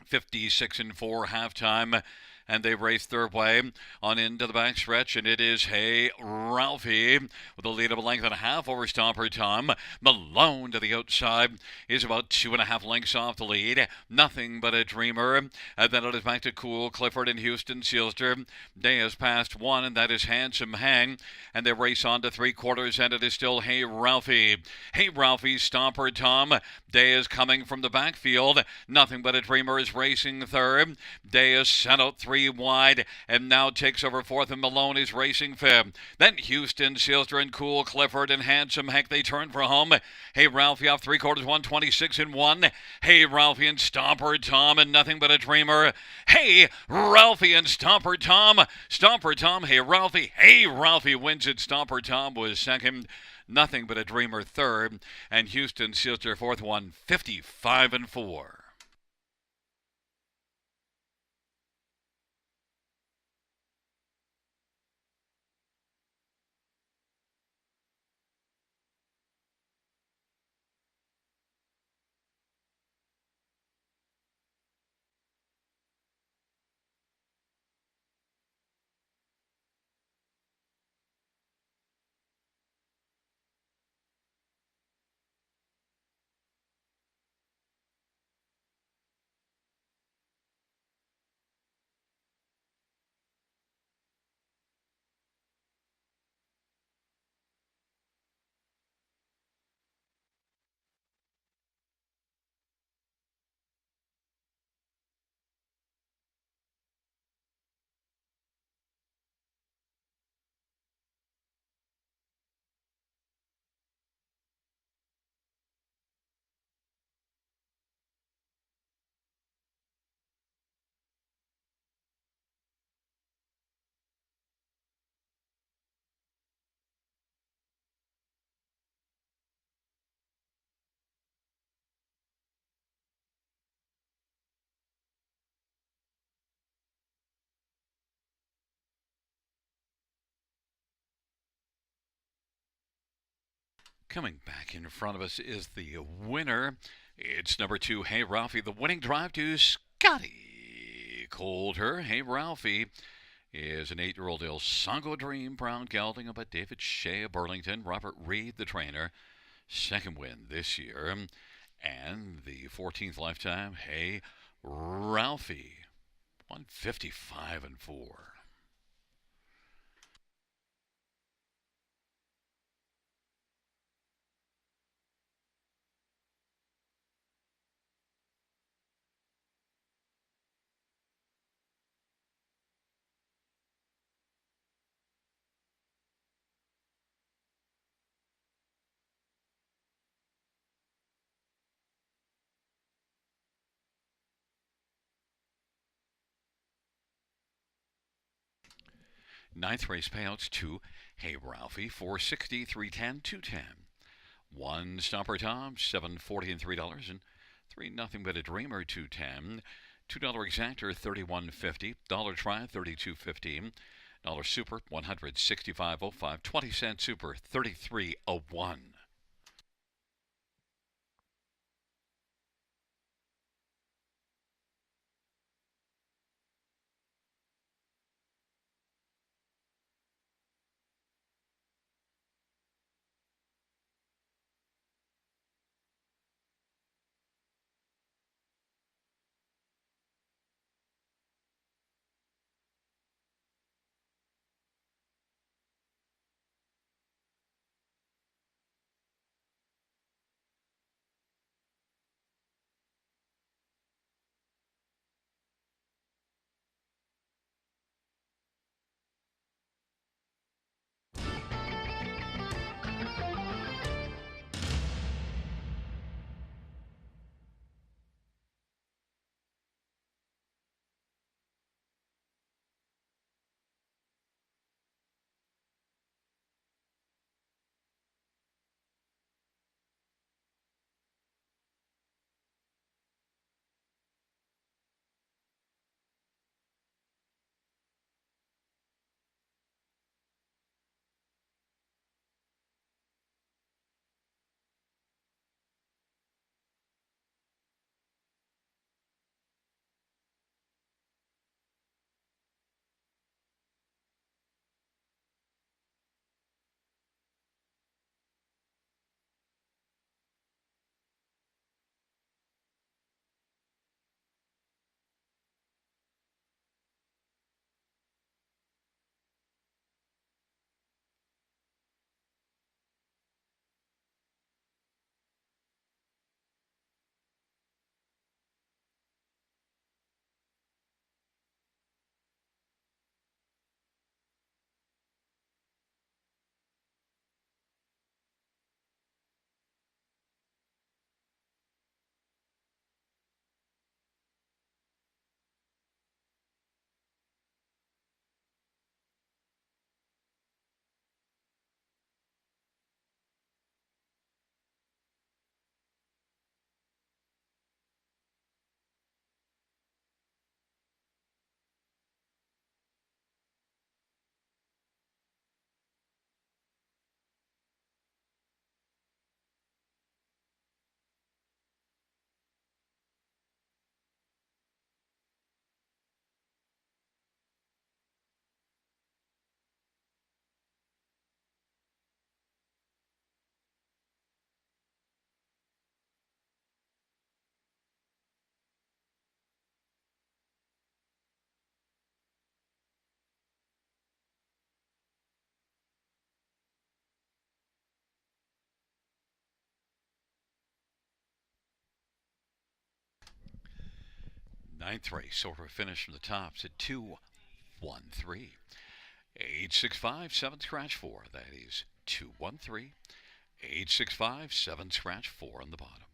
56-4 halftime. And they race their way on into the backstretch, and it is Hey Ralphie with a lead of a length and a half over Stomper Tom. Malone to the outside is about 2.5 lengths off the lead. Nothing But a Dreamer. And then it is back to Cool Clifford and Houston Sealster. Day has passed 1, and that is Handsome Hang. And they race on to 3/4, and it is still Hey Ralphie. Hey Ralphie, Stomper Tom. Day is coming from the backfield. Nothing But a Dreamer is racing third. Day is sent out 3 wide and now takes over fourth, and Malone is racing fifth. Then Houston Sealster and Cool Clifford and Handsome Hank, they turn for home. Hey Ralphie off 3/4, 126-1. Hey Ralphie and Stomper Tom and Nothing But a Dreamer. Hey Ralphie and Stomper Tom. Stomper Tom, Hey Ralphie. Hey Ralphie wins it. Stomper Tom was second. Nothing But a Dreamer third, and Houston Sealster fourth, 155-4. Coming back in front of us is the winner. It's number 2, Hey Ralphie. The winning drive to Scotty Coulter. Hey Ralphie is an 8-year-old Il Sango Dream, proud gelding about David Shea of Burlington. Robert Reed, the trainer. Second win this year. And the 14th lifetime, Hey Ralphie. 155-4. Ninth race payouts two. Hey Ralphie, 460, 310, 210. One Stomper Tom, 740 and $3. And three Nothing But a Dreamer, 210. $2 Exactor, 31.50. Dollar Try, 32.15. Dollar Super, 165.05. 20-cent Super, 33.01. Ninth race, sort of finish from the tops at 2-1-3. 865 7 scratch 4. That is 2-1-3. 865 7 scratch 4 on the bottom.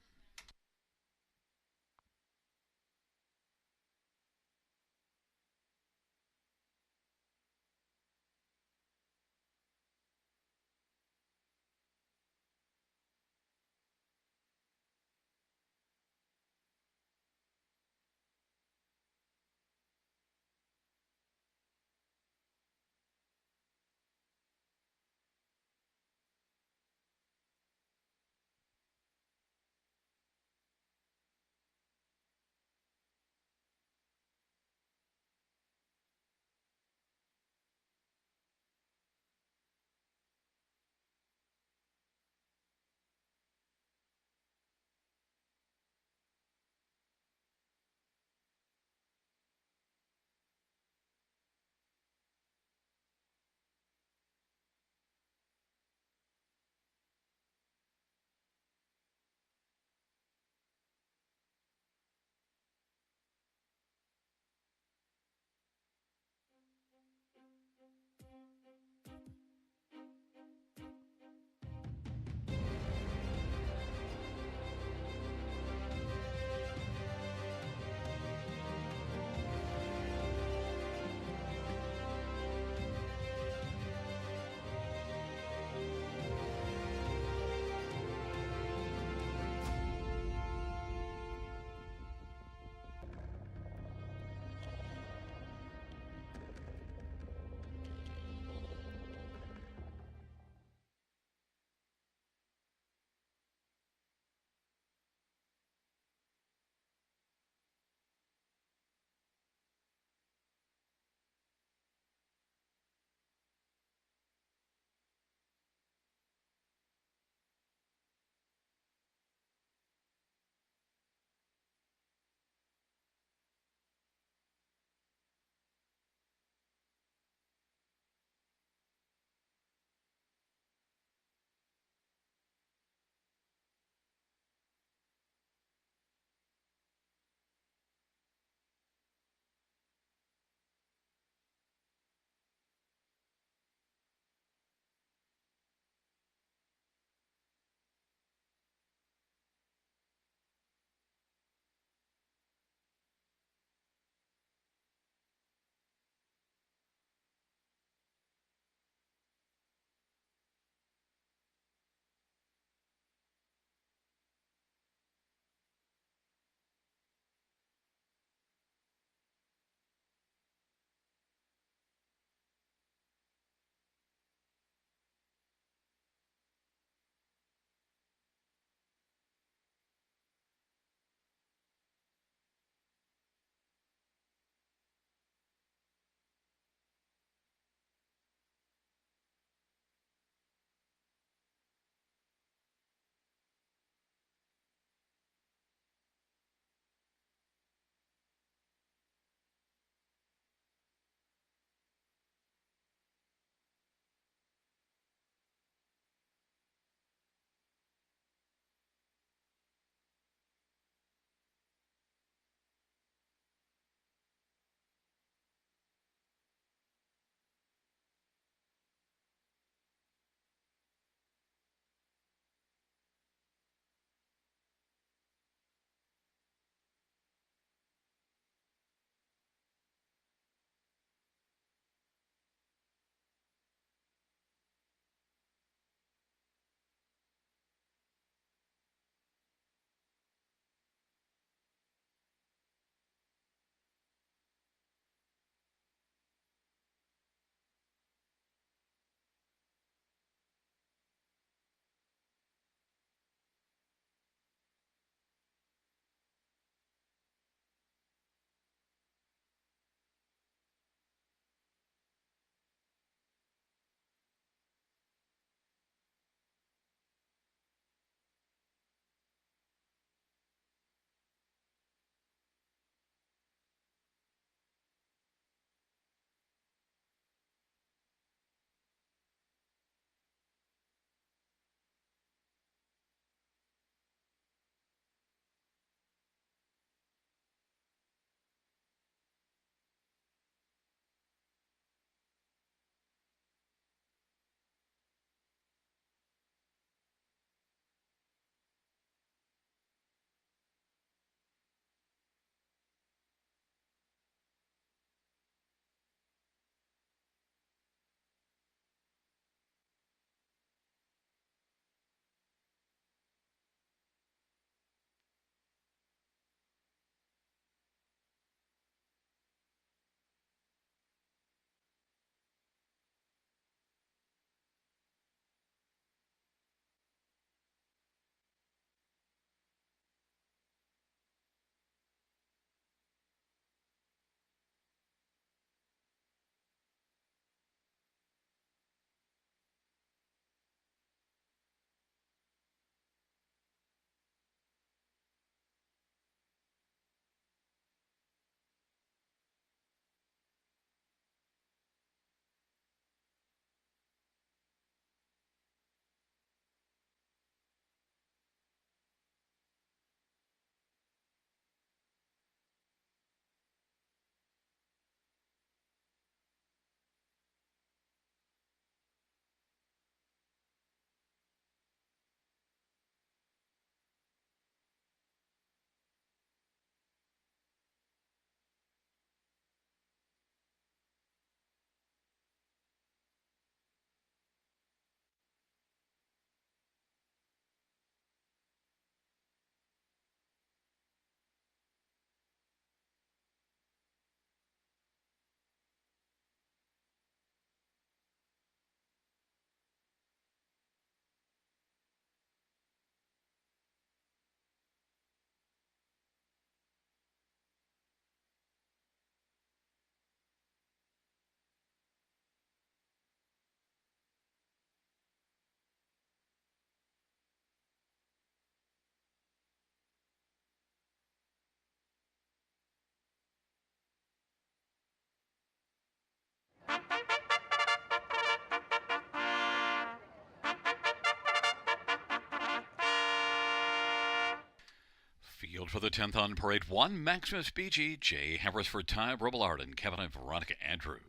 Field for the 10th on parade. 1, Maximus BG, J. Haversford, Ty, Robillard, and Kevin and Veronica Andrews.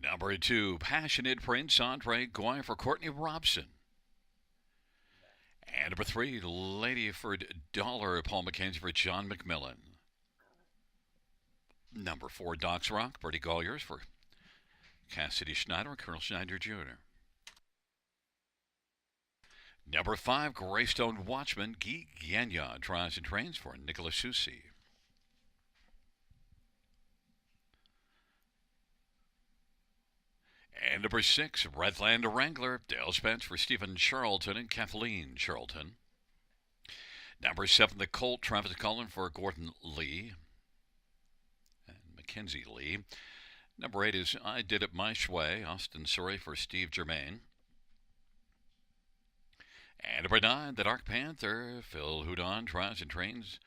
Number 2, Passionate Prince, Andre Goy for Courtney Robson. And number 3, Ladyford Dollar, Paul McKenzie for John McMillan. Number 4, Doc's Rock, Bertie Golliers for Cassidy Schneider and Colonel Schneider Jr. Number 5, Greystone Watchman, Guy Gagnon, drives and trains for Nicholas Susi. And number 6, Redland Wrangler, Dale Spence for Stephen Charlton and Kathleen Charlton. Number 7, the Colt, Travis Cullen for Gordon Lee and Mackenzie Lee. Number 8 is I Did It My Way, Austin Surrey for Steve Germain. And number 9, the Dark Panther, Phil Houdon, drives and trains.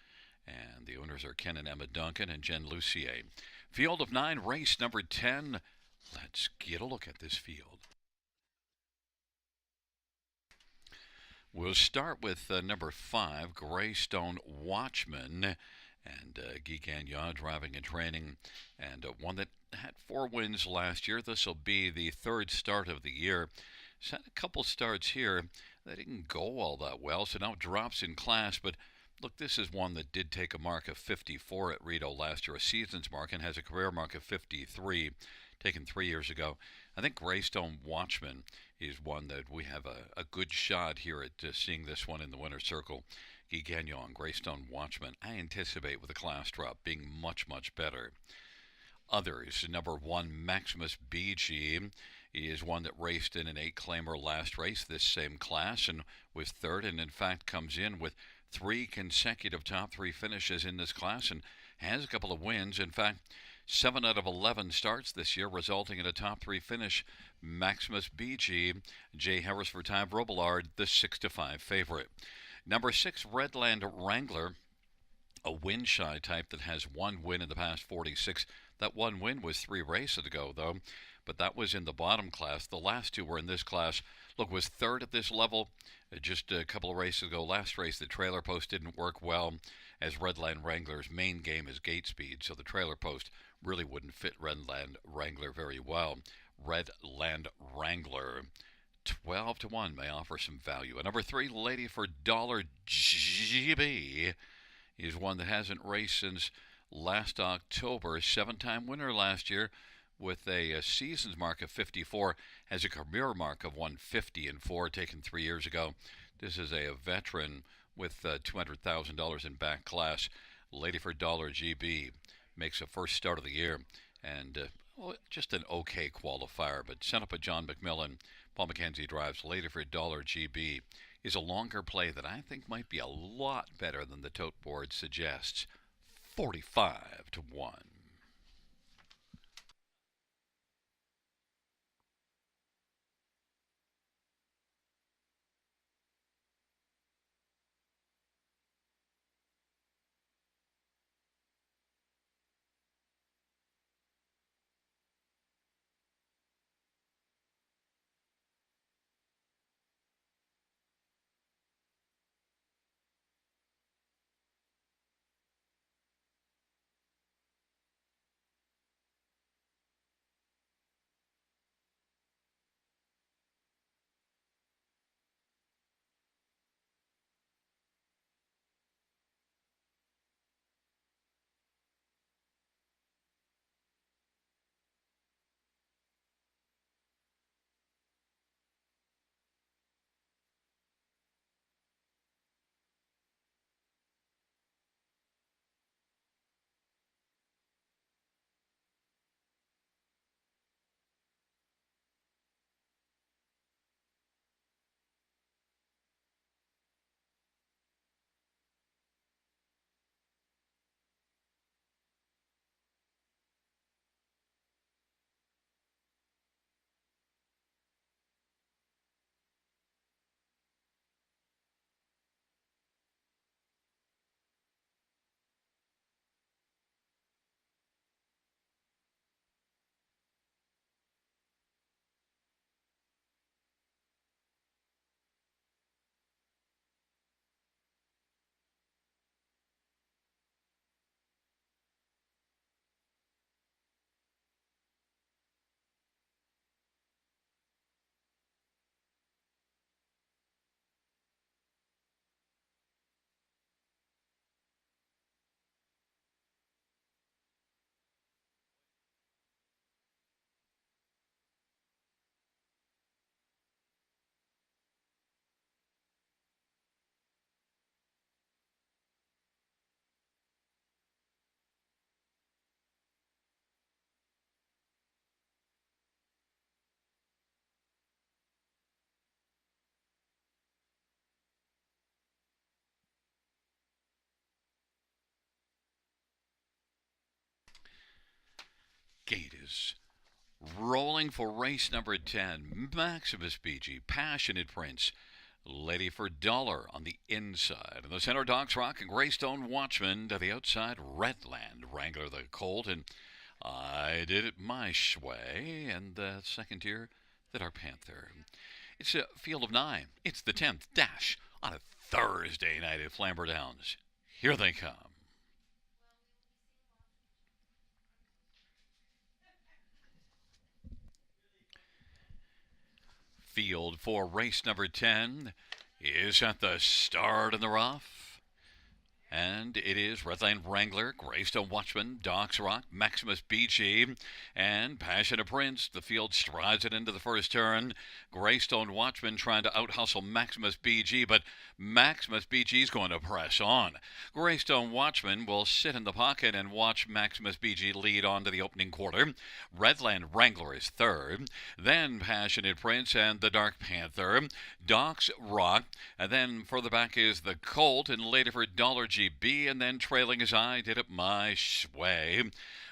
And the owners are Ken and Emma Duncan and Jen Lucier. Field of 9, race number 10. Let's get a look at this field. We'll start with number 5, Greystone Watchman, and Guy Gagnon driving and training, and one that had 4 wins last year. This will be the 3rd start of the year. He's had a couple starts here that didn't go all that well, so now drops in class, but look, this is one that did take a mark of 54 at Rito last year, a season's mark, and has a career mark of 53. Taken 3 years ago. I think Greystone Watchman is one that we have a good shot here at seeing this one in the winner's circle. Guy Gagnon, Greystone Watchman, I anticipate with a class drop being much, much better. Others, number 1, Maximus BG, is one that raced in an 8-claimer last race, this same class, and was 3rd, and in fact comes in with 3 consecutive top 3 finishes in this class and has a couple of wins. In fact, 7 out of 11 starts this year, resulting in a top 3 finish. Maximus BG, J. Harris for Ty Robillard, the 6-5 favorite. Number 6, Redland Wrangler, a win-shy type that has 1 win in the past 46. That 1 win was 3 races ago, though, but that was in the bottom class. The last 2 were in this class. Look, was 3rd at this level just a couple of races ago. Last race, the trailer post didn't work well, as Redland Wrangler's main game is gate speed, so the trailer post really wouldn't fit Redland Wrangler very well. Redland Wrangler, 12-1 may offer some value. And number 3, Lady for $1 GB, is one that hasn't raced since last October. 7-time winner last year with a season's mark of 54, has a career mark of 150-4 taken 3 years ago. This is a veteran with $200,000 in back class. Lady for $1 GB makes a first start of the year, and just an okay qualifier, but sent up a John McMillan. Paul McKenzie drives. Lady for $1 GB is a longer play that I think might be a lot better than the tote board suggests. 45-1. is rolling for race number 10. Maximus BG, Passionate Prince, Lady for Dollar on the inside. In the center, Docs Rock and Greystone Watchman. To the outside, Redland Wrangler the Colt. And I Did It My Way. And the second tier, the Dark Panther. It's a field of 9. It's the 10th dash on a Thursday night at Flamboro Downs. Here they come. Field for race number 10 is at the start in the rough. And it is Redland Wrangler, Greystone Watchman, Docs Rock, Maximus BG, and Passionate Prince. The field strides it into the first turn. Greystone Watchman trying to out-hustle Maximus BG, but Maximus BG is going to press on. Greystone Watchman will sit in the pocket and watch Maximus BG lead on to the opening quarter. Redland Wrangler is third. Then Passionate Prince and the Dark Panther. Docs Rock. And then further back is the Colt and later for Dollar GB, and then trailing as I Did It My Way.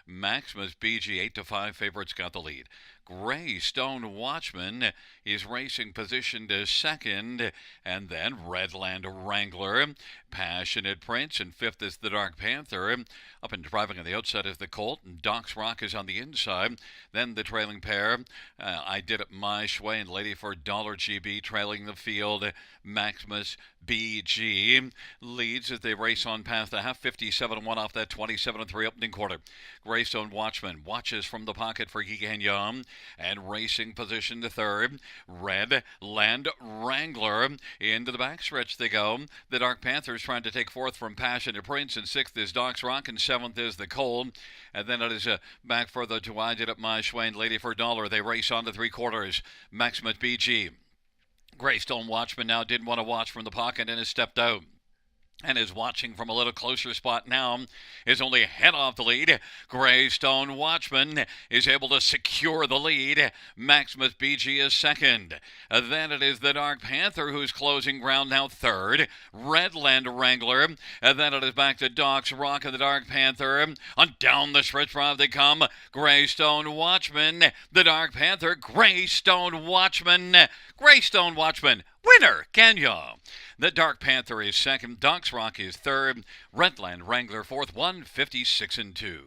Maximus BG 8-5 favorites got the lead. Greystone Watchman is racing position to second, and then Redland Wrangler, Passionate Prince, and fifth is the Dark Panther. Up and driving on the outside is the Colt, and Docs Rock is on the inside. Then the trailing pair, I Did It My Way and Lady for Dollar GB trailing the field. Maximus BG leads as they race on past the half, 57-1 off that 27-3 opening quarter. Greystone Watchman watches from the pocket for Gigagnon, and racing position to third. Redland Wrangler into the backstretch they go. The Dark Panthers trying to take fourth from Passionate Prince, and sixth is Docs Rock, and seventh is the Cold. And then it is back further to I Did It My Way and Lady for Dollar. They race on to three quarters. Maximus BG. Greystone Watchman now didn't want to watch from the pocket and has stepped out. And is watching from a little closer spot now. Is only a head off the lead. Greystone Watchman is able to secure the lead. Maximus BG is second. Then it is the Dark Panther who's closing ground now third. Redland Wrangler. And then it is back to Docs Rock and the Dark Panther. On down the stretch drive they come. Greystone Watchman. The Dark Panther. Greystone Watchman. Greystone Watchman. Winner, Kenya. The Dark Panther is second. Docs Rock is third. Redland Wrangler fourth. 156-2.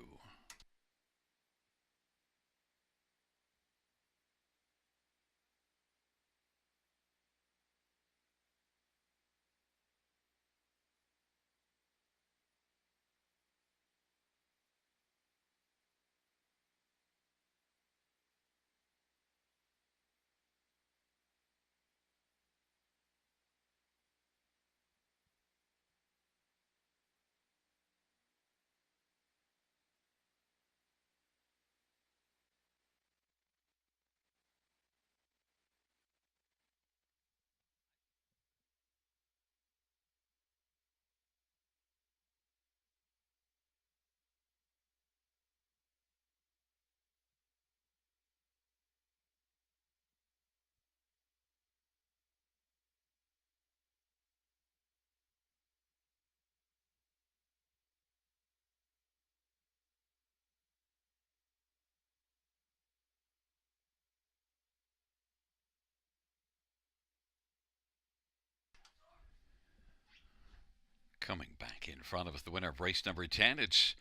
Coming back in front of us, the winner of race number 10, it's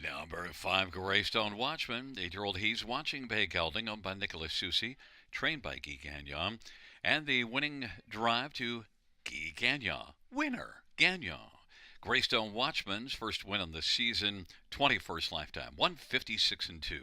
number 5, Greystone Watchman. 8-year-old He's Watching Bay Gelding, owned by Nicholas Susi, trained by Guy Gagnon. And the winning drive to Guy Gagnon. Winner, Gagnon. Greystone Watchman's first win on the season, 21st lifetime, 156-2.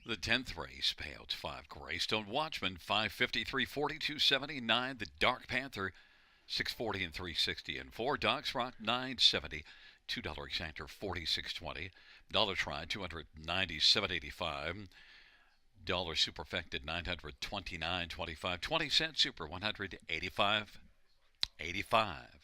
The 10th race, payouts 5. Greystone Watchman, 553, 42.79. The Dark Panther, 640 and 360. And 4 Dogs Rock, 970. $2 exactor, 46.20. Dollar Try, 297.85. Dollar Superfected, 929.25. 20-cent Super, 185.85.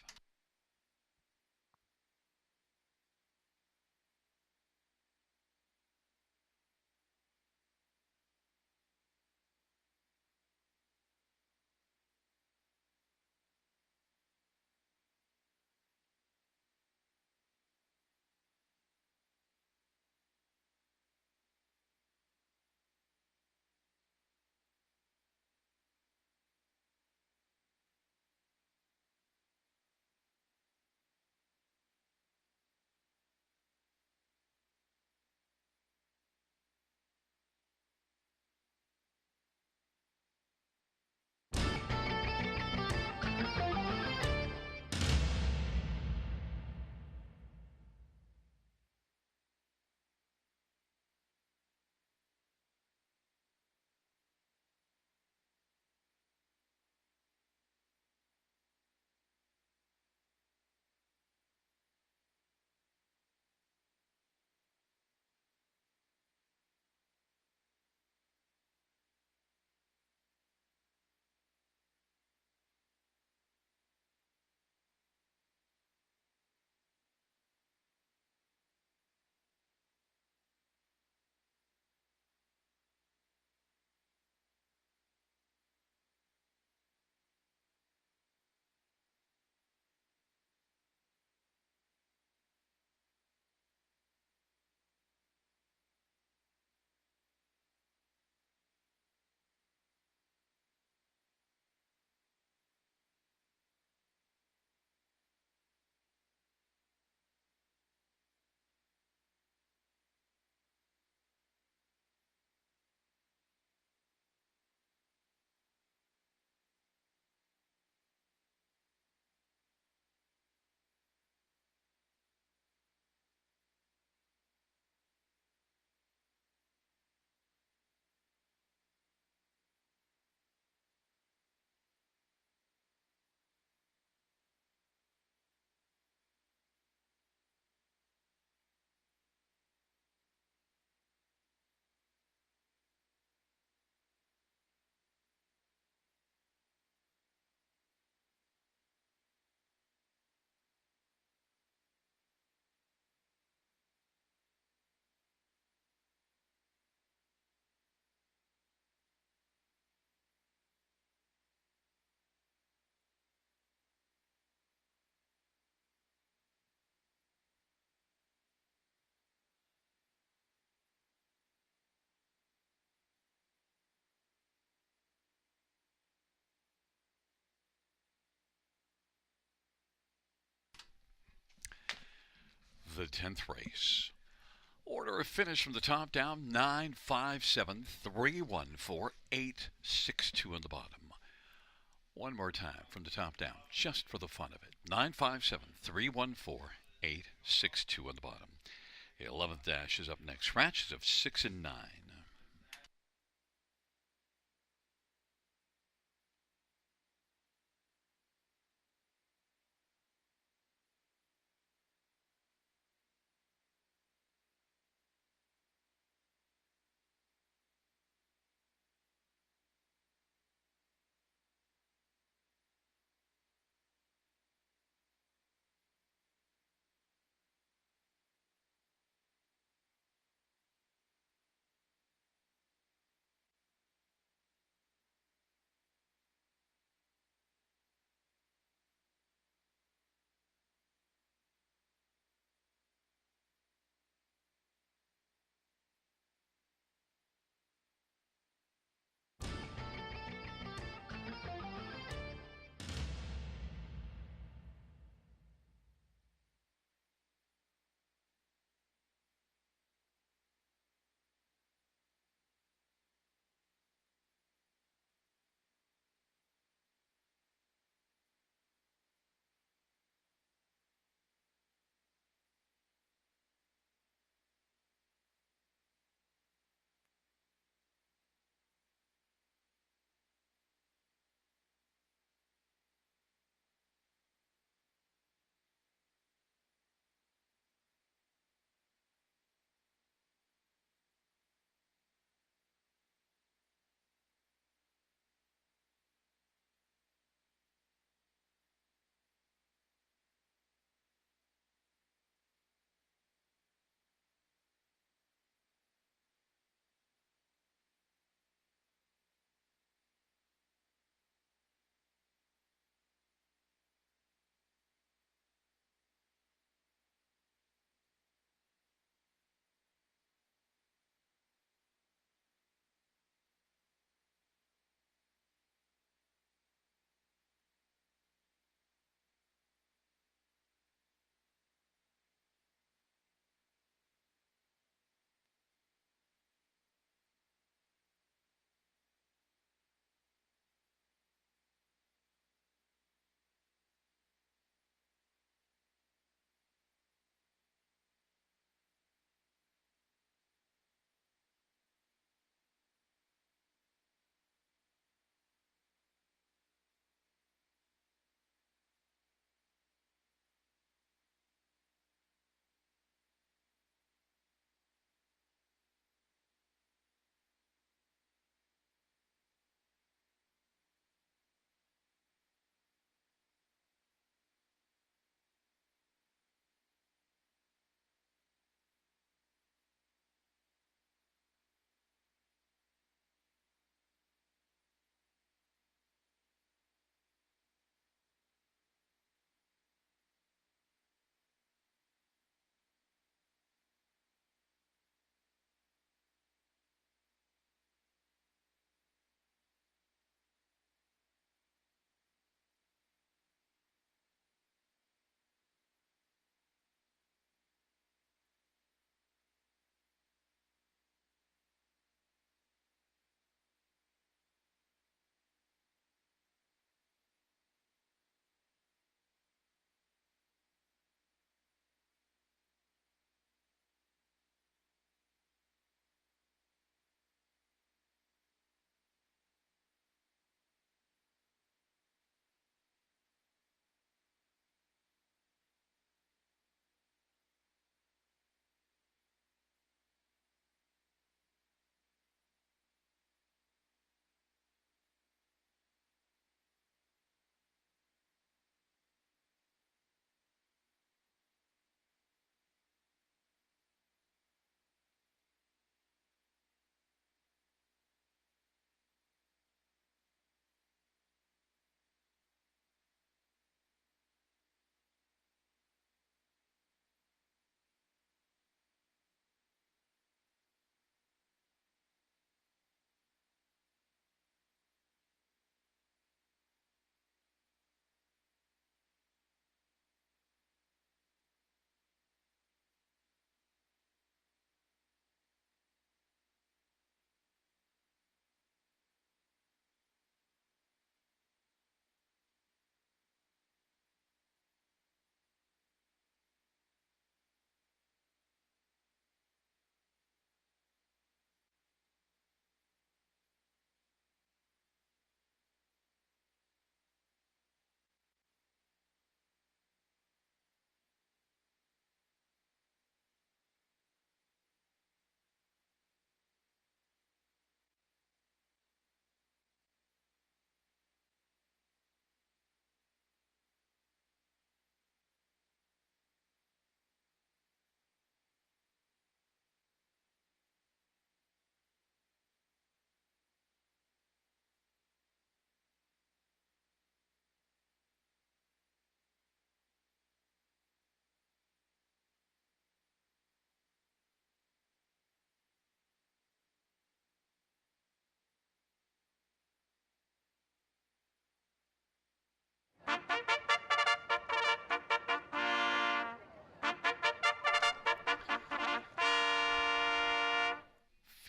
The 10th race. Order of finish from the top down, 957 314 862 on the bottom. One more time from the top down, just for the fun of it. 957 314 862 on the bottom. The 11th dash is up next. Scratches of 6 and 9.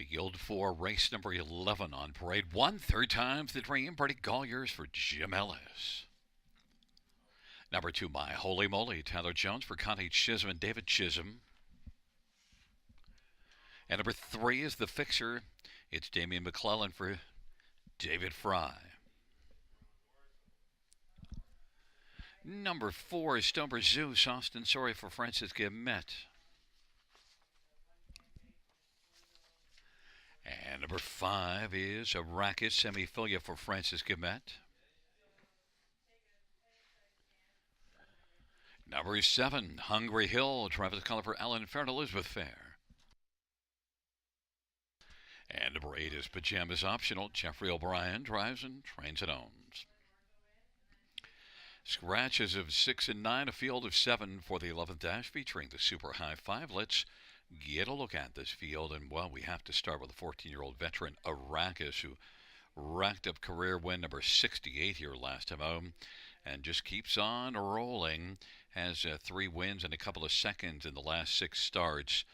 Field for race number 11 on parade. 1/3 times the dream. Pretty Colliers for Jim Ellis. Number 2, My Holy Moly, Tyler Jones for Connie Chisholm and David Chisholm. And number 3 is The Fixer. It's Damian McClellan for David Fry. Number 4 is Stonebridge Zeus, Austin Sorry for Francis Guillemette. And number 5 is Arrakis Semiphilia for Francis Guillemette. Number 7, Hungry Hill, Travis Cullen for Alan Fair and Elizabeth Fair. And number 8 is Pajamas Optional, Jeffrey O'Brien drives and trains and owns. Scratches of 6 and 9, a field of 7 for the 11th dash featuring the Super High 5. Let's get a look at this field, and well, we have to start with a 14-year-old veteran, Arrakis, who racked up career win number 68 here last time out, and just keeps on rolling. Has 3 wins and a couple of seconds in the last 6 starts.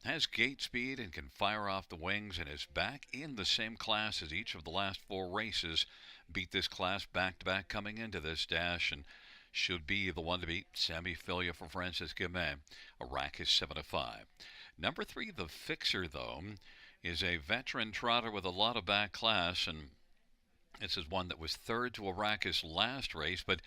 Has gate speed and can fire off the wings, and is back in the same class as each of the last 4 races. Beat this class back-to-back coming into this dash, and should be the one to beat. Semiphilia for Francis Guillemette. Arrakis 7-5. Number 3, The Fixer, though, is a veteran trotter with a lot of back class, and this is one that was 3rd to Arrakis last race, but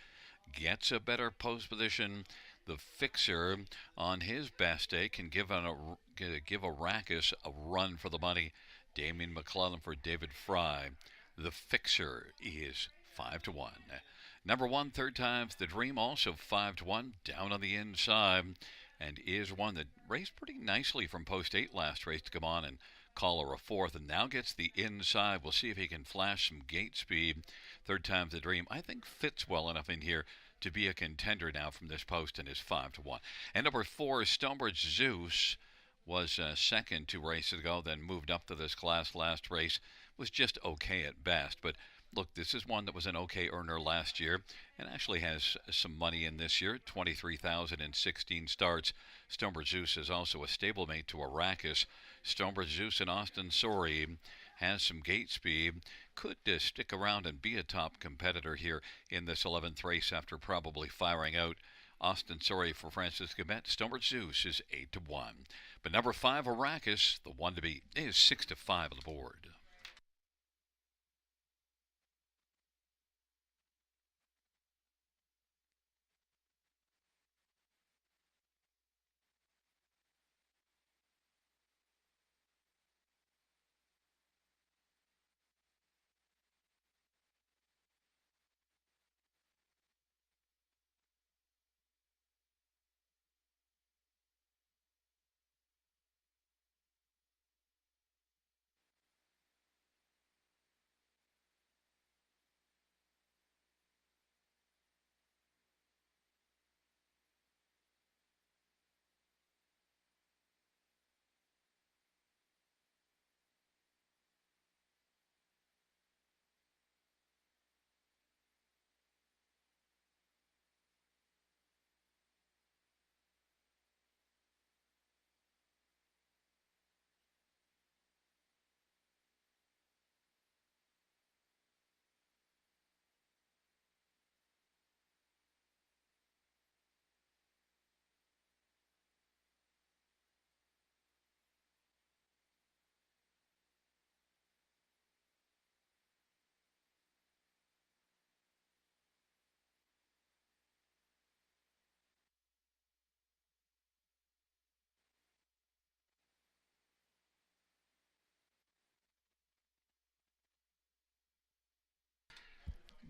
gets a better post position. The Fixer, on his best day, can give Arrakis a run for the money. Damian McClellan for David Fry. The Fixer is 5-1. Number 1, 3rd times the dream, also 5-1, down on the inside, and is one that raced pretty nicely from post 8 last race to come on and call her a 4th, and now gets the inside. We'll see if he can flash some gate speed. 3rd time's the dream, I think, fits well enough in here to be a contender now from this post, and is 5-1. And number 4 is Stonebridge Zeus. Was 2nd 2 races ago, then moved up to this class last race. Was just okay at best, but look, this is one that was an okay earner last year and actually has some money in this year, 23,016 starts. Stonebridge Zeus is also a stablemate to Arrakis. Stonebridge Zeus and Austin Sorry has some gate speed, could stick around and be a top competitor here in this 11th race after probably firing out. Austin Sorry for Francis Guillemette. Stonebridge Zeus is 8-1. But number 5, Arrakis, the one to beat, is 6-5 on the board.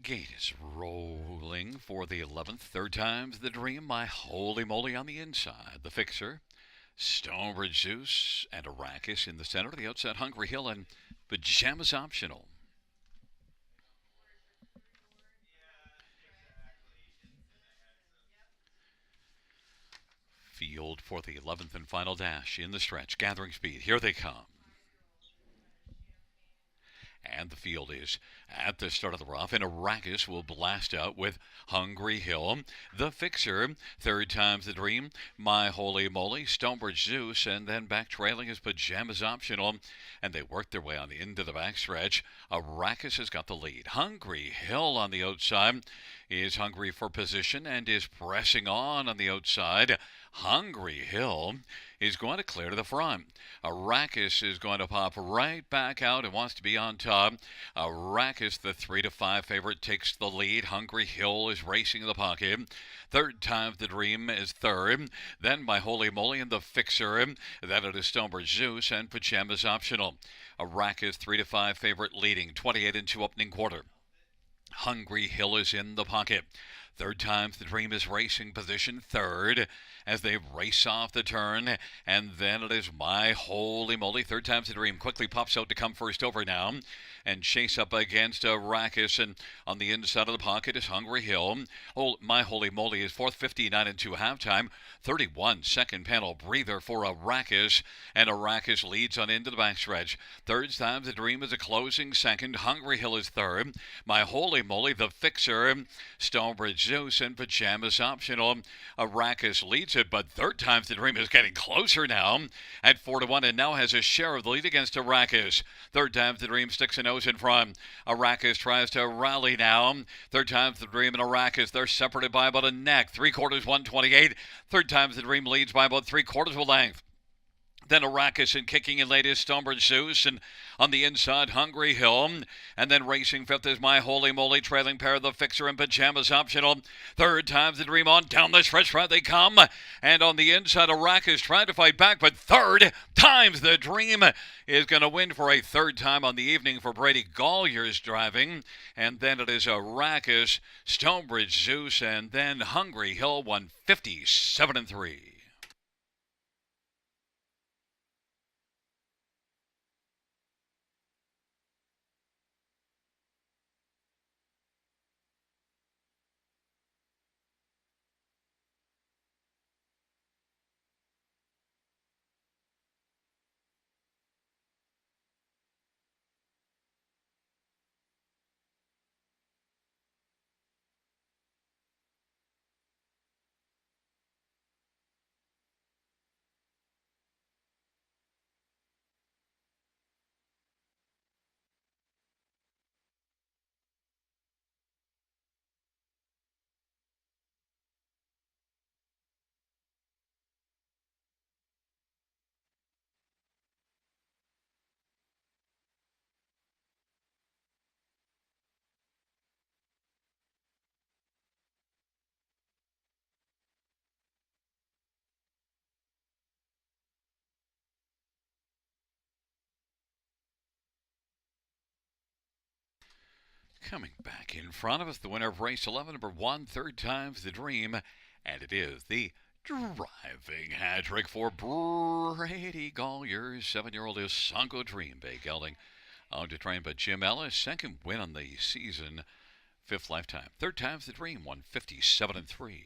Gate is rolling for the 11th. 3rd time's the dream. My Holy Moly on the inside. The Fixer, Stonebridge Zeus, and Arrakis in the center. The outside, Hungry Hill and Pajamas Optional. Field for the 11th and final dash in the stretch. Gathering speed. Here they come. And the field is at the start of the rough, and Arrakis will blast out with Hungry Hill. The Fixer, third time's the dream, My Holy Moly, Stonebridge Zeus, and then back trailing is Pajamas Optional. And they work their way on into the backstretch. Arrakis has got the lead. Hungry Hill on the outside is hungry for position and is pressing on the outside. Hungry Hill is going to clear to the front. Arrakis is going to pop right back out and wants to be on top. Arrakis, the 3-5 favorite, takes the lead. Hungry Hill is racing in the pocket. Third time's the dream is third. Then My Holy Moly and the Fixer. Then it is Stonebridge Zeus and Pajamas Optional. Arrakis, 3-5 favorite, leading 28 into opening quarter. Hungry Hill is in the pocket. Third time's the dream is racing position third as they race off the turn. And then it is My Holy Moly. Third time's the dream quickly pops out to come first over now and chase up against Arrakis. And on the inside of the pocket is Hungry Hill. My Holy Moly is fourth, 59 into halftime. 31 second panel breather for Arrakis. And Arrakis leads on into the backstretch. Third time's the dream is a closing second. Hungry Hill is third. My Holy Moly, the Fixer, Stonebridge Zeus, and Pajamas Optional. Arrakis leads it, but third time's the dream is getting closer now at 4-1 and now has a share of the lead against Arrakis. Third time's the dream sticks a nose in front. Arrakis tries to rally now. Third time's the dream and Arrakis, they're separated by about a neck. 3/4, 128. Third time's the dream leads by about 3/4 of a length. Then Arrakis and kicking in late is Stonebridge Zeus, and on the inside, Hungry Hill. And then racing fifth is My Holy Moly, trailing pair of the Fixer and Pajamas Optional. Third time's the dream on down the stretch right they come. And on the inside, Arrakis trying to fight back, but third time's the dream is going to win for a third time on the evening for Brady Golyer's driving. And then it is Arrakis, Stonebridge Zeus, and then Hungry Hill 157-3. Coming back in front of us, the winner of race 11, number 1, third time's the dream, and it is the driving hat trick for Brady Golyer's 7-year-old Isongo Dream Bay gelding. On to train by Jim Ellis, second win on the season, fifth lifetime. Third time's the dream, 157-3.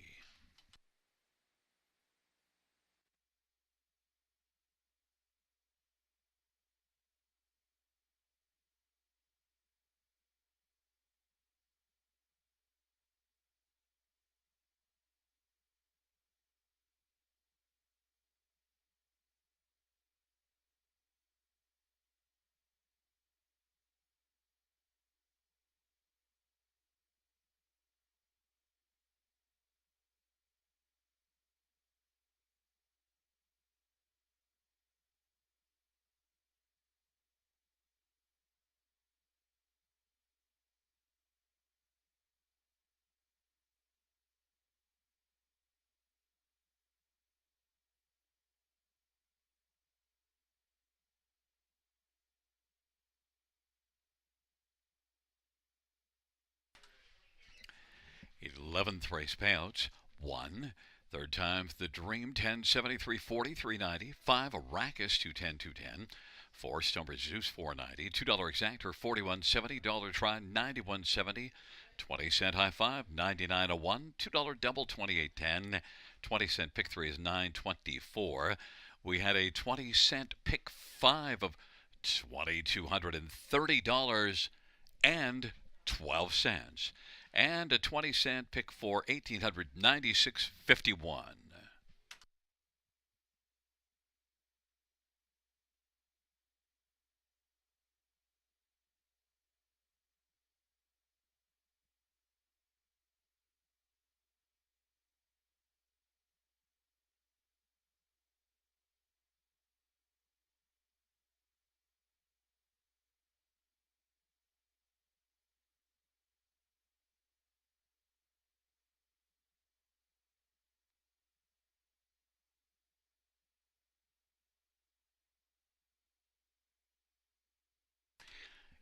Eleventh race payouts, 1. Third time's the dream, 1073.40, 390. 5, Arrakis, 210, 210. 4, Stonebridge Zeus, 490. $2 exactor, 41.70. Dollar try, 91.70. 20-cent high five, 99.01. $2 double, 28.10. 20-cent pick 3 is 9.24. We had a 20-cent pick 5 of $2,230.12. And a 20-cent pick for $1,896.51.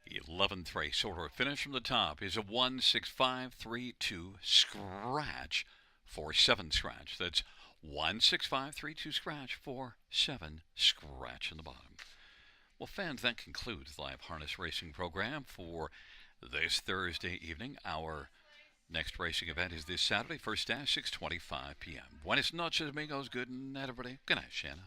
The 11th race order finish from the top is a 16532 scratch for 7 scratch. That's 16532 scratch for 7 scratch in the bottom. Well, fans, that concludes the live harness racing program for this Thursday evening. Our next racing event is this Saturday, first dash, 6:25 p.m. Buenas noches, amigos. Good night, everybody. Good night, Shanna.